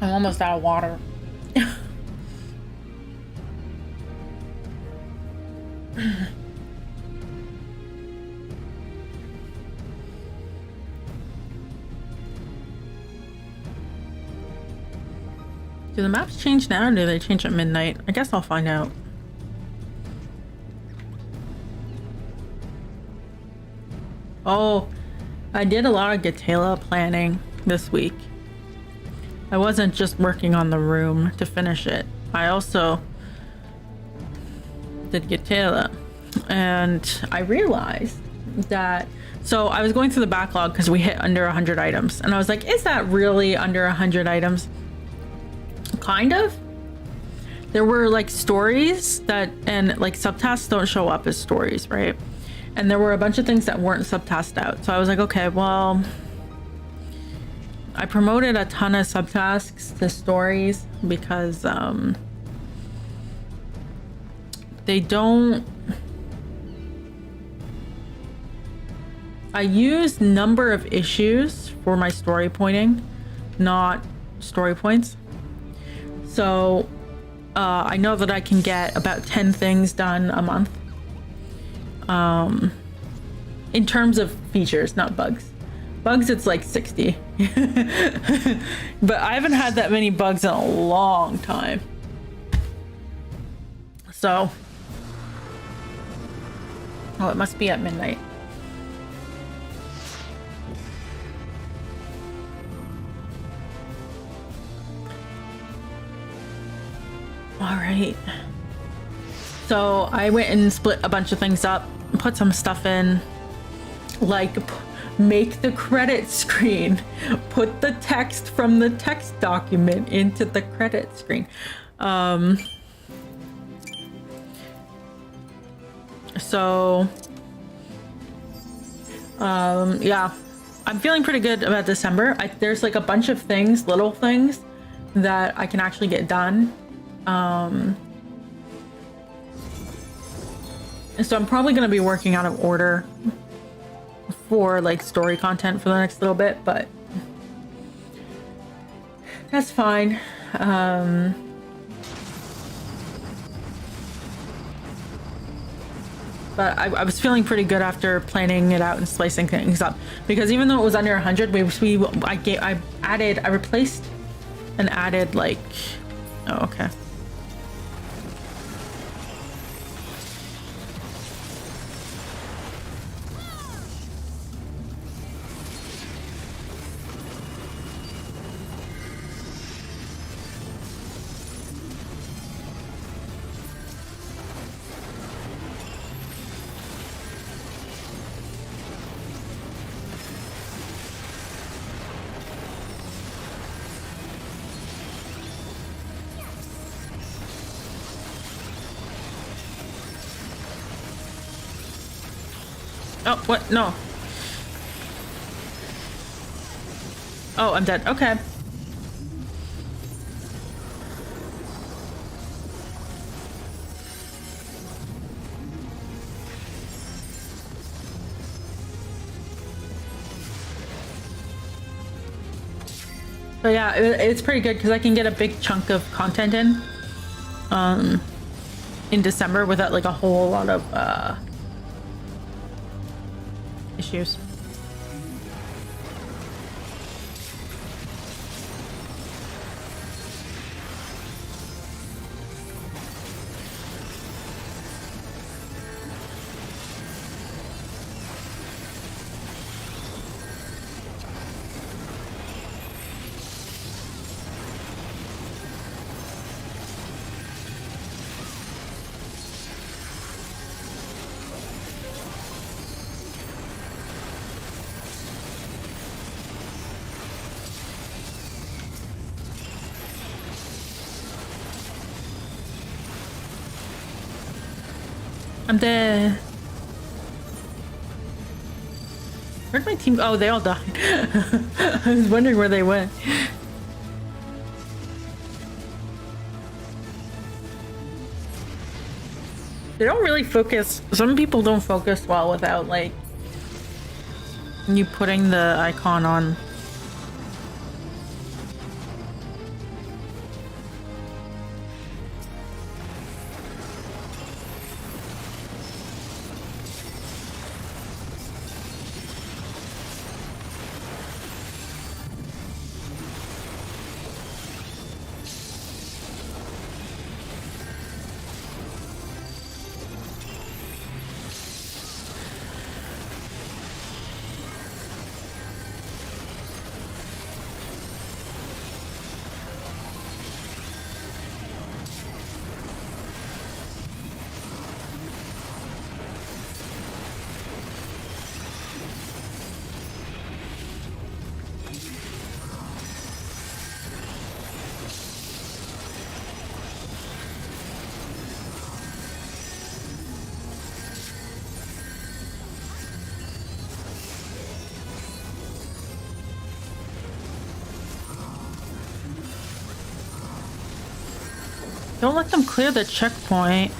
I'm almost out of water. Do the maps change now or do they change at midnight? I guess I'll find out. Oh, I did a lot of Gatela planning this week. I wasn't just working on the room to finish it. I also did Gatela. And I realized that, so I was going through the backlog because we hit under 100 items. And I was like, is that really under 100 items? Kind of. There were like stories that, and like subtasks don't show up as stories, right? And there were a bunch of things that weren't subtasked out. So I was like, okay, well, I promoted a ton of subtasks to stories because they don't. I use number of issues for my story pointing, not story points. So I know that I can get about 10 things done a month. In terms of features, not bugs. Bugs, it's like 60. But I haven't had that many bugs in a long time. So, oh, it must be at midnight. All right. So I went and split a bunch of things up, put some stuff in, like make the credit screen, put the text from the text document into the credit screen. Yeah, I'm feeling pretty good about December. There's like a bunch of things, little things that I can actually get done. So I'm probably going to be working out of order for like story content for the next little bit, but that's fine. But I was feeling pretty good after planning it out and splicing things up, because even though it was under 100, I replaced and added like, oh, okay. Oh, what? No. Oh, I'm dead. Okay. So yeah, it's pretty good because I can get a big chunk of content in December without like a whole lot of issues. I'm dead. Where'd my team? Oh, they all died. I was wondering where they went. They don't really focus. Some people don't focus well without like you putting the icon on. Don't let them clear the checkpoint.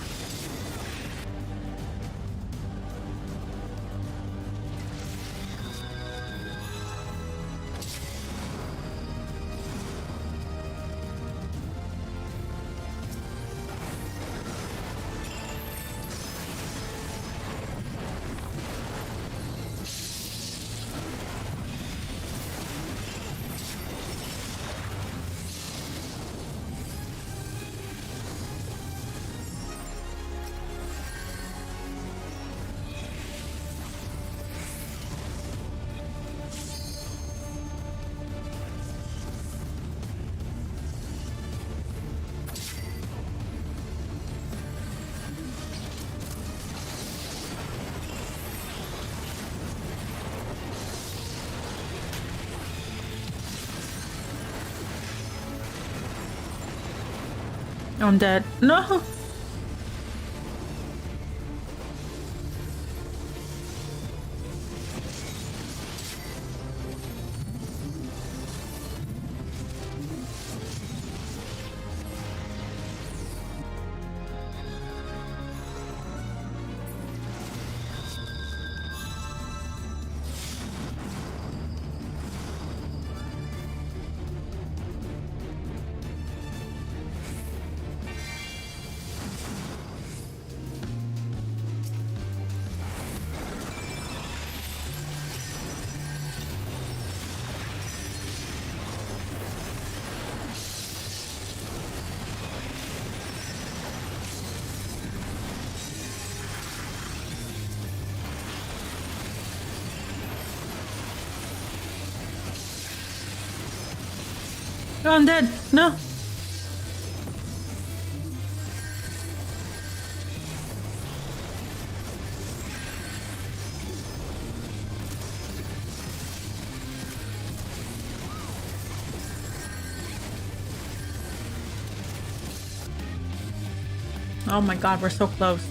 I'm dead. No. Oh, I'm dead. No. Oh my god, we're so close.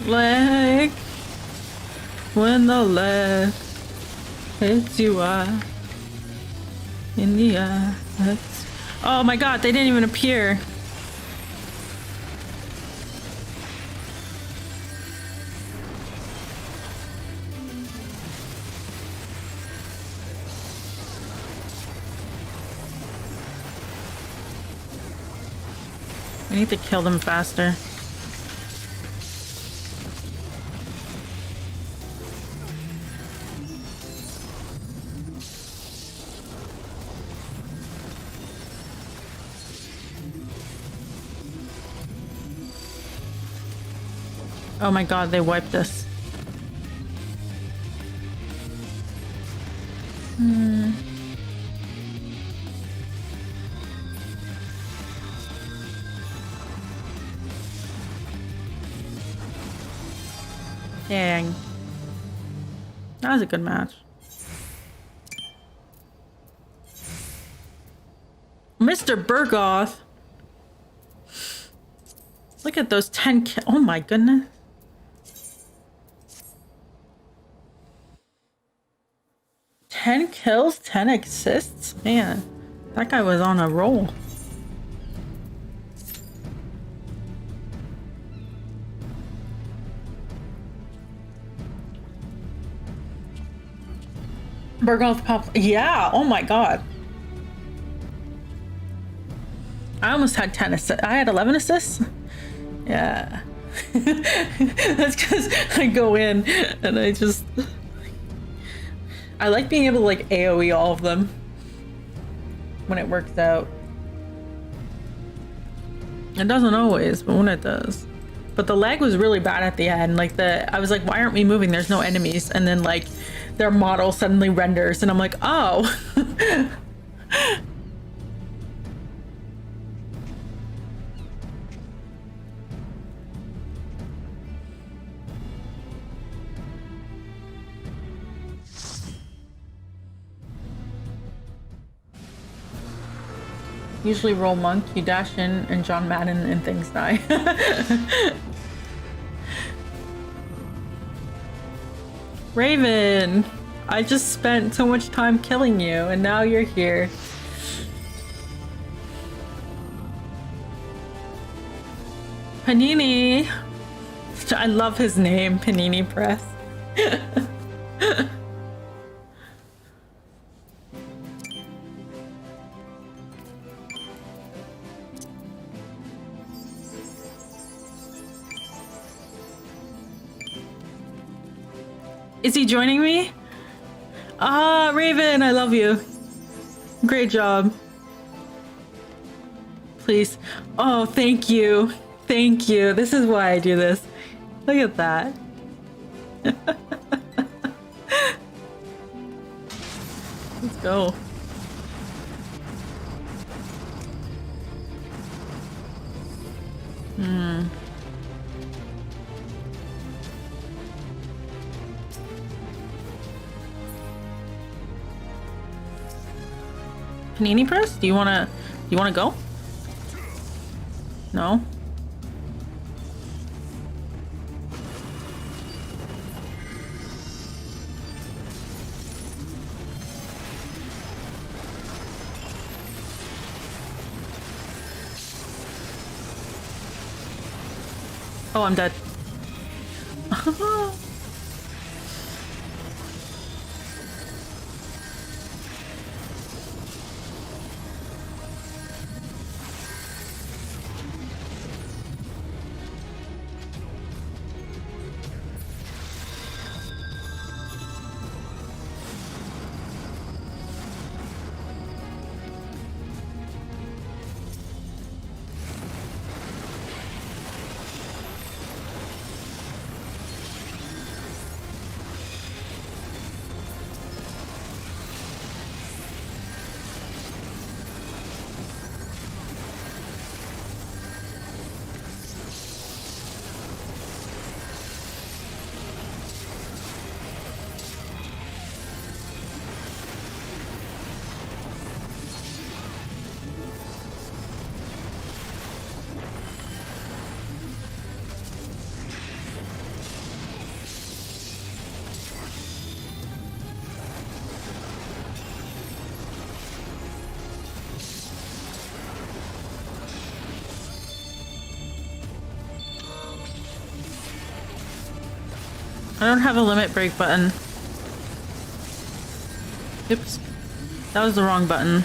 Leg. When the leg hits you in the eye. Oh my god, they didn't even appear. I need to kill them faster. Oh my god, they wiped us. Dang. That was a good match. Mr. Burgoth. Look at those 10 kills. Oh my goodness. 10 kills, 10 assists? Man, that guy was on a roll. Burgoth pop. Yeah, oh my god. I almost had 10 assists. I had 11 assists? Yeah. That's because I go in and I just... I like being able to like AoE all of them when it works out. It doesn't always, but when it does. But the lag was really bad at the end. Like I was like, why aren't we moving? There's no enemies. And then like their model suddenly renders and I'm like, oh. Usually roll monk, you dash in, and John Madden and things die. Raven! I just spent so much time killing you, and now you're here. Panini! I love his name, Panini Press. Is he joining me? Ah, Raven, I love you. Great job. Please. Oh, thank you. Thank you. This is why I do this. Look at that. Let's go. Panini Press? Do you wanna go? No? Oh, I'm dead. I don't have a limit break button. Oops. That was the wrong button.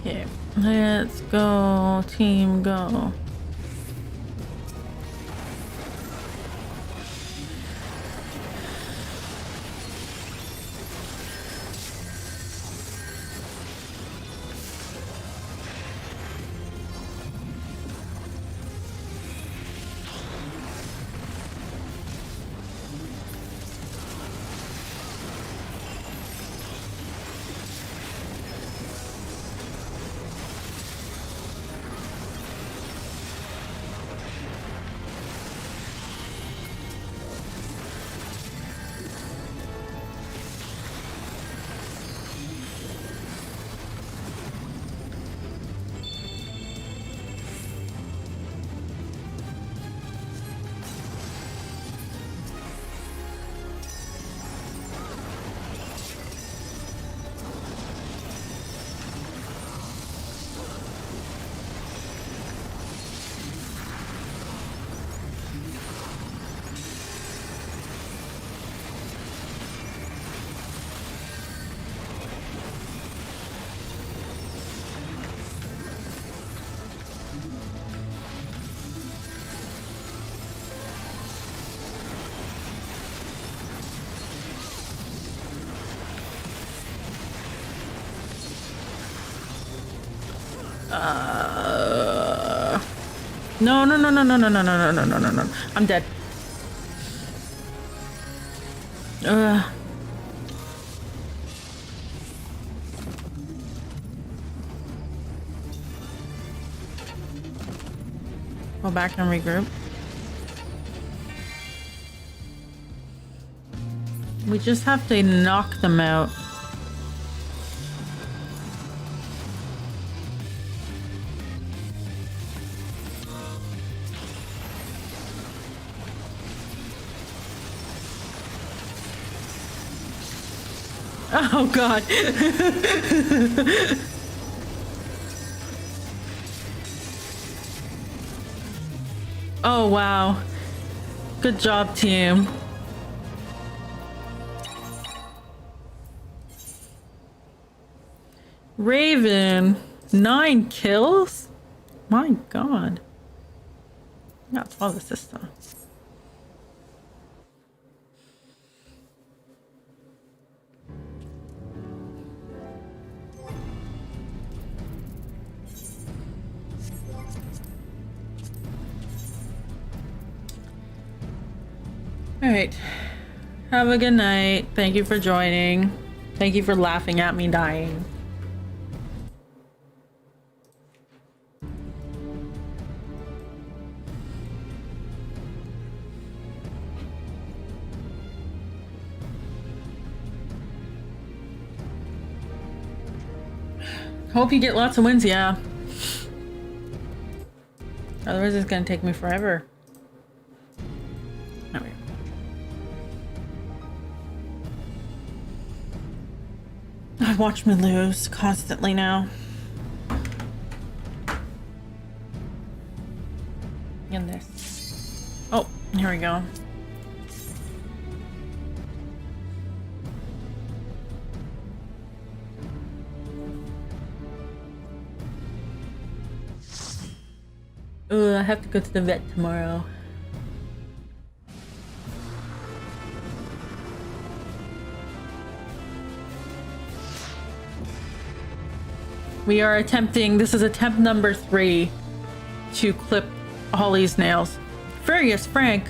Okay, let's go, team, go. No, no, no, no, no, no, no, no, no, no, no, no, no. I'm dead. Go back and regroup. We just have to knock them out. Oh god. Oh wow. Good job, team. Raven, 9 kills? My god. That's all the system. All right. Have a good night. Thank you for joining. Thank you for laughing at me dying. Hope you get lots of wins, yeah. Otherwise it's gonna take me forever. Anyway. I watch me lose constantly now. And this. Oh, here we go. Ugh, I have to go to the vet tomorrow. We are attempting, this is attempt number 3 to clip Holly's nails. Furious Frank.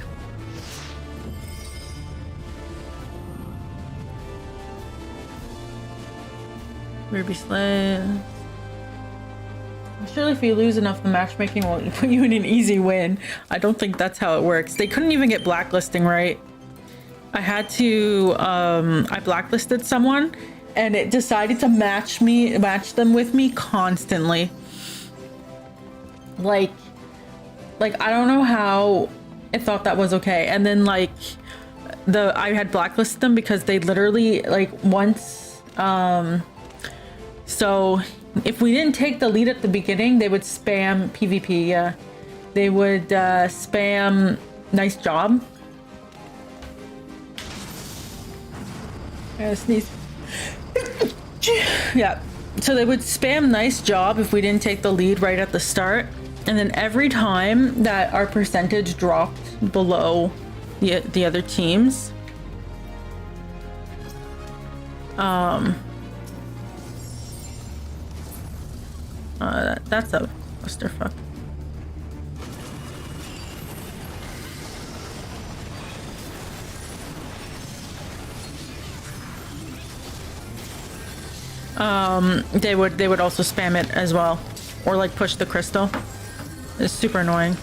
Ruby Slay. Surely if you lose enough, the matchmaking will put you in an easy win. I don't think that's how it works. They couldn't even get blacklisting right. I had to, I blacklisted someone and it decided to match them with me constantly. Like I don't know how it thought that was okay. And then like I had blacklisted them because they literally like once, so if we didn't take the lead at the beginning, they would spam PvP. Yeah, they would spam nice job. I sneeze. Yeah, so they would spam nice job if we didn't take the lead right at the start, and then every time that our percentage dropped below the other teams, that's a clusterfuck. They would also spam it as well, or like push the crystal. It's super annoying.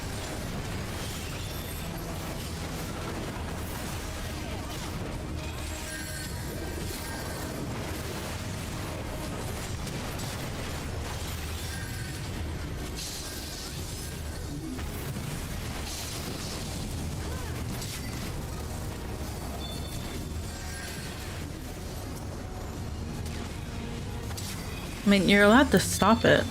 I mean, you're allowed to stop it.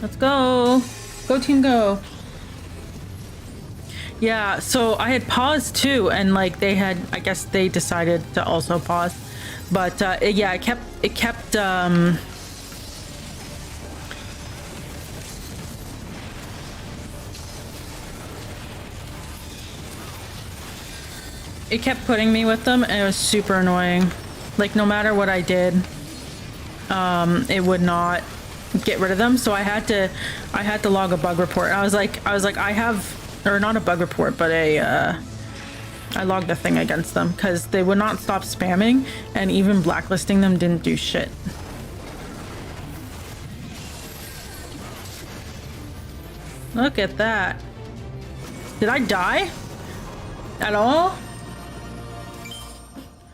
Let's go. Go team go. Yeah, so I had paused too, and like they had, I guess they decided to also pause. But yeah, it kept it kept putting me with them, and it was super annoying. Like no matter what I did, it would not get rid of them. So I had to log a bug report. I was like I have, or not a bug report, but I logged a thing against them because they would not stop spamming, and even blacklisting them didn't do shit. Look at that. Did I die at all?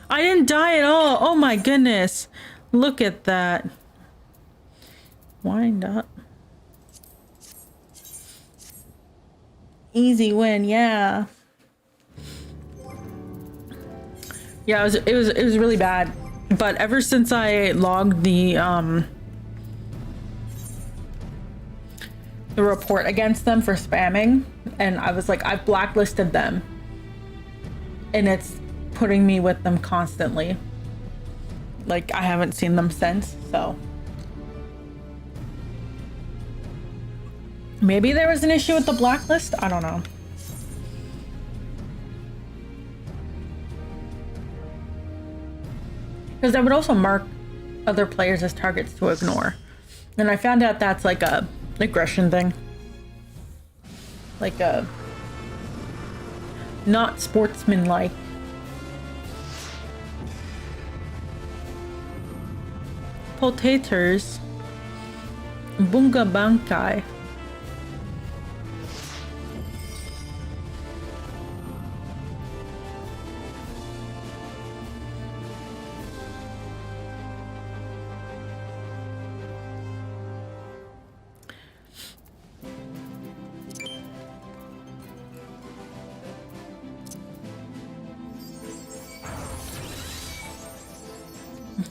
I didn't die at all. Oh my goodness. Look at that. Wind up. Easy win, yeah. Yeah, it was really bad. But ever since I logged the report against them for spamming, and I was like, I've blacklisted them, and it's putting me with them constantly. Like I haven't seen them since, so maybe there was an issue with the blacklist. I don't know. Because I would also mark other players as targets to ignore. And I found out that's like a aggression thing. Like a not sportsmanlike. Potatoes. Bunga Bankai.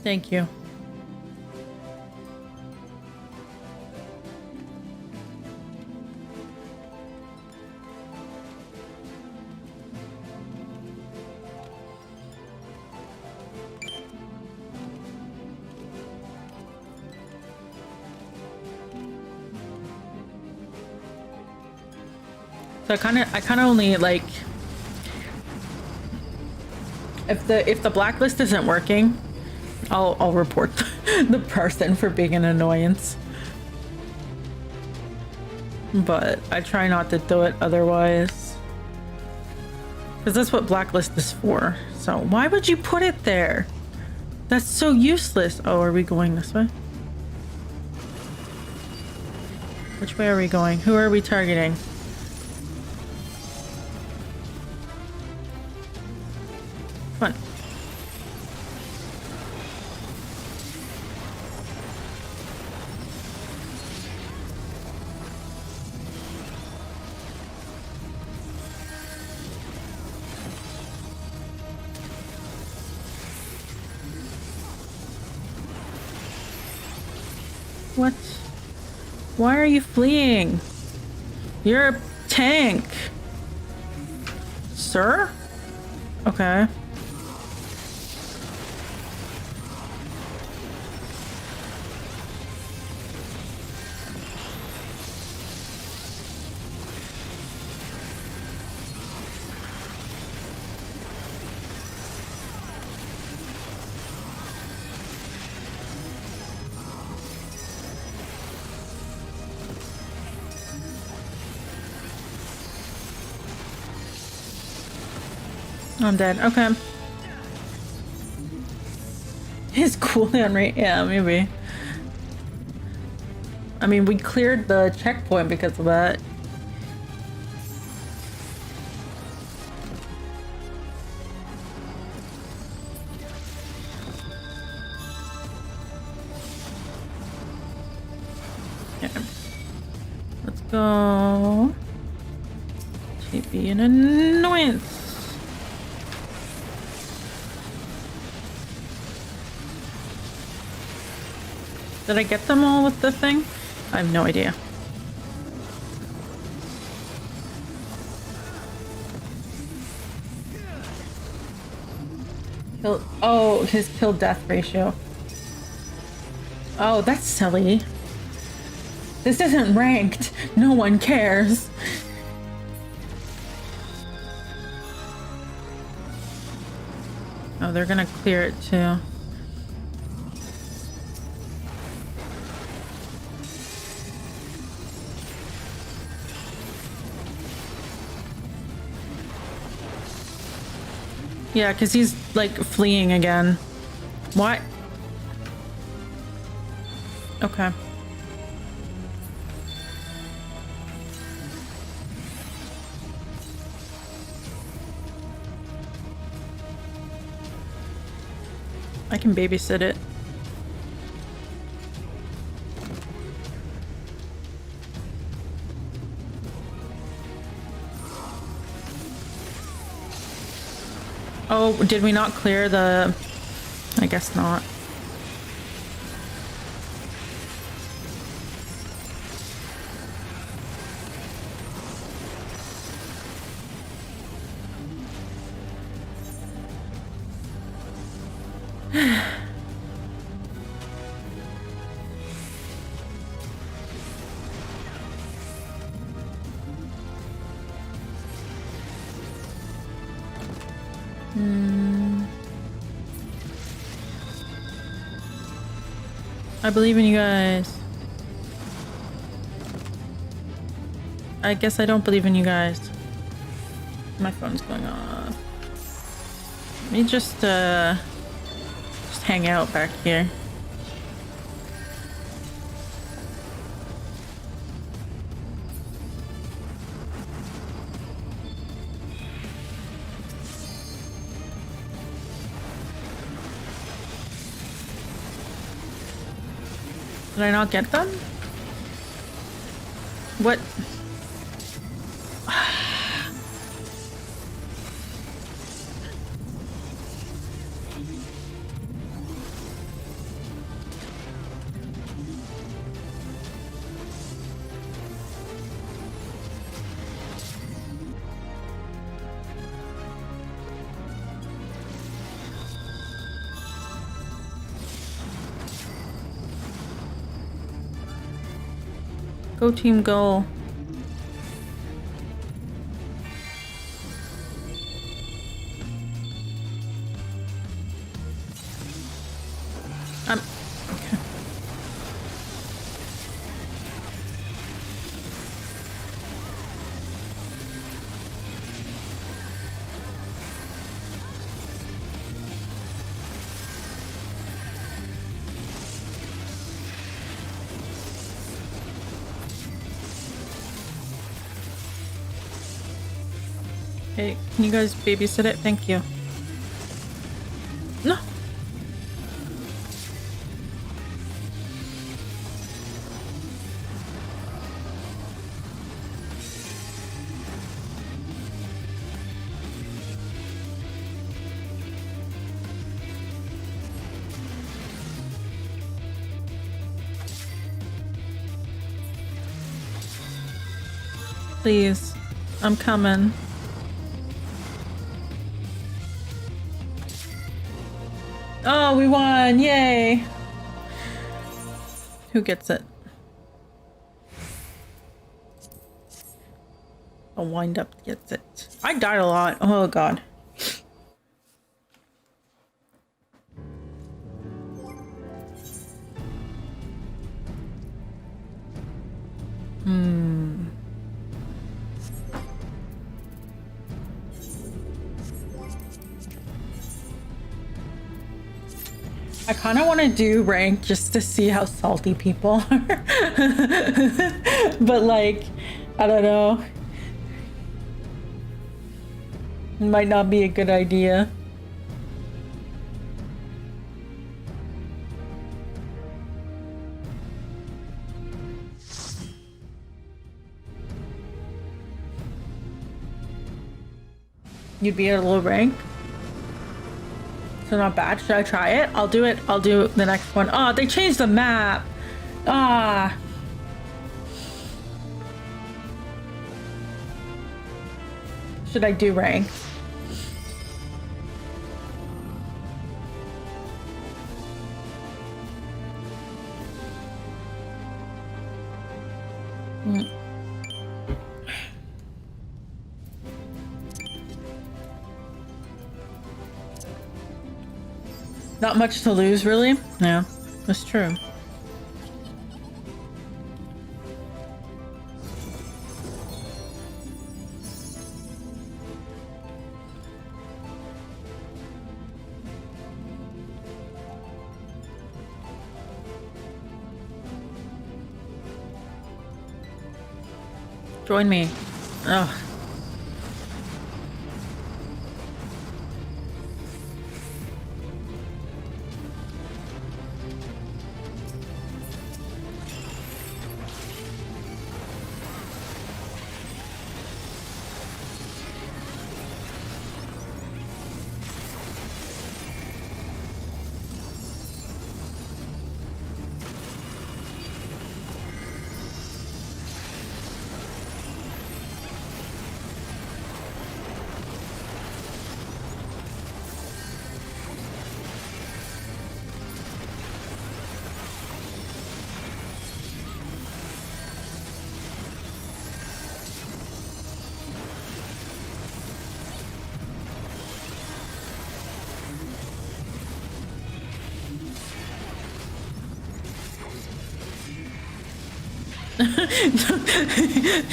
Thank you. So I kind of only like if the blacklist isn't working, I'll report the person for being an annoyance. But I try not to do it otherwise, because that's what blacklist is for. So why would you put it there? That's so useless. Oh, are we going this way? Which way are we going? Who are we targeting? Come on. What? Why are you fleeing? You're a tank. Sir? Okay. I'm dead. Okay. His cooldown rate? Yeah, maybe. I mean, we cleared the checkpoint because of that. Okay. Let's go. She'd be an annoyance. Did I get them all with the thing? I have no idea. Oh, his kill death ratio. Oh, that's silly. This isn't ranked. No one cares. Oh, they're gonna clear it too. Yeah, because he's like fleeing again. What? Okay. I can babysit it. Oh, did we not clear the... I guess not. I believe in you guys. I guess I don't believe in you guys. My phone's going off. Let me just hang out back here. Did I not get them? What? Go team, go. Hey, can you guys babysit it? Thank you. No. Please, I'm coming. Oh, we won! Yay! Who gets it? A wind up gets it. I died a lot. Oh god. I kind of want to do rank just to see how salty people are. But like, I don't know. It might not be a good idea. You'd be at a low rank? So not bad. Should I try it? I'll do it. I'll do the next one. Oh, they changed the map. Ah. Should I do rank? Not much to lose, really? Yeah, that's true. Join me. Ugh.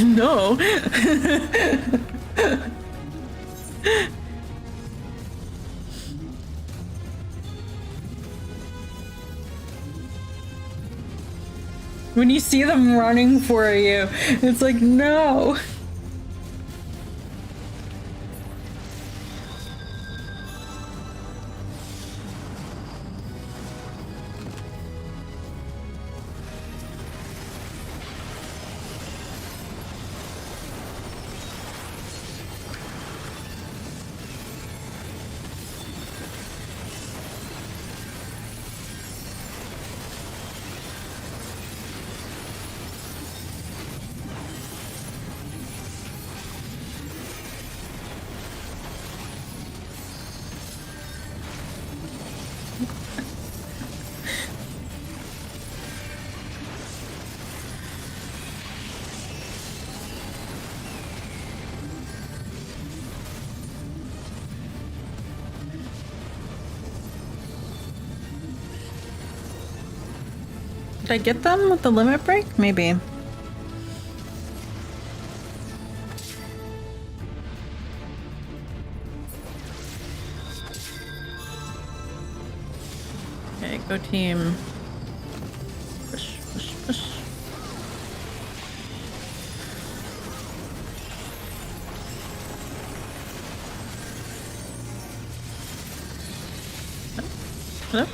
No. When you see them running for you, it's like, no. Did I get them with the limit break? Maybe. Okay, go team. Push, push, push. Hello?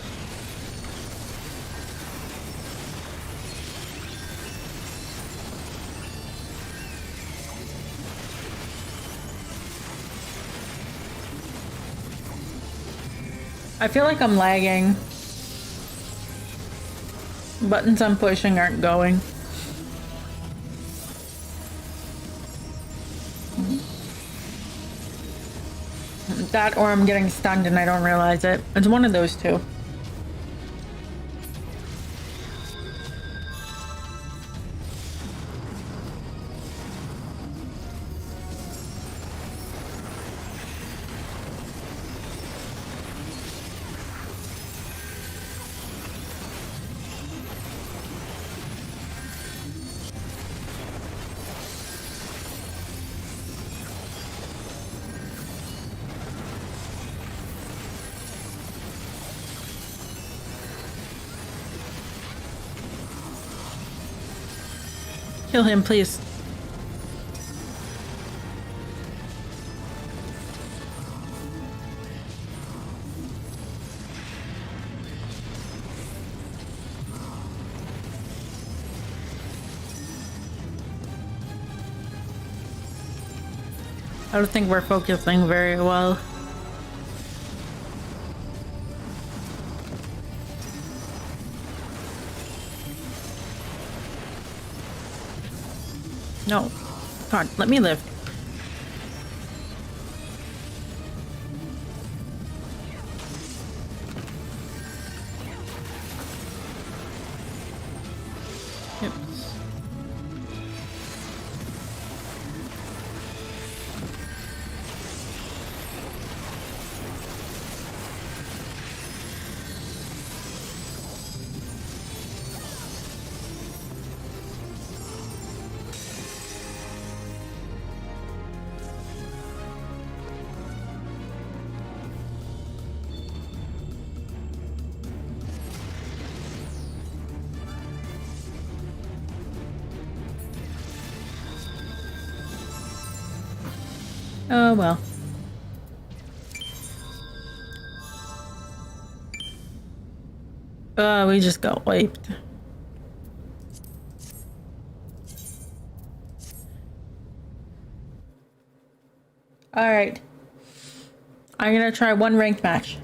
I feel like I'm lagging. Buttons I'm pushing aren't going. That or I'm getting stunned and I don't realize it. It's one of those two. Kill him, please. I don't think we're focusing very well. No. God, let me live. Yep. Oh well. We just got wiped. Alright. I'm gonna try one ranked match.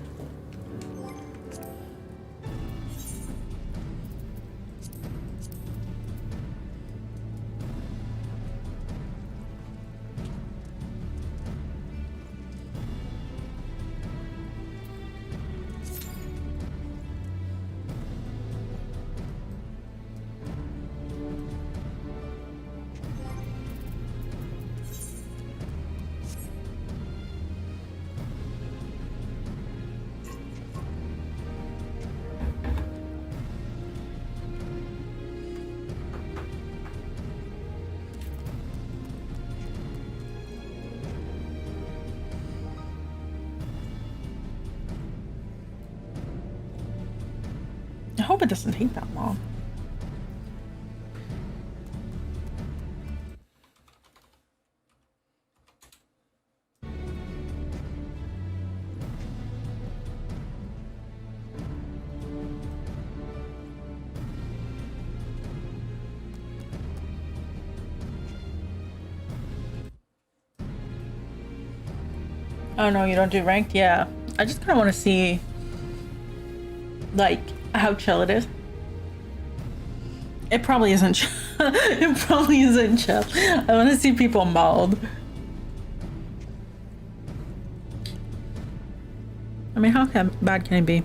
I hope it doesn't take that long. Oh no, you don't do ranked? Yeah. I just kind of want to see, like, how chill it is. It probably isn't chill. It probably isn't chill. I want to see people mauled. I mean, how bad can it be?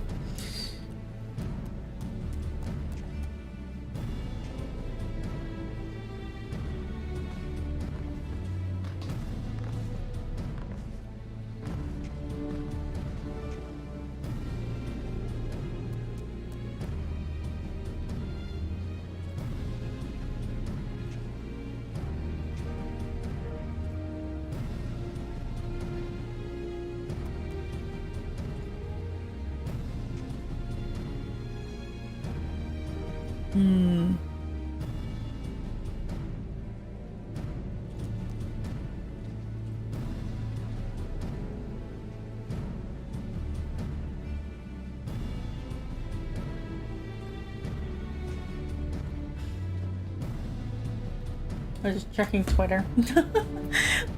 I was just checking Twitter.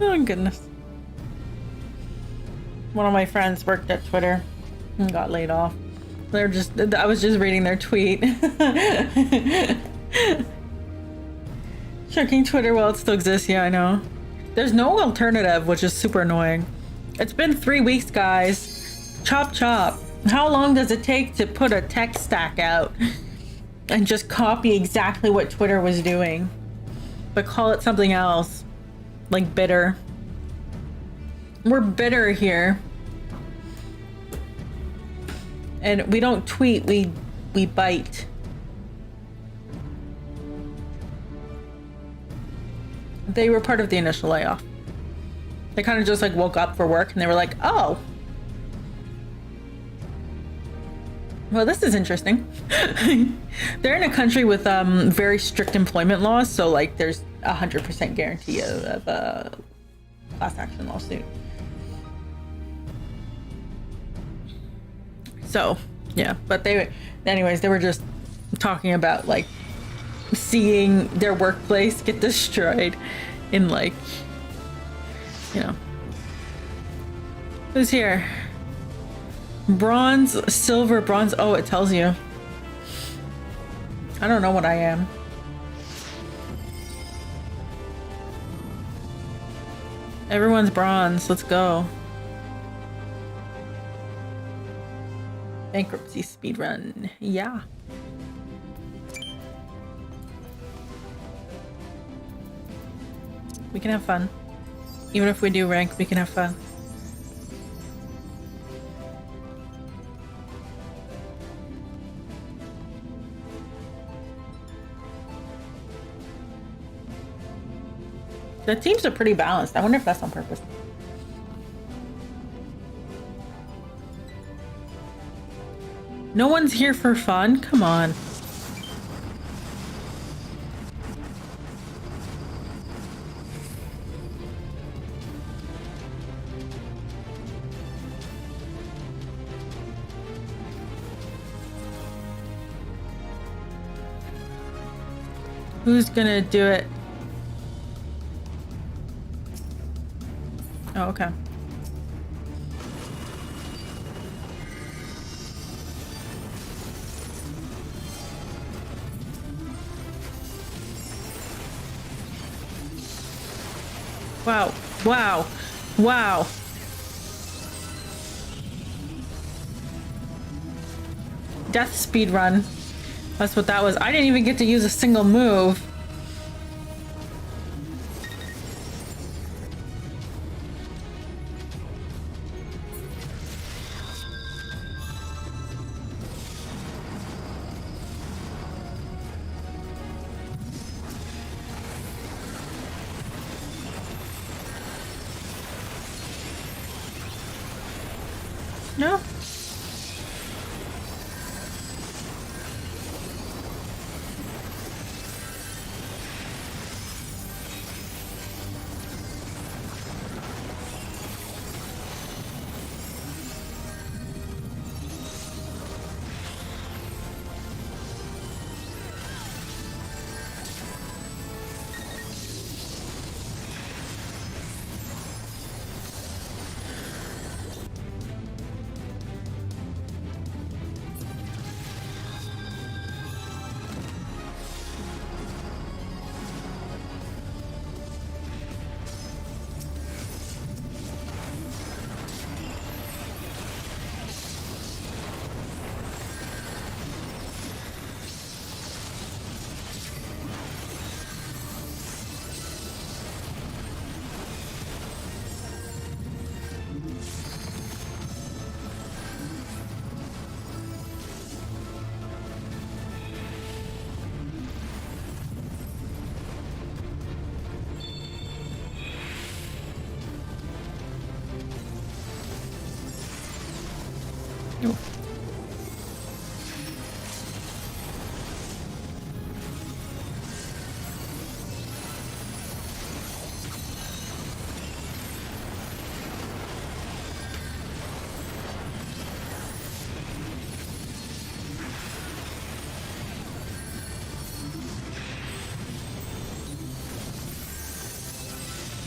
Oh goodness. One of my friends worked at Twitter and got laid off. I was just reading their tweet. Checking Twitter while it still exists. Yeah, I know. There's no alternative, which is super annoying. It's been 3 weeks, guys. Chop chop. How long does it take to put a tech stack out and just copy exactly what Twitter was doing, but call it something else, like bitter? We're bitter here. And we don't tweet, we bite. They were part of the initial layoff. They kind of just like woke up for work and they were like, oh, well, this is interesting. They're in a country with very strict employment laws, so like there's 100% guarantee of a class action lawsuit. So yeah, but they were just talking about like seeing their workplace get destroyed in like, you know, who's here? Bronze, silver, bronze. Oh, it tells you. I don't know what I am. Everyone's bronze. Let's go. Bankruptcy speedrun. Yeah. We can have fun. Even if we do rank, we can have fun. The teams are pretty balanced. I wonder if that's on purpose. No one's here for fun? Come on. Who's gonna do it? Oh, okay. Wow. Wow. Wow. Death speed run. That's what that was. I didn't even get to use a single move. No.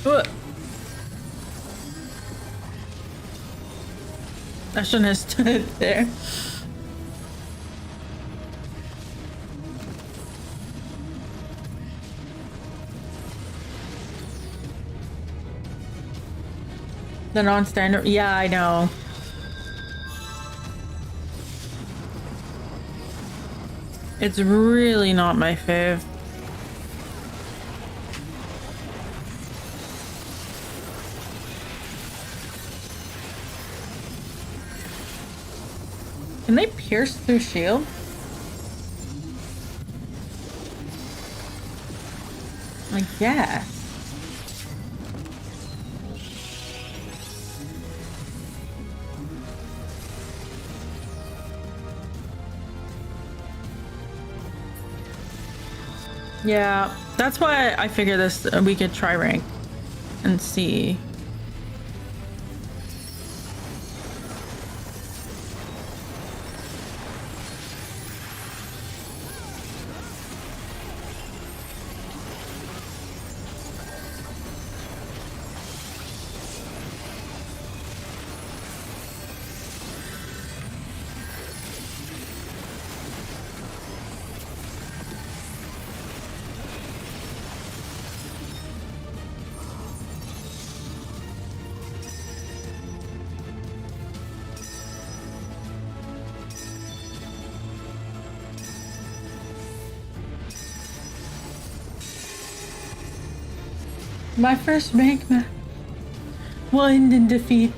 Ugh. I shouldn't have stood there. The non-standard, yeah, I know. It's really not my fave. Can they pierce through shield? I guess. Yeah, that's why I figure this we could try rank and see. My first rank match will end in defeat.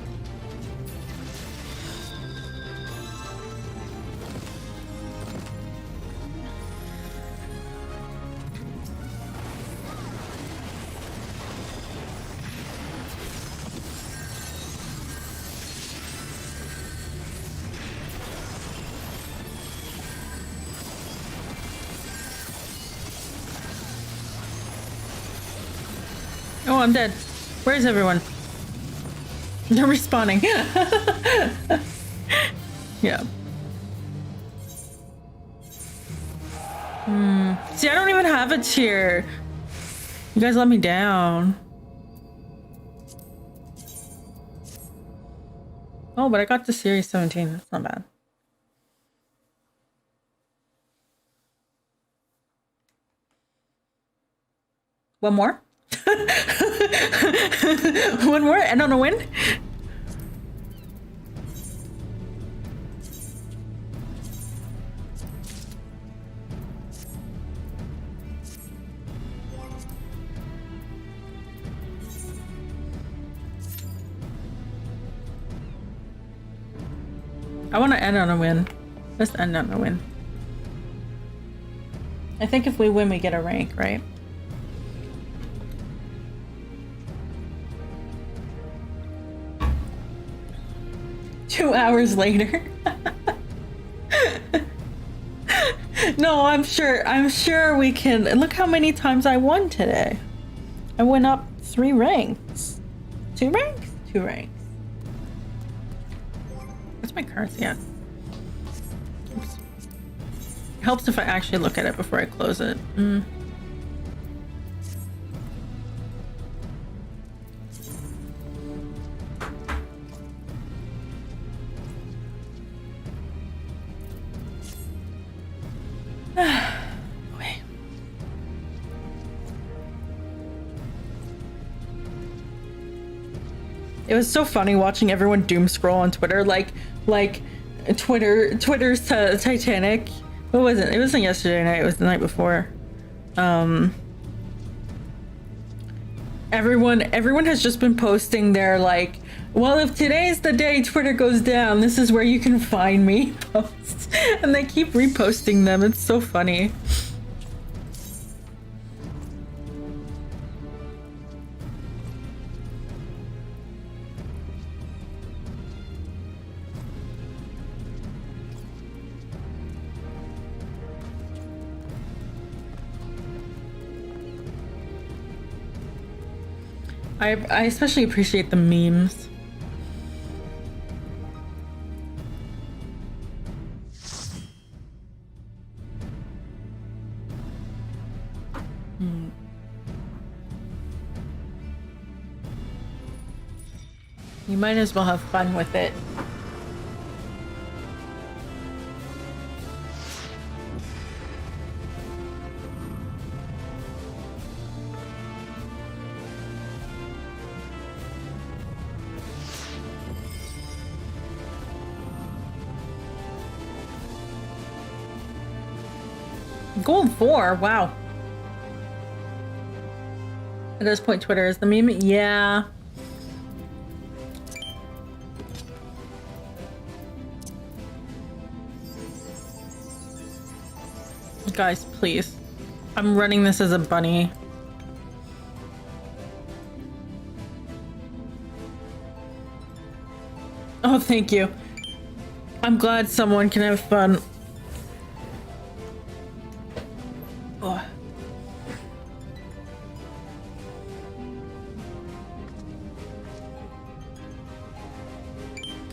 Oh, I'm dead. Where's everyone? They're respawning. Yeah. See, I don't even have a tier. You guys let me down. Oh, but I got to Series 17. That's not bad. One more? One more and on a win? I want to end on a win. Let's end on a win. I think if we win, we get a rank, right? Two hours later. No, I'm sure we can. Look how many times I won today. I went up 3 ranks. 2 ranks? 2 ranks. What's my currency at? Oops. Helps if I actually look at it before I close it. It was so funny watching everyone doom scroll on Twitter, like Twitter's Titanic. What was it? It wasn't yesterday night. It was the night before. Everyone has just been posting their like, well, if today's the day Twitter goes down, this is where you can find me posts, and they keep reposting them. It's so funny. I especially appreciate the memes. You might as well have fun with it. Gold 4, wow. At this point, Twitter is the meme. Yeah. Guys, please. I'm running this as a bunny. Oh, thank you. I'm glad someone can have fun. Oh.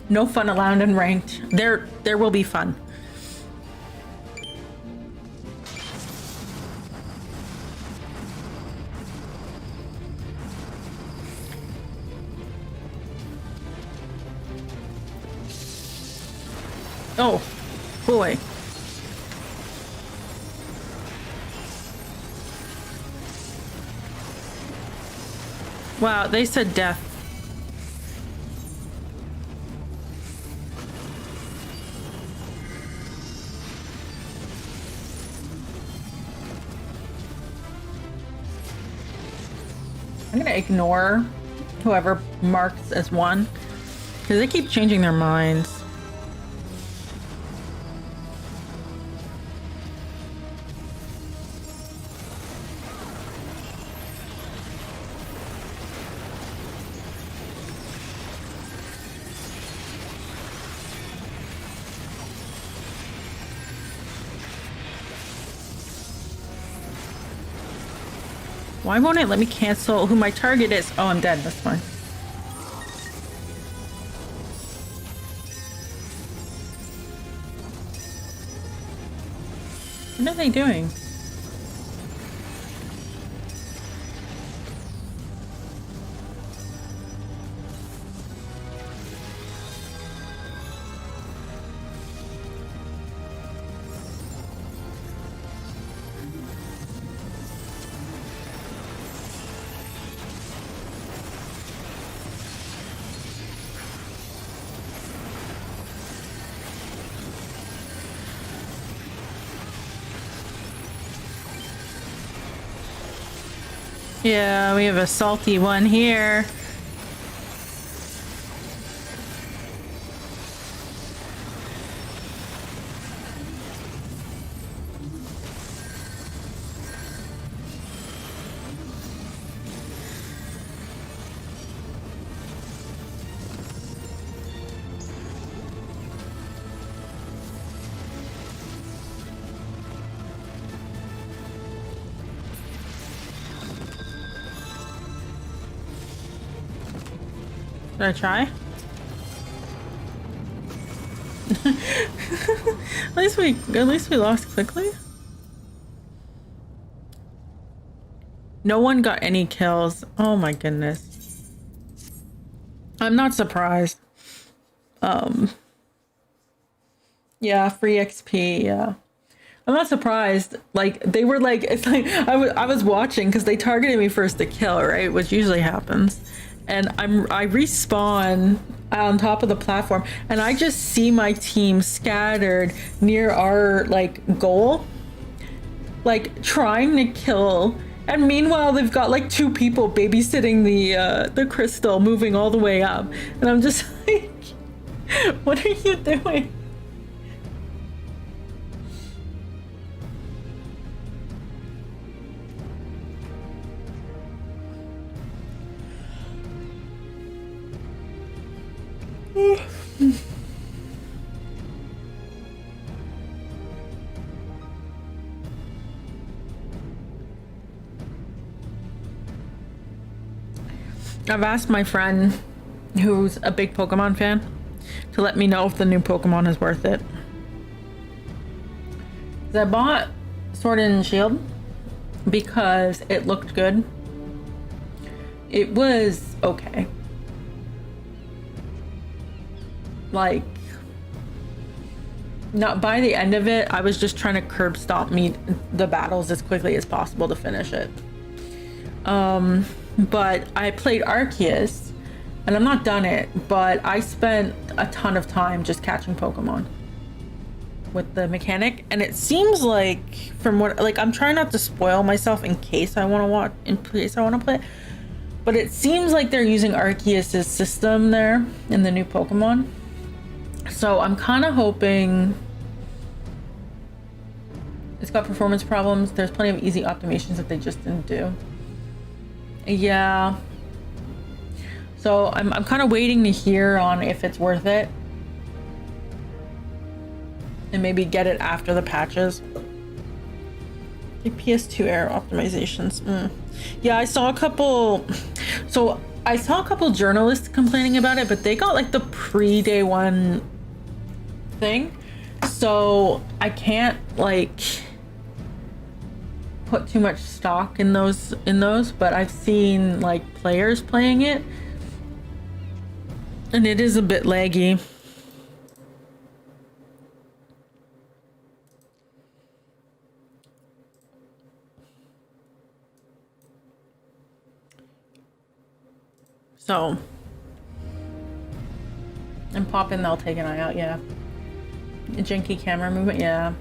No fun allowed in ranked. There will be fun. Oh, boy. Wow, they said death. I'm gonna ignore whoever marks as one, because they keep changing their minds. Why won't it let me cancel who my target is? Oh, I'm dead. That's fine. What are they doing? Yeah, we have a salty one here. Should I try? At least we lost quickly. No one got any kills. Oh my goodness. I'm not surprised. Yeah, free XP, yeah. I'm not surprised. Like, they were like, it's like I was watching because they targeted me first to kill, right? Which usually happens. And I respawn on top of the platform and I just see my team scattered near our like goal, like trying to kill. And meanwhile, they've got like 2 people babysitting the crystal moving all the way up. And I'm just like, what are you doing? I've asked my friend, who's a big Pokemon fan, to let me know if the new Pokemon is worth it. I bought Sword and Shield because it looked good. It was okay. like, not by the end of it, I was just trying to curb stop the battles as quickly as possible to finish it. But I played Arceus, and I'm not done it, but I spent a ton of time just catching Pokemon with the mechanic, and it seems like, from what, like, I'm trying not to spoil myself in case I want to play, but it seems like they're using Arceus's system there in the new Pokemon. So I'm kind of hoping it's got performance problems. There's plenty of easy optimizations that they just didn't do. Yeah. So I'm kind of waiting to hear on if it's worth it. And maybe get it after the patches. The PS2 era optimizations. Yeah, I saw a couple journalists complaining about it, but they got like the pre-day one thing. So I can't like put too much stock in those, but I've seen like players playing it, and it is a bit laggy. So, and pop in, they'll take an eye out, yeah. Janky camera movement, yeah.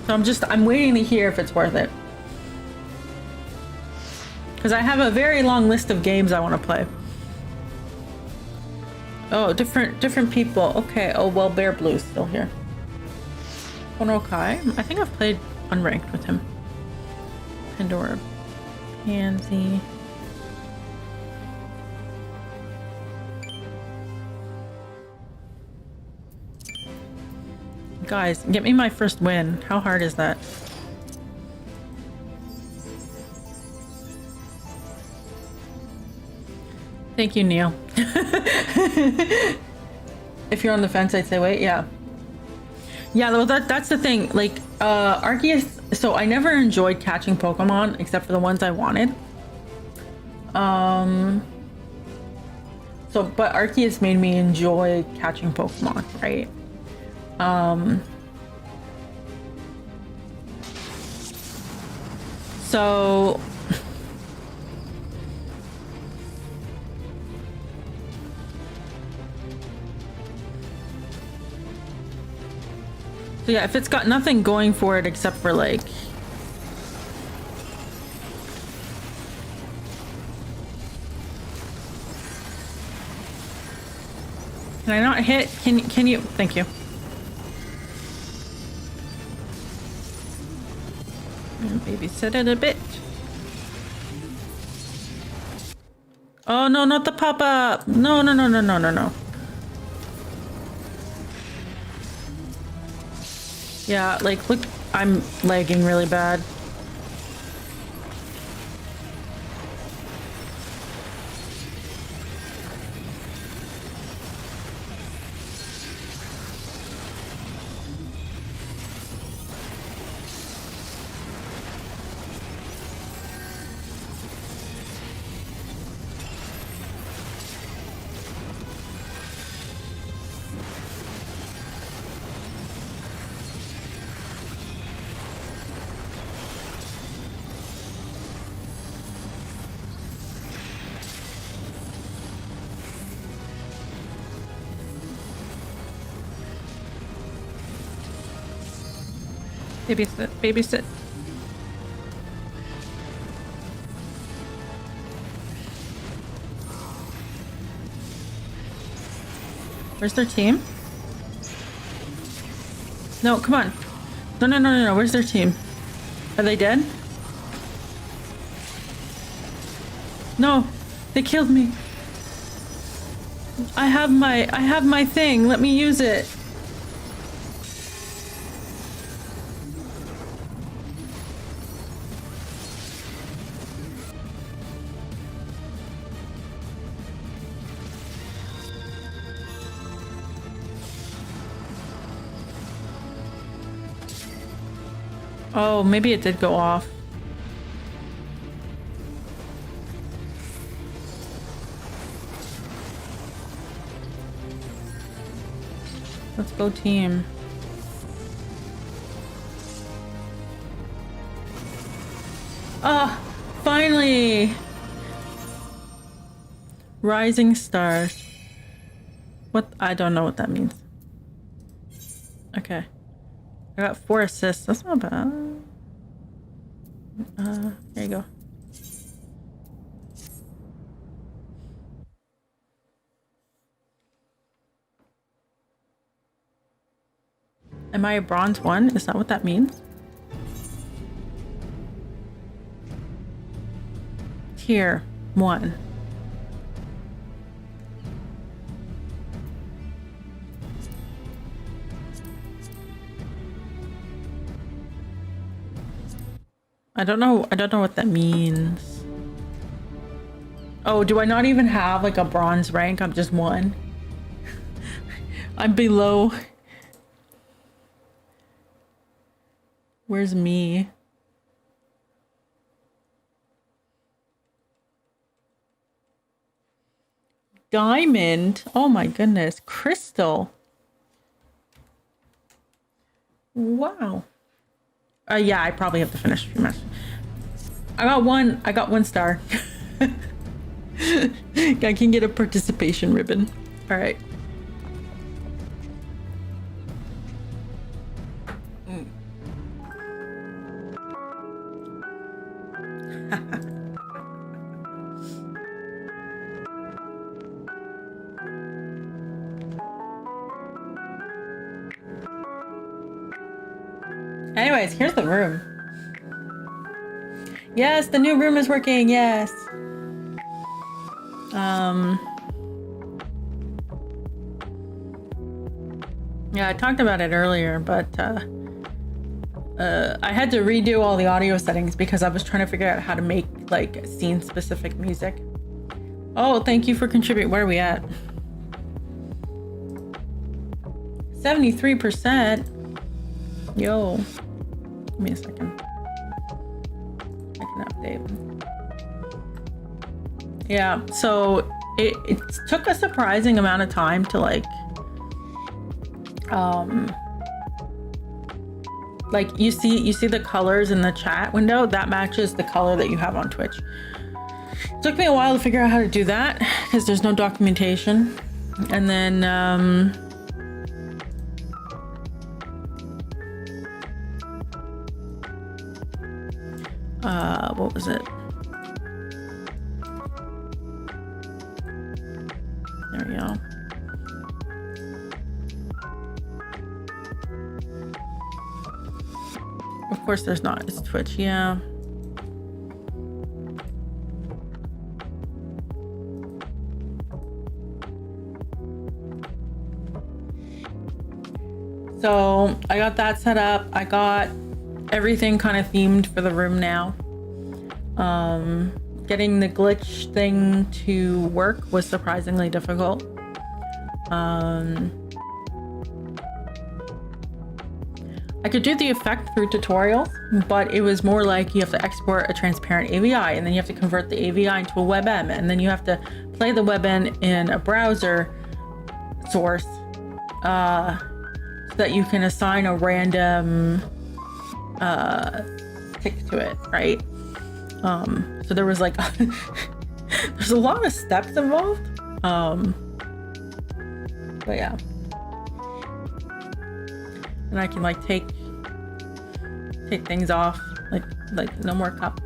So I'm waiting to hear if it's worth it. Because I have a very long list of games I want to play. Oh, different people. Okay, oh well, Bear Blue's still here. Konokai, I think I've played unranked with him. Pandora. Pansy. Guys, get me my first win. How hard is that? Thank you, Neil. If you're on the fence, I'd say wait. Yeah. Yeah, well, that's the thing. Like, Arceus. So I never enjoyed catching Pokemon except for the ones I wanted. But Arceus made me enjoy catching Pokemon, right? So yeah, if it's got nothing going for it except for like can I not hit? Can you? Thank you. And babysit it a bit. Oh no, not the pop-up. No. Yeah, like, look, I'm lagging really bad. Babysit. Where's their team? No, come on. No. Where's their team? Are they dead? No, they killed me. I have my thing. Let me use it. Oh, maybe it did go off. Let's go team. Ah, finally! Rising stars. What? I don't know what that means. Okay. I got 4 assists. That's not bad. There you go. Am I a bronze 1? Is that what that means? Tier 1. I don't know what that means. Oh, do I not even have like a bronze rank? I'm just 1. I'm below. Where's me? Diamond? Oh my goodness. Crystal. Wow. Yeah, I probably have to finish a few matches. I got 1 star. I can get a participation ribbon. All right. Anyways, here's the room. Yes, the new room is working. Yes. Yeah, I talked about it earlier, but I had to redo all the audio settings because I was trying to figure out how to make like scene specific music. Oh, thank you for contributing. Where are we at? 73%. Yo. Give me a second. I can update. Yeah, so it took a surprising amount of time to like you see the colors in the chat window that matches the color that you have on Twitch. It took me a while to figure out how to do that because there's no documentation. And then what was it? There we go. Of course there's not. It's Twitch, yeah. So I got that set up. I got everything kind of themed for the room now. Getting the glitch thing to work was surprisingly difficult. I could do the effect through tutorials, but it was more like you have to export a transparent AVI and then you have to convert the AVI into a WebM and then you have to play the WebM in a browser source so that you can assign a random tick to it, right? So there was like there's a lot of steps involved. But yeah. And I can like take things off, like no more cup.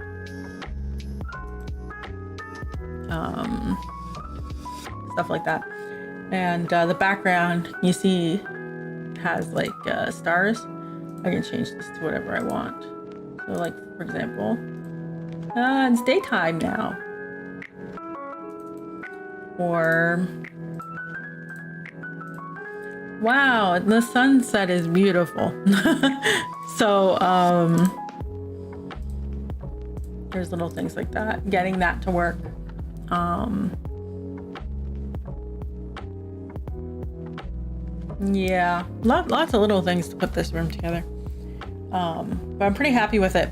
Stuff like that. And the background you see has like stars. I can change this to whatever I want. So like for example, it's daytime now. Or wow, the sunset is beautiful. So there's little things like that, getting that to work. Yeah, lots of little things to put this room together. But I'm pretty happy with it.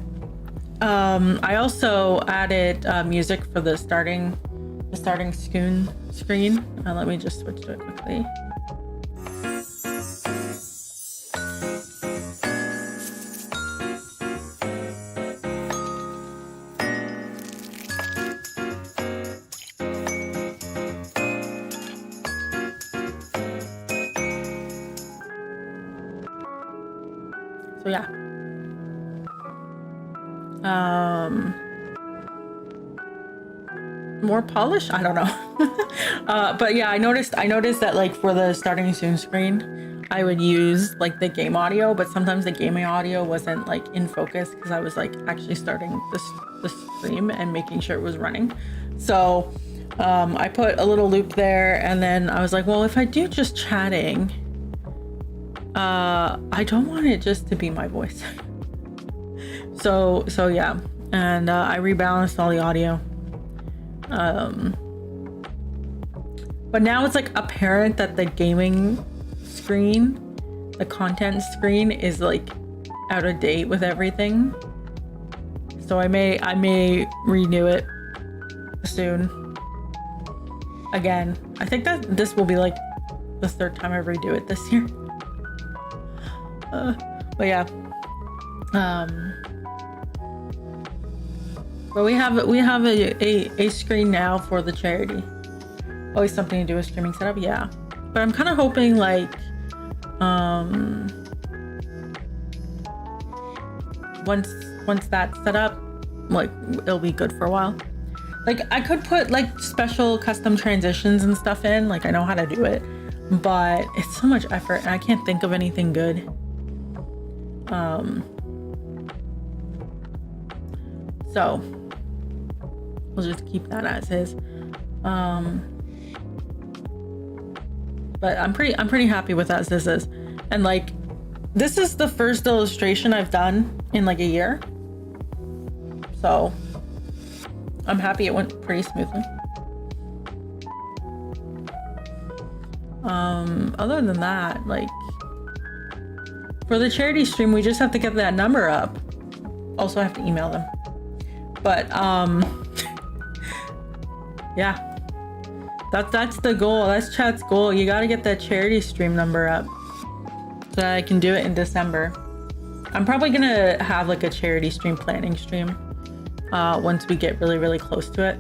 I also added music for the starting screen. Let me just switch to it quickly. So yeah. More polish? I don't know. But yeah, I noticed that like for the starting soon screen, I would use like the game audio, but sometimes the gaming audio wasn't like in focus because I was like actually starting the stream and making sure it was running. So I put a little loop there, and then I was like, well, if I do just chatting, I don't want it just to be my voice. So yeah, and I rebalanced all the audio. But now it's like apparent that the gaming screen, the content screen, is like out of date with everything. So I may renew it soon. Again, I think that this will be like the third time I redo it this year. But yeah, but we have a screen now for the charity. Always something to do with streaming setup, yeah. But I'm kind of hoping like once that's set up, like it'll be good for a while. Like I could put like special custom transitions and stuff in, like I know how to do it, but it's so much effort and I can't think of anything good. So we'll just keep that as is. But I'm pretty happy with that as this is. And like this is the first illustration I've done in like a year. So I'm happy it went pretty smoothly. Other than that, like for the charity stream, we just have to get that number up. Also, I have to email them. But yeah, that's the goal. That's chat's goal. You got to get that charity stream number up so that I can do it in December. I'm probably gonna have like a charity stream planning stream once we get really, really close to it,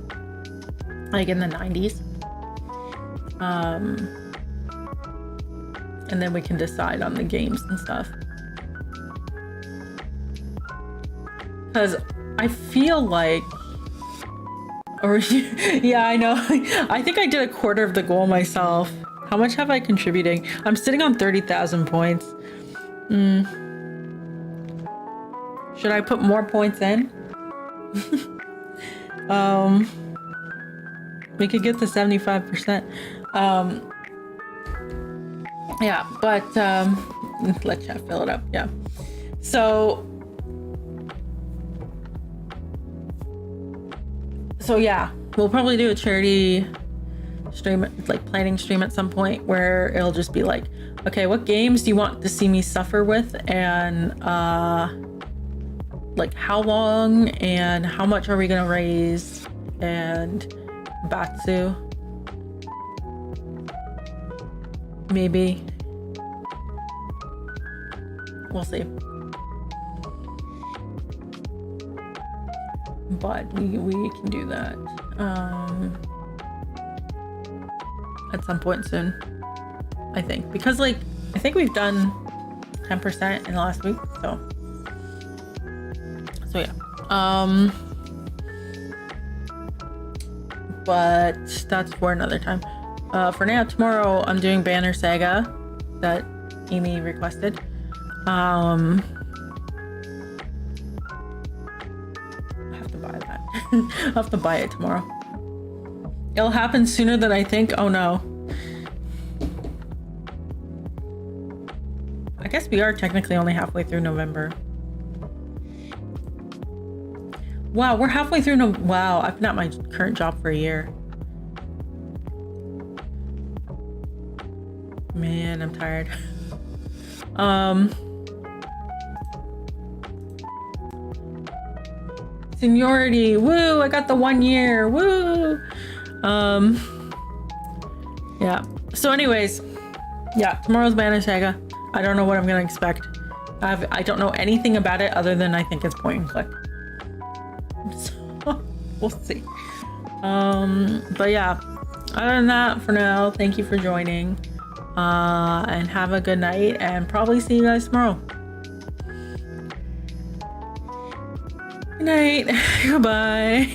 like in the 90s. And then we can decide on the games and stuff. Because I feel like, or yeah, I know. I think I did a quarter of the goal myself. How much have I contributing? I'm sitting on 30,000 points. Should I put more points in? We could get to 75%. Yeah, but let chat fill it up. Yeah. So yeah, we'll probably do a charity stream, like planning stream at some point, where it'll just be like, okay, what games do you want to see me suffer with, and like how long and how much are we gonna raise, and Batsu maybe, we'll see. But we can do that at some point soon, I think, because like I think we've done 10% in the last week, so yeah. But that's for another time. For now, tomorrow I'm doing Banner Saga that Amy requested. I have to buy that. I'll have to buy it tomorrow. It'll happen sooner than I think. Oh no. I guess we are technically only halfway through November. Wow, we're halfway through. Wow, I've been at my current job for a year. Man, I'm tired. Seniority, woo! I got the 1 year, woo! Yeah. So, anyways, yeah, tomorrow's Banner Saga. I don't know what I'm gonna expect. I don't know anything about it other than I think it's point and click. So, we'll see. But yeah, other than that, for now, thank you for joining. And have a good night, and probably see you guys tomorrow. night. Goodbye.